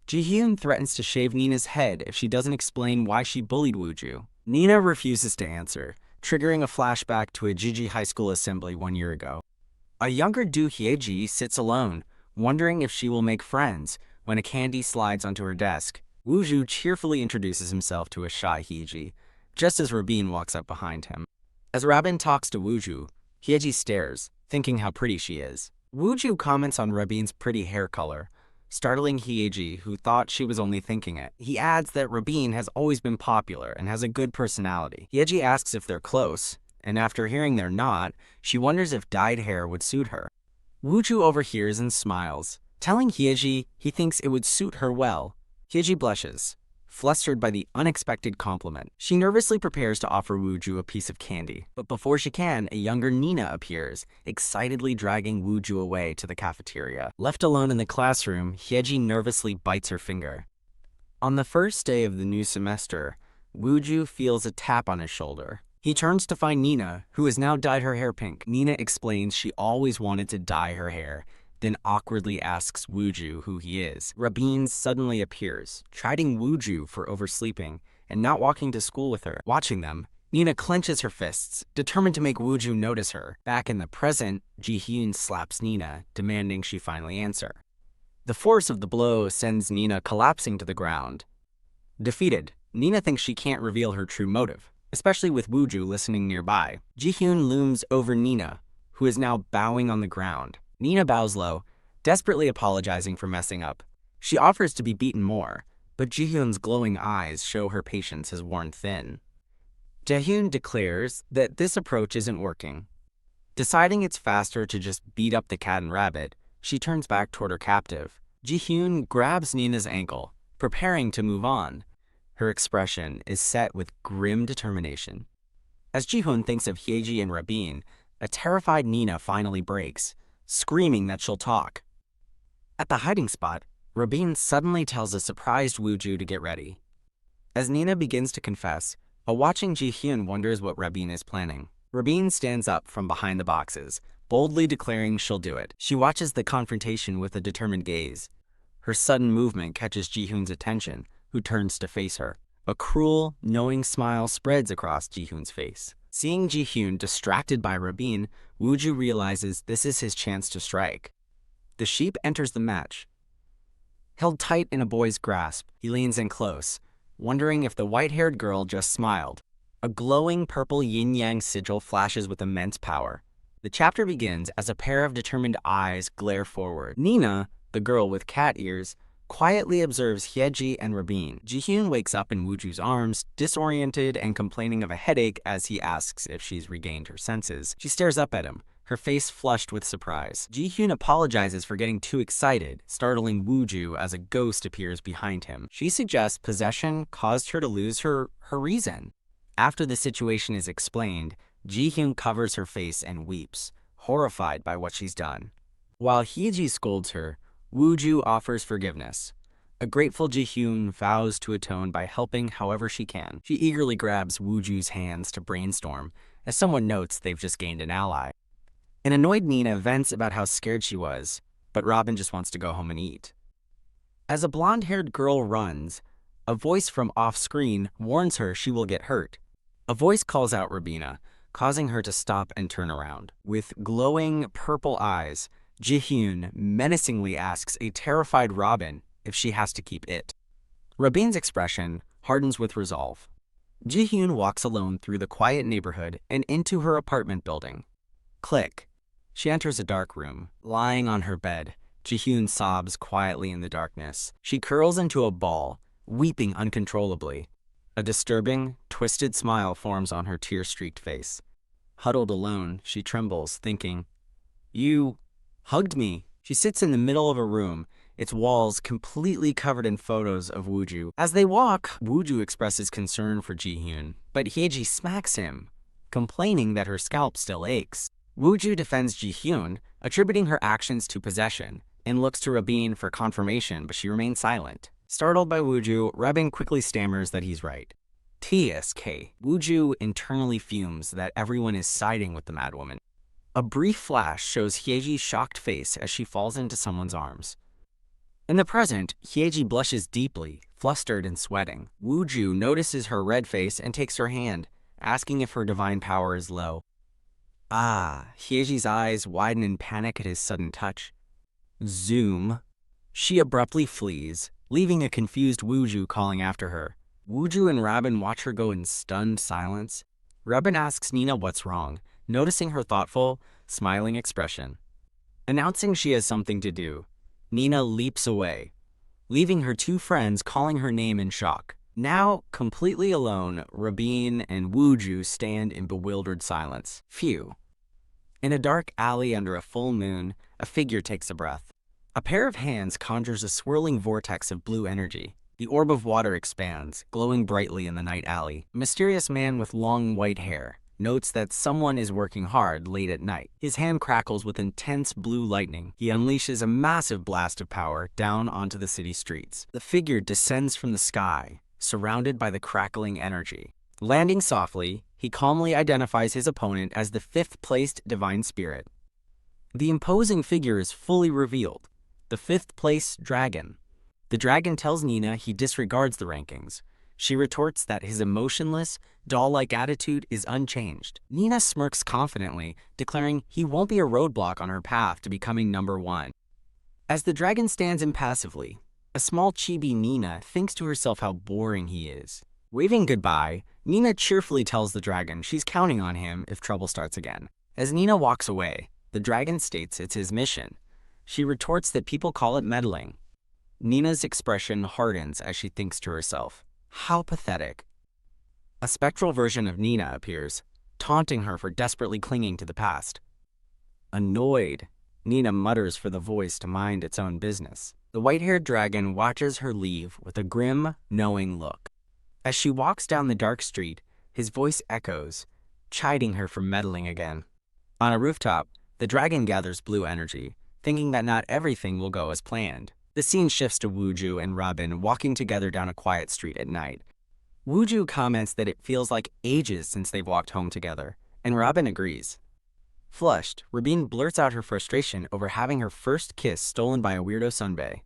Jihyun threatens to shave Nina's head if she doesn't explain why she bullied Wooju. Nina refuses to answer, triggering a flashback to a Jiji High School assembly 1 year ago. A younger Do Hyeji sits alone, wondering if she will make friends, when a candy slides onto her desk. Wooju cheerfully introduces himself to a shy Hyeji, just as Rabin walks up behind him. As Rabin talks to Wooju, Hyeji stares, thinking how pretty she is. Wooju comments on Rabin's pretty hair color, startling Hyeji, who thought she was only thinking it. He adds that Rabin has always been popular and has a good personality. Hyeji asks if they're close, and after hearing they're not, she wonders if dyed hair would suit her. Wooju overhears and smiles, telling Hyeji he thinks it would suit her well. Hyeji blushes, flustered by the unexpected compliment. She nervously prepares to offer Wooju a piece of candy, but before she can, a younger Nina appears, excitedly dragging Wooju away to the cafeteria. Left alone in the classroom, Hyeji nervously bites her finger. On the first day of the new semester, Wooju feels a tap on his shoulder. He turns to find Nina, who has now dyed her hair pink. Nina explains she always wanted to dye her hair, then awkwardly asks Wooju who he is. Rabin suddenly appears, chiding Wooju for oversleeping and not walking to school with her. Watching them, Nina clenches her fists, determined to make Wooju notice her. Back in the present, Jihyun slaps Nina, demanding she finally answer. The force of the blow sends Nina collapsing to the ground. Defeated, Nina thinks she can't reveal her true motive, especially with Wooju listening nearby. Jihyun looms over Nina, who is now bowing on the ground. Nina bows low, desperately apologizing for messing up. She offers to be beaten more, but Jihyun's glowing eyes show her patience has worn thin. Jihyun declares that this approach isn't working. Deciding it's faster to just beat up the cat and rabbit, she turns back toward her captive. Jihyun grabs Nina's ankle, preparing to move on. Her expression is set with grim determination. As Jihyun thinks of Hyeji and Rabin, a terrified Nina finally breaks, screaming that she'll talk. At the hiding spot, Rabin suddenly tells a surprised Wooju to get ready. As Nina begins to confess, a watching Jihyun wonders what Rabin is planning. Rabin stands up from behind the boxes, boldly declaring she'll do it. She watches the confrontation with a determined gaze. Her sudden movement catches Jihyun's attention, who turns to face her. A cruel, knowing smile spreads across Jihyun's face. Seeing Jihyun distracted by Rabin, Wooju realizes this is his chance to strike. The sheep enters the match. Held tight in a boy's grasp, he leans in close, wondering if the white-haired girl just smiled. A glowing purple yin-yang sigil flashes with immense power. The chapter begins as a pair of determined eyes glare forward. Nina, the girl with cat ears, quietly observes Hyeji and Rabin. Jihyun wakes up in Wooju's arms, disoriented and complaining of a headache as he asks if she's regained her senses. She stares up at him, her face flushed with surprise. Jihyun apologizes for getting too excited, startling Wooju as a ghost appears behind him. She suggests possession caused her to lose her reason. After the situation is explained, Jihyun covers her face and weeps, horrified by what she's done. While Hyeji scolds her, Wooju offers forgiveness. A grateful Jihyun vows to atone by helping however she can. She eagerly grabs Wooju's hands to brainstorm, as someone notes they've just gained an ally. An annoyed Nina vents about how scared she was, but Robin just wants to go home and eat. As a blonde-haired girl runs, a voice from off-screen warns her she will get hurt. A voice calls out Rabina, causing her to stop and turn around. With glowing purple eyes, Jihyun menacingly asks a terrified Robin if she has to keep it. Rabin's expression hardens with resolve. Jihyun walks alone through the quiet neighborhood and into her apartment building. Click. She enters a dark room. Lying on her bed, Jihyun sobs quietly in the darkness. She curls into a ball, weeping uncontrollably. A disturbing, twisted smile forms on her tear-streaked face. Huddled alone, she trembles, thinking, You hugged me. She sits in the middle of a room, its walls completely covered in photos of Wooju. As they walk, Wooju expresses concern for Ji-hyun, but Hyeji smacks him, complaining that her scalp still aches. Wooju defends Ji-hyun, attributing her actions to possession, and looks to Rabin for confirmation, but she remains silent. Startled by Wooju, Rabin quickly stammers that he's right. TSK. Wooju internally fumes that everyone is siding with the madwoman. A brief flash shows Hyeji's shocked face as she falls into someone's arms. In the present, Hyeji blushes deeply, flustered and sweating. Wooju notices her red face and takes her hand, asking if her divine power is low. Hyeji's eyes widen in panic at his sudden touch. Zoom. She abruptly flees, leaving a confused Wooju calling after her. Wooju and Rabin watch her go in stunned silence. Rabin asks Nina what's wrong, noticing her thoughtful, smiling expression. Announcing she has something to do, Nina leaps away, leaving her two friends calling her name in shock. Now, completely alone, Rabin and Wooju stand in bewildered silence. Phew. In a dark alley under a full moon, a figure takes a breath. A pair of hands conjures a swirling vortex of blue energy. The orb of water expands, glowing brightly in the night alley. A mysterious man with long white hair notes that someone is working hard late at night. His hand crackles with intense blue lightning. He unleashes a massive blast of power down onto the city streets. The figure descends from the sky, surrounded by the crackling energy. Landing softly, he calmly identifies his opponent as the fifth-placed divine spirit. The imposing figure is fully revealed, the fifth-place dragon. The dragon tells Nina he disregards the rankings. She retorts that his emotionless, doll-like attitude is unchanged. Nina smirks confidently, declaring he won't be a roadblock on her path to becoming number one. As the dragon stands impassively, a small chibi Nina thinks to herself how boring he is. Waving goodbye, Nina cheerfully tells the dragon she's counting on him if trouble starts again. As Nina walks away, the dragon states it's his mission. She retorts that people call it meddling. Nina's expression hardens as she thinks to herself, how pathetic. A spectral version of Nina appears, taunting her for desperately clinging to the past. Annoyed, Nina mutters for the voice to mind its own business. The white-haired dragon watches her leave with a grim, knowing look. As she walks down the dark street, his voice echoes, chiding her for meddling again. On a rooftop, the dragon gathers blue energy, thinking that not everything will go as planned. The scene shifts to Wooju and Rabin walking together down a quiet street at night. Wooju comments that it feels like ages since they've walked home together, and Rabin agrees. Flushed, Rabin blurts out her frustration over having her first kiss stolen by a weirdo sunbae.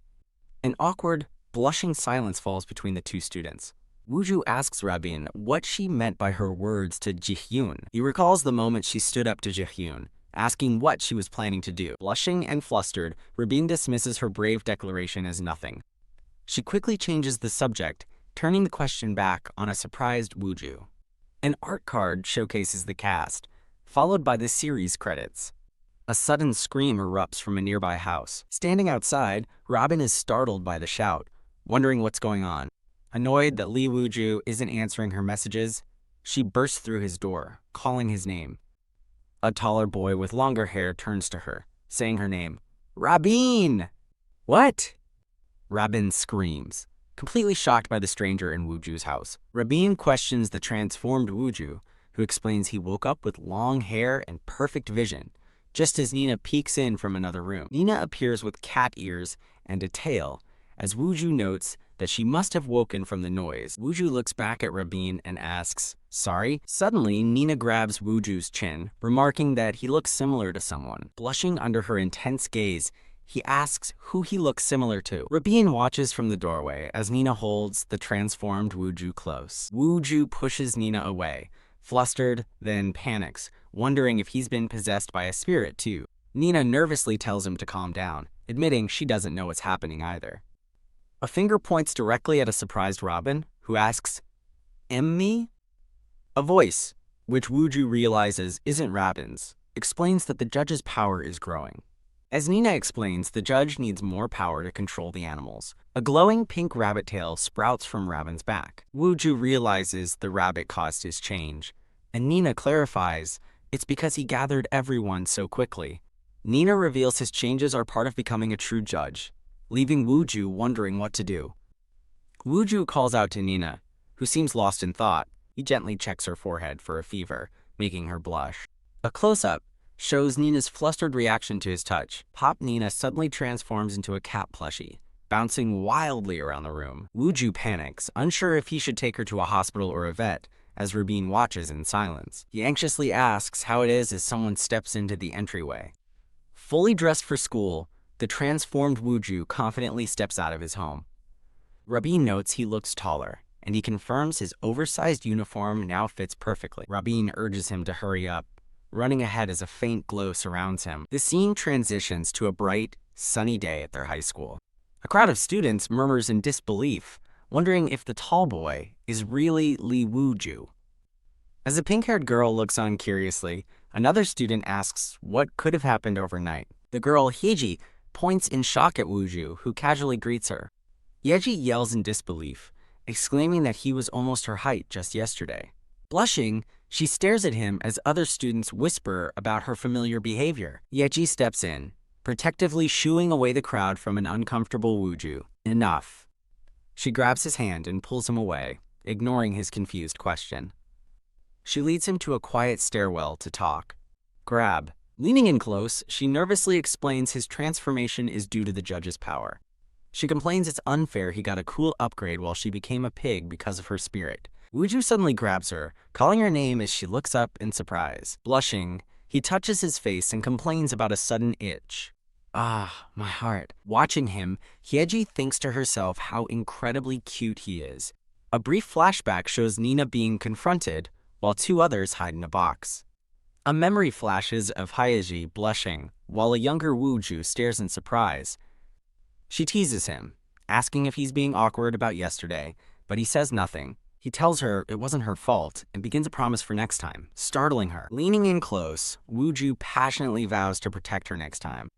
An awkward, blushing silence falls between the two students. Wooju asks Rabin what she meant by her words to Ji-hyun. He recalls the moment she stood up to Ji-hyun, asking what she was planning to do. Blushing and flustered, Rabin dismisses her brave declaration as nothing. She quickly changes the subject, turning the question back on a surprised Wooju. An art card showcases the cast, followed by the series credits. A sudden scream erupts from a nearby house. Standing outside, Rabin is startled by the shout, wondering what's going on. Annoyed that Lee Wooju isn't answering her messages, she bursts through his door, calling his name. A taller boy with longer hair turns to her, saying her name. Rabin! What? Rabin screams, completely shocked by the stranger in Wooju's house. Rabin questions the transformed Wooju, who explains he woke up with long hair and perfect vision, just as Nina peeks in from another room. Nina appears with cat ears and a tail, as Wooju notes that she must have woken from the noise. Wooju looks back at Rabin and asks, sorry? Suddenly, Nina grabs Wooju's chin, remarking that he looks similar to someone. Blushing under her intense gaze, he asks who he looks similar to. Rabin watches from the doorway as Nina holds the transformed Wooju close. Wooju pushes Nina away, flustered, then panics, wondering if he's been possessed by a spirit too. Nina nervously tells him to calm down, admitting she doesn't know what's happening either. A finger points directly at a surprised Rabin, who asks, me? A voice, which Wooju realizes isn't Rabin's, explains that the judge's power is growing. As Nina explains, the judge needs more power to control the animals. A glowing pink rabbit tail sprouts from Rabin's back. Wooju realizes the rabbit caused his change, and Nina clarifies it's because he gathered everyone so quickly. Nina reveals his changes are part of becoming a true judge, leaving Wooju wondering what to do. Wooju calls out to Nina, who seems lost in thought. He gently checks her forehead for a fever, making her blush. A close-up shows Nina's flustered reaction to his touch. Pop Nina suddenly transforms into a cat plushie, bouncing wildly around the room. Wooju panics, unsure if he should take her to a hospital or a vet, as Rabin watches in silence. He anxiously asks how it is as someone steps into the entryway. Fully dressed for school, the transformed Wooju confidently steps out of his home. Rabin notes he looks taller, and he confirms his oversized uniform now fits perfectly. Rabin urges him to hurry up, running ahead as a faint glow surrounds him. The scene transitions to a bright, sunny day at their high school. A crowd of students murmurs in disbelief, wondering if the tall boy is really Lee Wooju. As the pink-haired girl looks on curiously, another student asks what could have happened overnight. The girl, Hyeji, points in shock at Wooju, who casually greets her. Yeji yells in disbelief, exclaiming that he was almost her height just yesterday. Blushing, she stares at him as other students whisper about her familiar behavior. Yeji steps in, protectively shooing away the crowd from an uncomfortable Wooju. Enough. She grabs his hand and pulls him away, ignoring his confused question. She leads him to a quiet stairwell to talk. Grab. Leaning in close, she nervously explains his transformation is due to the judge's power. She complains it's unfair he got a cool upgrade while she became a pig because of her spirit. Wooju suddenly grabs her, calling her name as she looks up in surprise. Blushing, he touches his face and complains about a sudden itch. Ah, my heart. Watching him, Hyeji thinks to herself how incredibly cute he is. A brief flashback shows Nina being confronted, while two others hide in a box. A memory flashes of Hyeji blushing, while a younger Wooju stares in surprise. She teases him, asking if he's being awkward about yesterday, but he says nothing. He tells her it wasn't her fault and begins a promise for next time, startling her. Leaning in close, Wooju passionately vows to protect her next time.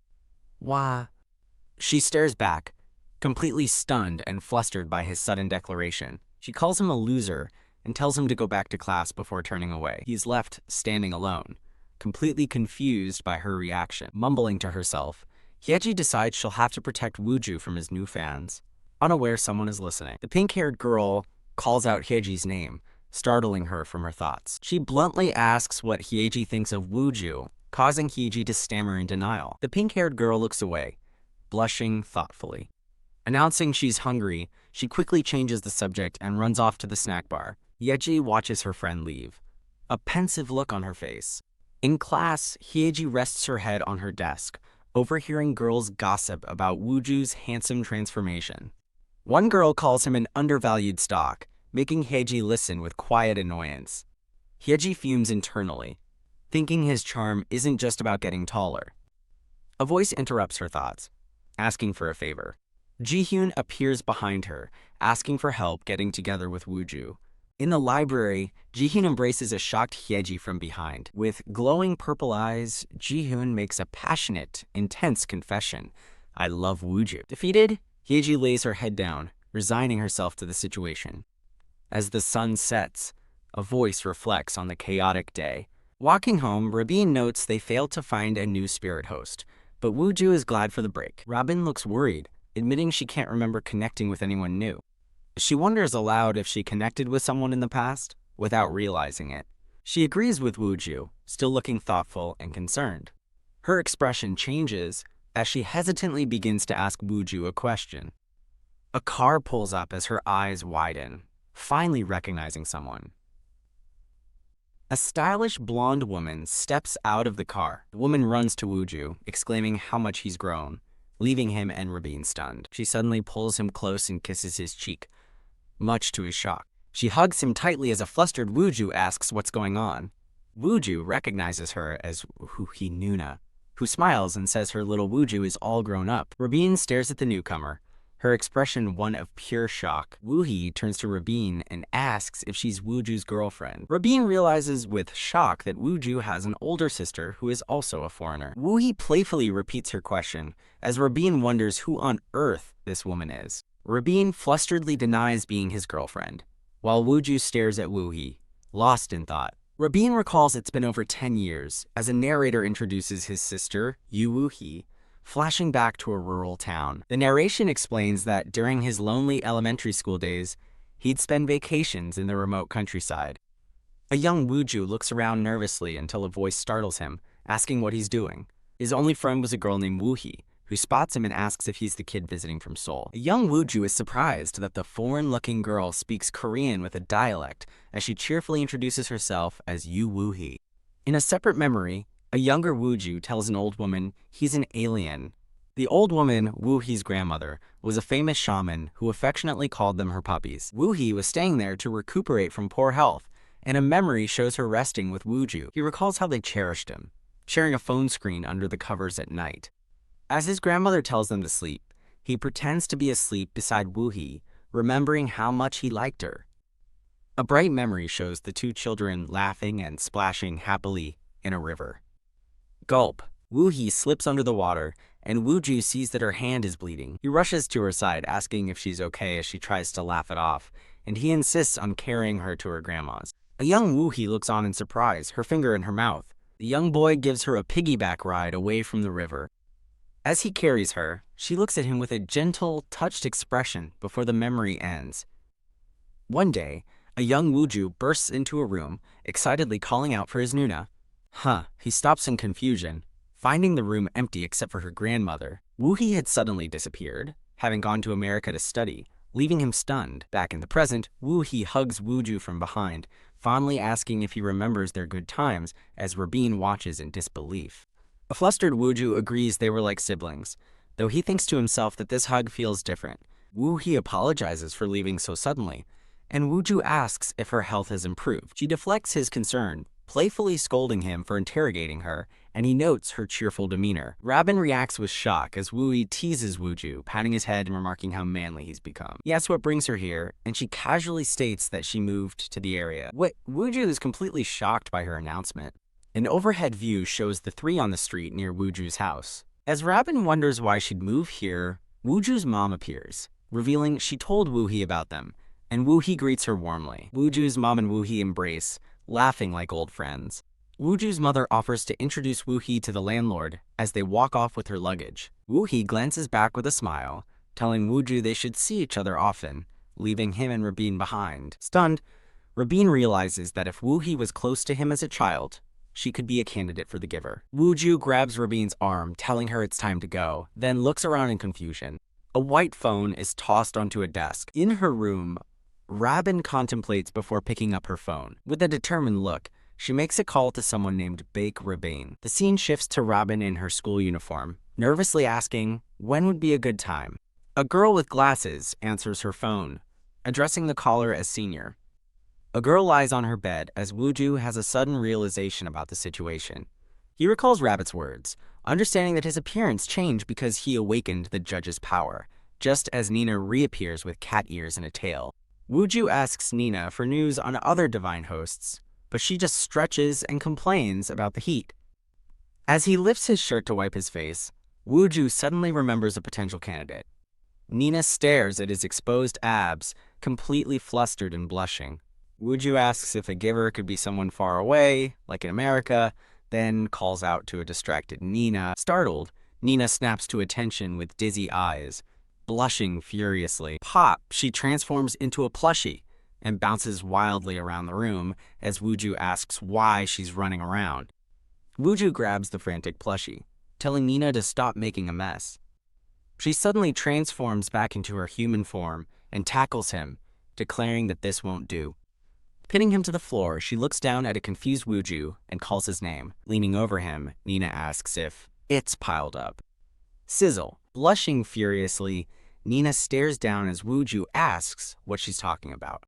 Wah. She stares back, completely stunned and flustered by his sudden declaration. She calls him a loser and tells him to go back to class before turning away. He's left standing alone, completely confused by her reaction. Mumbling to herself, Hyeji decides she'll have to protect Wooju from his new fans, unaware someone is listening. The pink-haired girl calls out Hyeji's name, startling her from her thoughts. She bluntly asks what Hyeji thinks of Wooju, causing Hyeji to stammer in denial. The pink-haired girl looks away, blushing thoughtfully. Announcing she's hungry, she quickly changes the subject and runs off to the snack bar. Hyeji watches her friend leave, a pensive look on her face. In class, Hyeji rests her head on her desk, overhearing girls gossip about Wooju's handsome transformation. One girl calls him an undervalued stock, making Hyeji listen with quiet annoyance. Hyeji fumes internally, thinking his charm isn't just about getting taller. A voice interrupts her thoughts, asking for a favor. Jihyun appears behind her, asking for help getting together with Wooju. In the library, Jihyun embraces a shocked Hyeji from behind. With glowing purple eyes, Jihyun makes a passionate, intense confession. I love Wooju. Defeated, Hyeji lays her head down, resigning herself to the situation. As the sun sets, a voice reflects on the chaotic day. Walking home, Rabin notes they failed to find a new spirit host, but Wooju is glad for the break. Robin looks worried, admitting she can't remember connecting with anyone new. She wonders aloud if she connected with someone in the past, without realizing it. She agrees with Wooju, still looking thoughtful and concerned. Her expression changes as she hesitantly begins to ask Wooju a question. A car pulls up as her eyes widen, finally recognizing someone. A stylish blonde woman steps out of the car. The woman runs to Wooju, exclaiming how much he's grown, leaving him and Rabin stunned. She suddenly pulls him close and kisses his cheek, much to his shock. She hugs him tightly as a flustered Wooju asks what's going on. Wooju recognizes her as Woohee Nuna, who smiles and says her little Wooju is all grown up. Rabin stares at the newcomer, her expression one of pure shock. Woohee turns to Rabin and asks if she's Wooju's girlfriend. Rabin realizes with shock that Wooju has an older sister who is also a foreigner. Woohee playfully repeats her question, as Rabin wonders who on earth this woman is. Rabin flusteredly denies being his girlfriend, while Wooju stares at Woohee, lost in thought. Rabin recalls it's been over 10 years as a narrator introduces his sister, Yu Woo-hee, flashing back to a rural town. The narration explains that during his lonely elementary school days, he'd spend vacations in the remote countryside. A young Wooju looks around nervously until a voice startles him, asking what he's doing. His only friend was a girl named Woo-hee, who spots him and asks if he's the kid visiting from Seoul. A young Wooju is surprised that the foreign-looking girl speaks Korean with a dialect as she cheerfully introduces herself as Yu Woo-hee. In a separate memory, a younger Wooju tells an old woman he's an alien. The old woman, Woo-hee's grandmother, was a famous shaman who affectionately called them her puppies. Woo-hee was staying there to recuperate from poor health, and a memory shows her resting with Wooju. He recalls how they cherished him, sharing a phone screen under the covers at night. As his grandmother tells them to sleep, he pretends to be asleep beside Woo-hee, remembering how much he liked her. A bright memory shows the two children laughing and splashing happily in a river. Gulp. Woo-hee slips under the water, and Wooju sees that her hand is bleeding. He rushes to her side, asking if she's okay as she tries to laugh it off, and he insists on carrying her to her grandma's. A young Woo-hee looks on in surprise, her finger in her mouth. The young boy gives her a piggyback ride away from the river. As he carries her, she looks at him with a gentle, touched expression before the memory ends. One day, a young Wooju bursts into a room, excitedly calling out for his Nuna. He stops in confusion, finding the room empty except for her grandmother. Woo-hee had suddenly disappeared, having gone to America to study, leaving him stunned. Back in the present, Woo-hee hugs Wooju from behind, fondly asking if he remembers their good times as Rabin watches in disbelief. A flustered Wooju agrees they were like siblings, though he thinks to himself that this hug feels different. Woo-hee apologizes for leaving so suddenly, and Wooju asks if her health has improved. She deflects his concern, playfully scolding him for interrogating her, and he notes her cheerful demeanor. Rabin reacts with shock as Woo-hee teases Wooju, patting his head and remarking how manly he's become. He asks what brings her here, and she casually states that she moved to the area. Wooju is completely shocked by her announcement. An overhead view shows the three on the street near Wooju's house. As Rabin wonders why she'd move here, Wooju's mom appears, revealing she told Woo-hee about them, and Woo-hee greets her warmly. Wooju's mom and Woo-hee embrace, laughing like old friends. Wooju's mother offers to introduce Woo-hee to the landlord as they walk off with her luggage. Woo-hee glances back with a smile, telling Wooju they should see each other often, leaving him and Rabin behind. Stunned, Rabin realizes that if Woo-hee was close to him as a child, she could be a candidate for the giver. Wooju grabs Rabin's arm, telling her it's time to go, then looks around in confusion. A white phone is tossed onto a desk. In her room, Rabin contemplates before picking up her phone. With a determined look, she makes a call to someone named Baek Rabin. The scene shifts to Rabin in her school uniform, nervously asking when would be a good time. A girl with glasses answers her phone, addressing the caller as senior. A girl lies on her bed as Wooju has a sudden realization about the situation. He recalls Rabbit's words, understanding that his appearance changed because he awakened the judge's power, just as Nina reappears with cat ears and a tail. Wooju asks Nina for news on other divine hosts, but she just stretches and complains about the heat. As he lifts his shirt to wipe his face, Wooju suddenly remembers a potential candidate. Nina stares at his exposed abs, completely flustered and blushing. Wooju asks if a giver could be someone far away, like in America, then calls out to a distracted Nina. Startled, Nina snaps to attention with dizzy eyes, blushing furiously. Pop! She transforms into a plushie and bounces wildly around the room as Wooju asks why she's running around. Wooju grabs the frantic plushie, telling Nina to stop making a mess. She suddenly transforms back into her human form and tackles him, declaring that this won't do. Pinning him to the floor, she looks down at a confused Wooju and calls his name. Leaning over him, Nina asks if it's piled up. Sizzle. Blushing furiously, Nina stares down as Wooju asks what she's talking about.